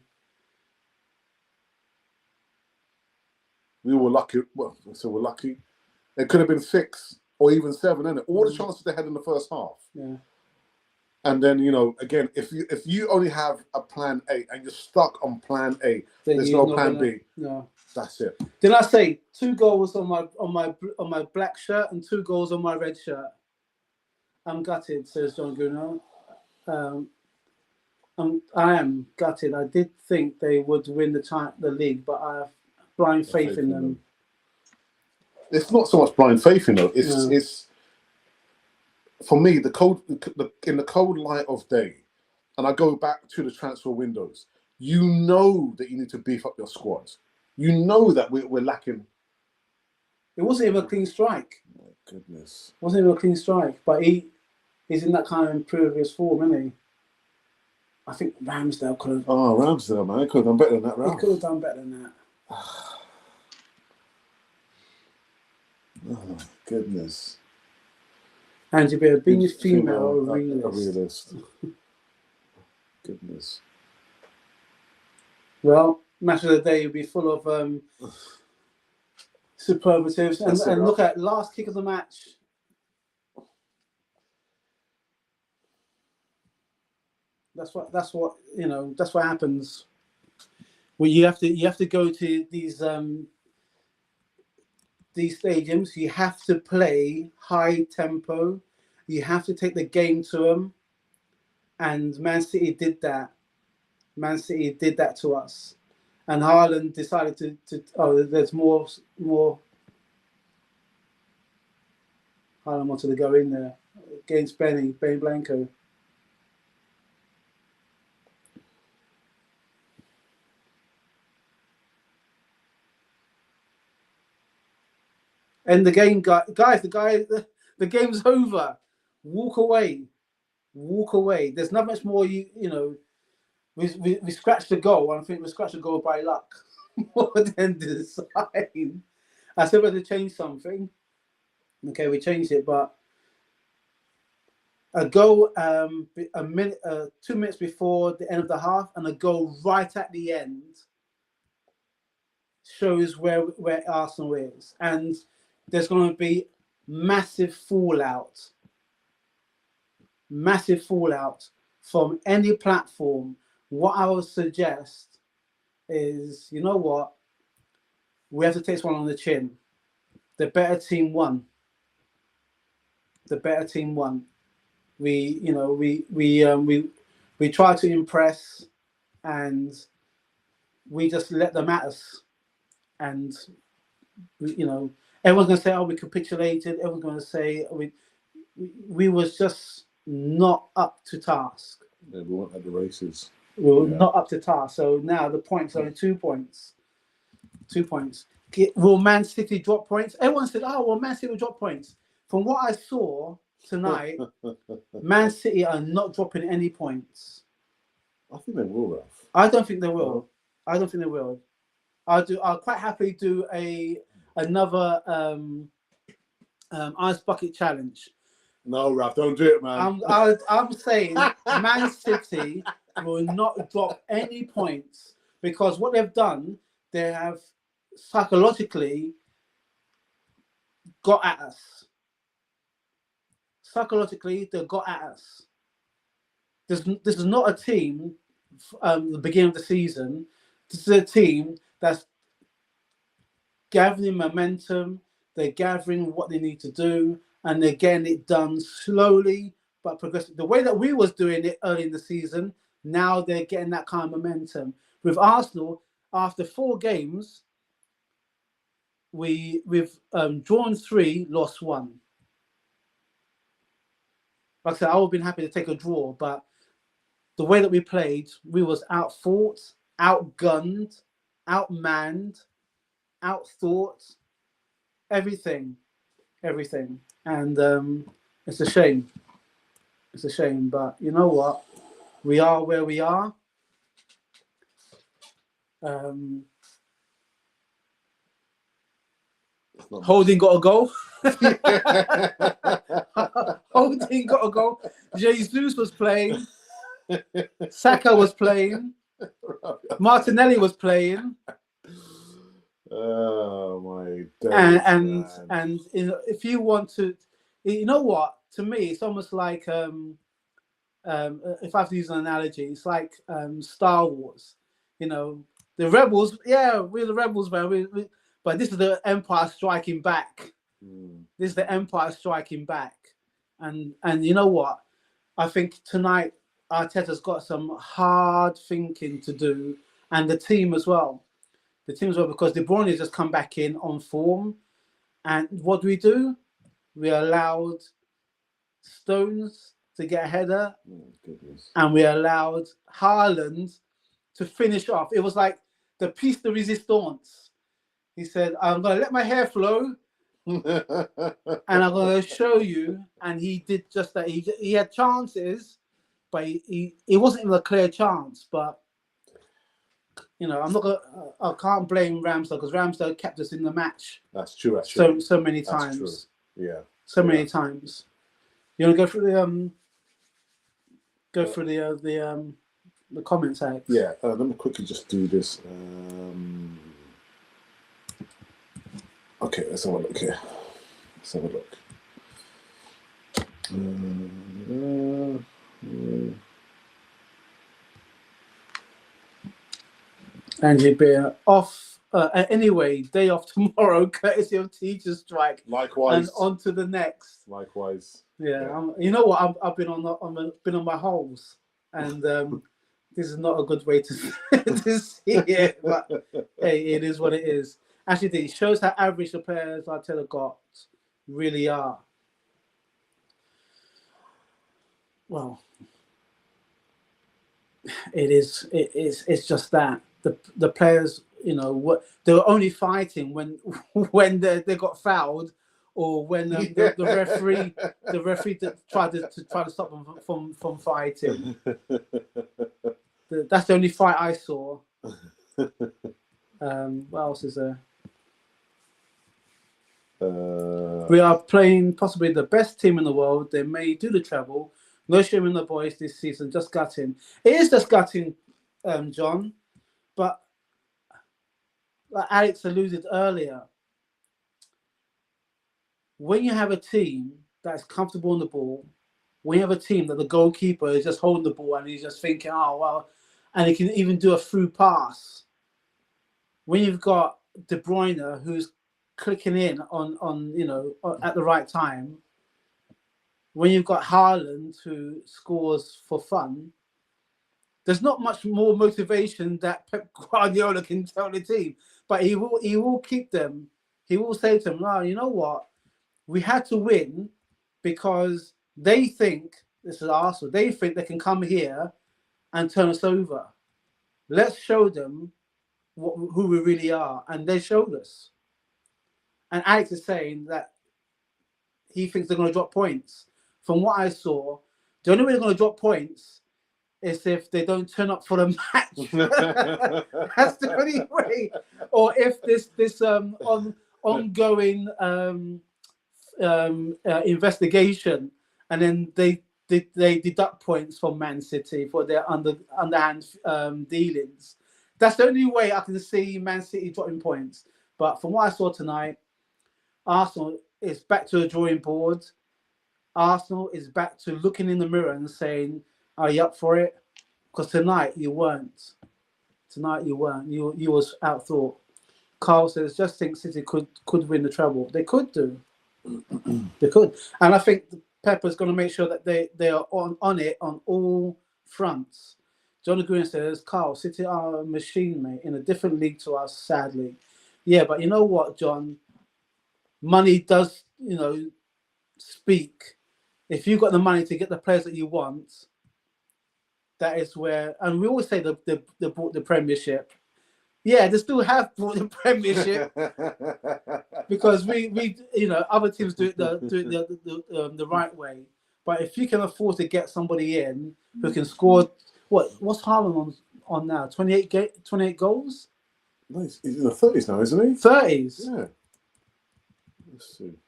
We were lucky. Well, so we're lucky. It could have been 6 or even 7, innit? All the chances they had in the first half. Yeah. And then, again, if you only have a plan A and you're stuck on plan A, then there's no plan B. No. That's it. Did I say 2 goals on my black shirt and 2 goals on my red shirt? I'm gutted, says John Gruno. I am gutted. I did think they would win the league, but I have blind faith in them. It's not so much blind faith, It's for me in the cold light of day, and I go back to the transfer windows. You know that you need to beef up your squad. You know that we're lacking. It wasn't even a clean strike. My goodness. It wasn't even a clean strike, but he's in that kind of imperious form, isn't he? I think Ramsdale could have. Oh, Ramsdale, man. He could have done better than that, Ralph. He could have done better than that. Oh, goodness. Angie Beard, being a female or a realist. Goodness. Well, match of the day will be full of superlatives. And look at last kick of the match. That's what happens Well, you have to go to these stadiums. You have to play high tempo. You have to take the game to them. And Man City did that. Man City did that to us. And Haaland decided to there's more. Haaland wanted to go in there against Benny Blanco. And the game, guys, the game's over. Walk away. There's not much more. You know, we scratched the goal, and I think we scratched the goal by luck more than design. I said we had to change something. Okay, we changed it, but a goal a minute, 2 minutes before the end of the half, and a goal right at the end shows where Arsenal is, and there's going to be massive fallout from any platform. What I would suggest is, you know what, we have to take this one on the chin. The better team won. We try to impress, and we just let them at us. And everyone's going to say, "Oh, we capitulated." Everyone's going to say, "We was just not up to task." Yeah, we weren't at the races. We were not up to task. So now the points are only 2 points. 2 points. Will Man City drop points? Everyone said, "Oh, well, Man City will drop points." From what I saw tonight, Man City are not dropping any points. I think they will, Ralph. I don't think they will. I'll quite happily do another ice bucket challenge. No, Ralph, don't do it, man. I'm saying Man City will not drop any points, because what they've done, they have psychologically got at us. Psychologically, they got at us. This is not a team, the beginning of the season. This is a team that's gathering momentum. They're gathering what they need to do, and they're getting it done slowly but progressively. The way that we was doing it early in the season, now they're getting that kind of momentum. With Arsenal, after 4 games, we've drawn 3, lost 1. Like I said, I would have been happy to take a draw, but the way that we played, we was outfought, outgunned, outmanned, outthought, everything. And it's a shame. But you know what? We are where we are. Holding got a goal. Holding got a goal. Jesus was playing. Saka was playing. Martinelli was playing. Oh my days, and if you want to, you know what? To me, it's almost like if I have to use an analogy, it's like Star Wars. The rebels. Yeah, we're the rebels, man. But this is the Empire striking back. This is the Empire striking back, and you know what? I think tonight Arteta's got some hard thinking to do, and the team as well. Because De Bruyne has just come back in on form, and what do? We allowed Stones to get a header, and we allowed Haaland to finish off. It was like the piece de resistance. He said, "I'm going to let my hair flow, and I'm going to show you." And he did just that. He had chances, but he wasn't even a clear chance. But I can't blame Ramsdale, because Ramsdale kept us in the match. That's true, actually. So many times. That's true. Yeah. So many times. You want to go through the comments, Alex? Yeah. Let me quickly just do this. Okay, let's have a look here. Angie Beer off. Anyway, day off tomorrow, courtesy of teachers' strike. Likewise. And on to the next. Likewise. Yeah. You know what? I've been been on my holes, and this is not a good way to to see it. But hey, it is what it is. Actually, it shows how average the players Arteta got really are. Well, it's just that the players, you know, what they were only fighting when they got fouled, or when the referee tried to stop them from fighting. That's the only fight I saw. What else is there? We are playing possibly the best team in the world. They may do the treble. No shame in the boys this season. Just gutting. It is just gutting, John. But like Alex alluded earlier, when you have a team that's comfortable on the ball, when you have a team that the goalkeeper is just holding the ball and he's just thinking, oh, well, and he can even do a through pass. When you've got De Bruyne who's clicking in on you know, at the right time, when you've got Haaland who scores for fun, there's not much more motivation that Pep Guardiola can tell the team. But he will keep them. He will say to them, "No, you know what? We had to win because they think, this is Arsenal, they think they can come here and turn us over. Let's show them who we really are." And they showed us. And Alex is saying that he thinks they're going to drop points. From what I saw, the only way they're going to drop points is if they don't turn up for the match. That's the only way. Or if this ongoing investigation, and then they deduct points from Man City for their underhand dealings. That's the only way I can see Man City dropping points. But from what I saw tonight, Arsenal is back to the drawing board. Arsenal is back to looking in the mirror and saying, "Are you up for it?" Because tonight you weren't. Tonight you weren't. You was outthought. Carl says, "Just think City could win the treble." They could do. They could, and I think Pepper's going to make sure that they are on it on all fronts. John Green says, "Carl, City are a machine, mate, in a different league to us, sadly." Yeah, but you know what, John? Money does, you know, speak. If you've got the money to get the players that you want, that is where. And we always say they bought the Premiership. Yeah, they still have bought the Premiership because we you know, other teams do it the right way. But if you can afford to get somebody in who can score, what's Haaland on now? 28 goals. Nice. He's in the 30s now, isn't he? 30s. Yeah. Let's see.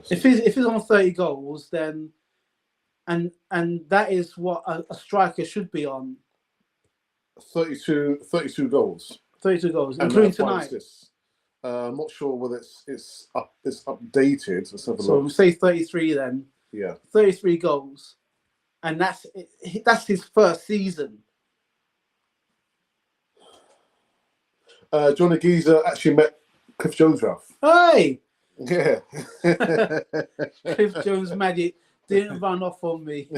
If he's on 30 goals, then and that is what a striker should be on. 32 goals. 32 goals, including tonight. I'm not sure whether it's updated. Let's have a so look. We'll say 33 then. Yeah. 33 goals, and that's his first season. Johnny Geezer actually met Cliff Jones, Ralph. Hey. Yeah. Cliff Jones magic didn't run off on me.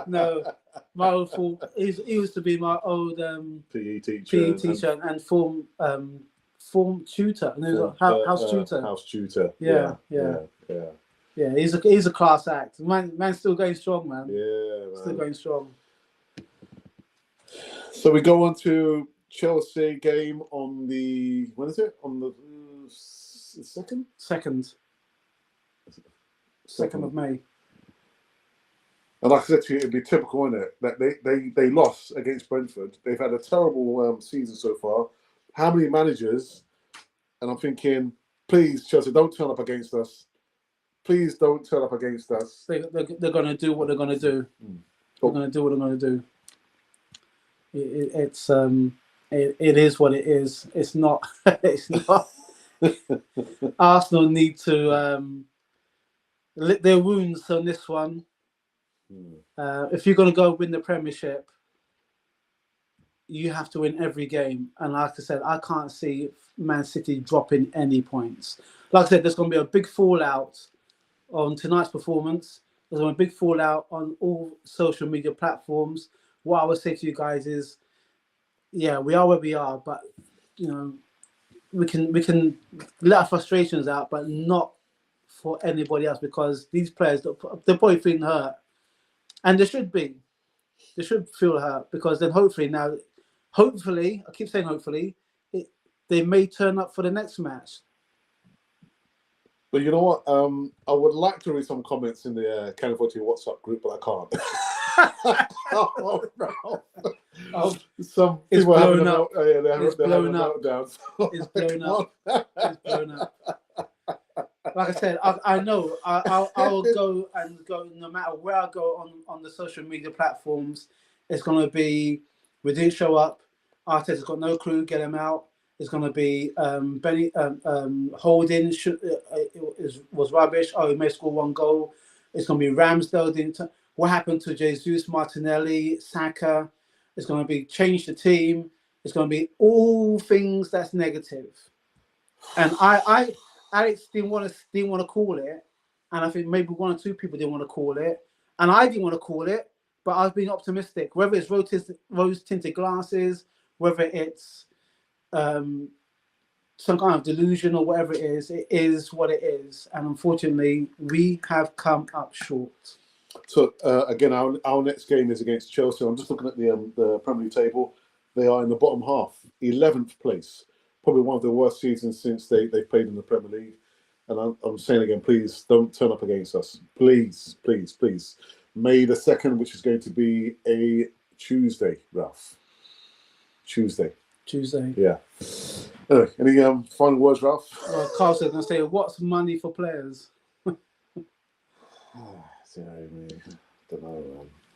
No, my old he used to be my old PE teacher and form tutor. No, house tutor. House tutor. Yeah. He's a class act. Man's still going strong, man. Yeah, man. Still going strong. So we go on to Chelsea game on the, when is it? On the second? 2nd of May. And like I said to you, it'd be typical, isn't it? That they lost against Brentford. They've had a terrible season so far. How many managers? And I'm thinking, please, Chelsea, don't turn up against us. Please don't turn up against us. They're going to do what they're going to do. They're going to do what they're going to do. It is what it is. It's not. It's not. Arsenal need to lick their wounds on this one. If you're going to go win the Premiership, you have to win every game. And like I said, I can't see Man City dropping any points. Like I said, there's going to be a big fallout on tonight's performance. There's going to be a big fallout on all social media platforms. What I would say to you guys is, yeah, we are where we are, but we can let our frustrations out, but not for anybody else, because these players, they're probably feeling hurt, and they should be. They should feel hurt, because then hopefully, I keep saying hopefully, they may turn up for the next match. But you know what? I would like to read some comments in the California WhatsApp group, but I can't. Some it's people blown have up. It's blown up. It's blown up. It's blown up. Like I said, I know I'll go no matter where I go on the social media platforms. It's going to be, we didn't show up. Arteta's got no clue. Get him out. It's going to be Benny Holding was rubbish. Oh, he may score one goal. It's going to be Ramsdale. What happened to Jesus, Martinelli, Saka? It's going to be change the team. It's going to be all things that's negative. And Alex didn't want to call it, and I think maybe one or two people didn't want to call it, and I didn't want to call it, but I was being optimistic. Whether it's rose-tinted glasses, whether it's some kind of delusion or whatever it is what it is. And unfortunately, we have come up short. So again, our next game is against Chelsea. I'm just looking at the Premier League table. They are in the bottom half, 11th place. Probably one of the worst seasons since they've played in the Premier League. And I'm saying again, please don't turn up against us. Please, please, please. May the 2nd, which is going to be a Tuesday, Ralph. Tuesday. Yeah. Anyway, any final words, Ralph? Well, Carl's going to say, what's money for players? Don't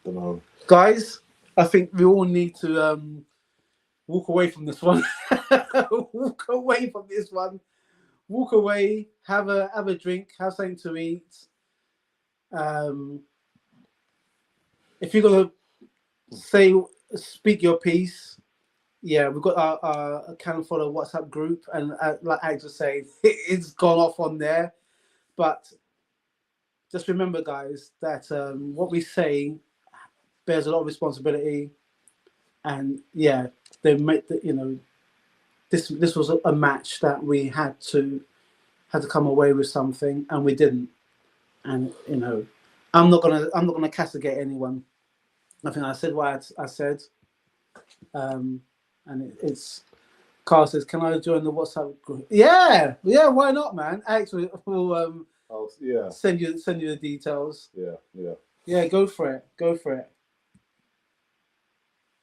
know. Guys, I think we all need to walk away from this one. Walk away from this one. Walk away, have a drink, have something to eat. If you're going to speak your piece, yeah, we've got our Cannon Follow WhatsApp group, and like Alex was saying, it's gone off on there. But just remember, guys, that what we say bears a lot of responsibility. And yeah, they make this was a match that we had to come away with something, and we didn't. And I'm not gonna castigate anyone. I think I said what I said. And it's Carl says, "Can I join the WhatsApp group?" Yeah, why not, man? Alex will send you the details. Yeah. Go for it.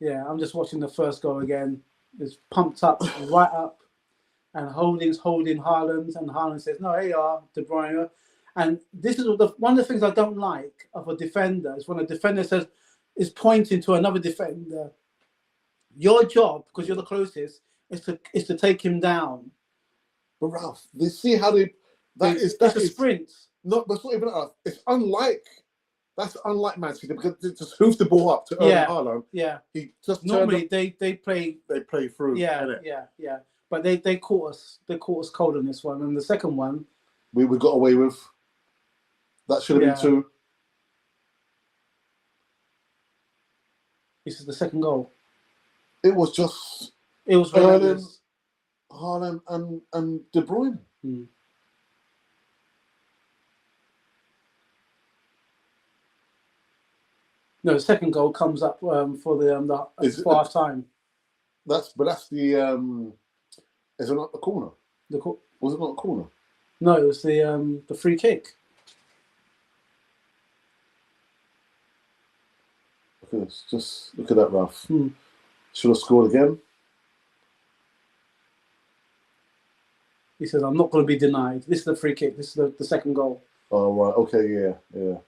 Yeah, I'm just watching the first goal again. It's pumped up, right up, and Holding's holding Haaland, and Haaland says, "No, here you are, De Bruyne." And this is one of the things I don't like of a defender is when a defender is pointing to another defender. Your job, because you're the closest, is to take him down. But Ralph, they see how they. That's a sprint. That's not even enough. That's unlike Man City, because they just hoof the ball up to Erling Haaland. Yeah. He just normally they play. They play through. Yeah. But they caught us. They caught us cold in this one, and the second one we got away with. That should have been 2. This is the second goal. It was just. It was Erling, Haaland, and De Bruyne. No, the second goal comes up for the half time. That's the. Is it not the corner? Was it not a corner? No, it was the free kick. Just look at that, Ralph. Should have scored again. He says, "I'm not going to be denied." This is the free kick. This is the second goal. Oh right, okay, yeah.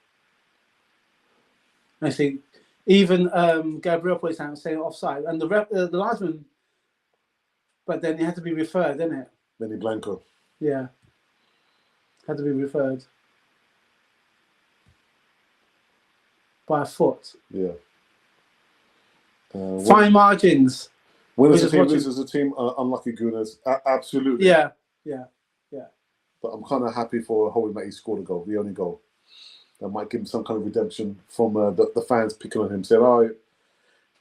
I see. Even Gabriel put his hand saying offside, and the linesman. But then it had to be referred, didn't it? Benny Blanco. Yeah. Had to be referred. By a foot. Yeah. Fine margins. Winners a team, losers a team, unlucky gooners. Absolutely. Yeah. But I'm kind of happy for Howie Matty scored a goal, the only goal. That might give him some kind of redemption from the fans picking on him, saying, "Oh,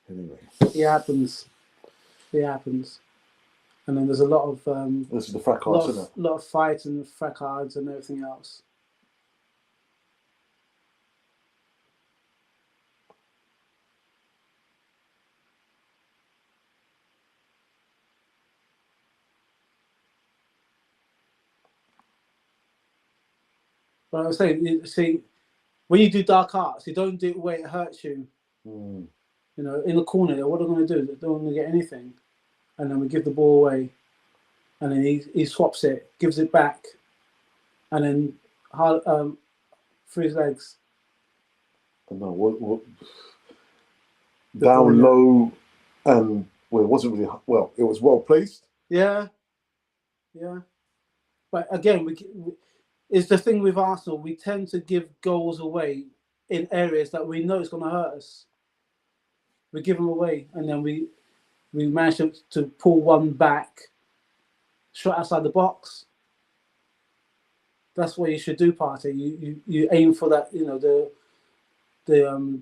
anyway." It happens. And then there's a lot of this is the fracas, isn't it? lot of fights and fracas and everything else. But I was saying, see, when you do dark arts, you don't do it where it hurts you. Mm. You know, in the corner, what are they going to do? They don't want to get anything. And then we give the ball away. And then he swaps it, gives it back. And then through his legs. No, what down low, and well, it wasn't really well. It was well placed. Yeah. But again, it's the thing with Arsenal. We tend to give goals away in areas that we know it's going to hurt us. We give them away, and then we manage to pull one back, shot outside the box. That's what you should do, Partey. You aim for that. You know, the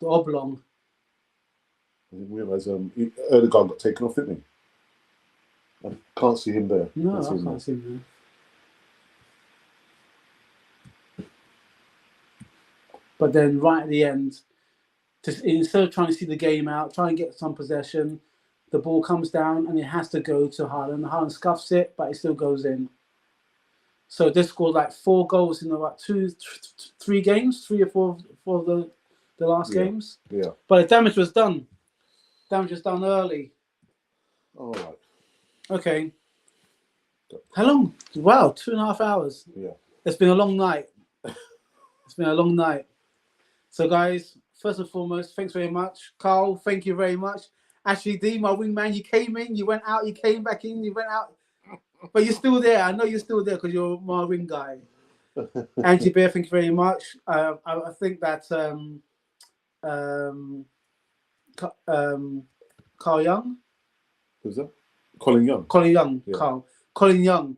oblong. I didn't realise Erdogan got taken off, didn't he? I can't see him there. No, I can't see him there. But then right at the end, instead of trying to see the game out, try and get some possession, the ball comes down and it has to go to Haaland. Haaland scuffs it, but it still goes in. So they scored like 4 goals in about 3 games, 3 or 4 of the last games. Yeah. But the damage was done. Damage was done early. All right. Okay. How long? Wow, 2.5 hours. Yeah. It's been a long night. So, guys, first and foremost, thanks very much. Carl, thank you very much. Ashley D, my wingman, you came in, you went out, you came back in, you went out. But you're still there. I know you're still there because you're my wing guy. Angie Bear, thank you very much. I think that Carl Young. Who's that? Colin Young. Yeah. Colin Young.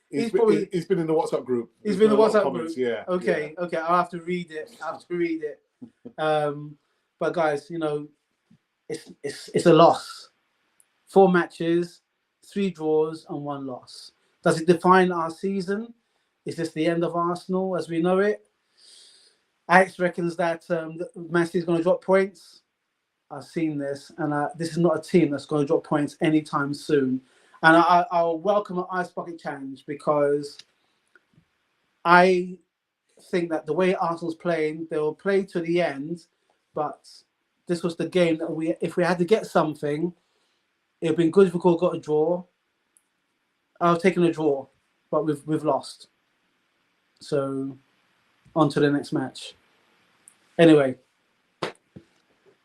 He's been in the WhatsApp group. He's been in the WhatsApp group. Yeah. Okay. I'll have to read it. But guys, you know, it's a loss. 4 matches, 3 draws, and 1 loss. Does it define our season? Is this the end of Arsenal as we know it? Alex reckons that Man City is going to drop points. I've seen this, and this is not a team that's going to drop points anytime soon. And I'll welcome an Ice Bucket Challenge because I think that the way Arsenal's playing, they will play to the end. But this was the game that if we had to get something, it would have been good if we could have got a draw. I've taken a draw, but we've lost. So, on to the next match. Anyway,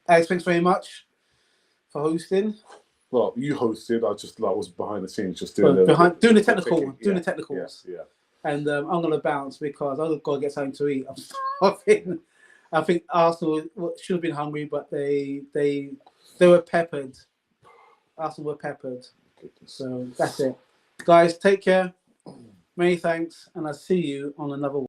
Alex, thanks very much for hosting. Well, you hosted. I just was behind the scenes, just doing the technicals. Yeah. And I'm going to bounce because I've got to get something to eat. I'm starving. I think Arsenal should have been hungry, but they were peppered. Arsenal were peppered. So that's it. Guys, take care. Many thanks, and I'll see you on another one.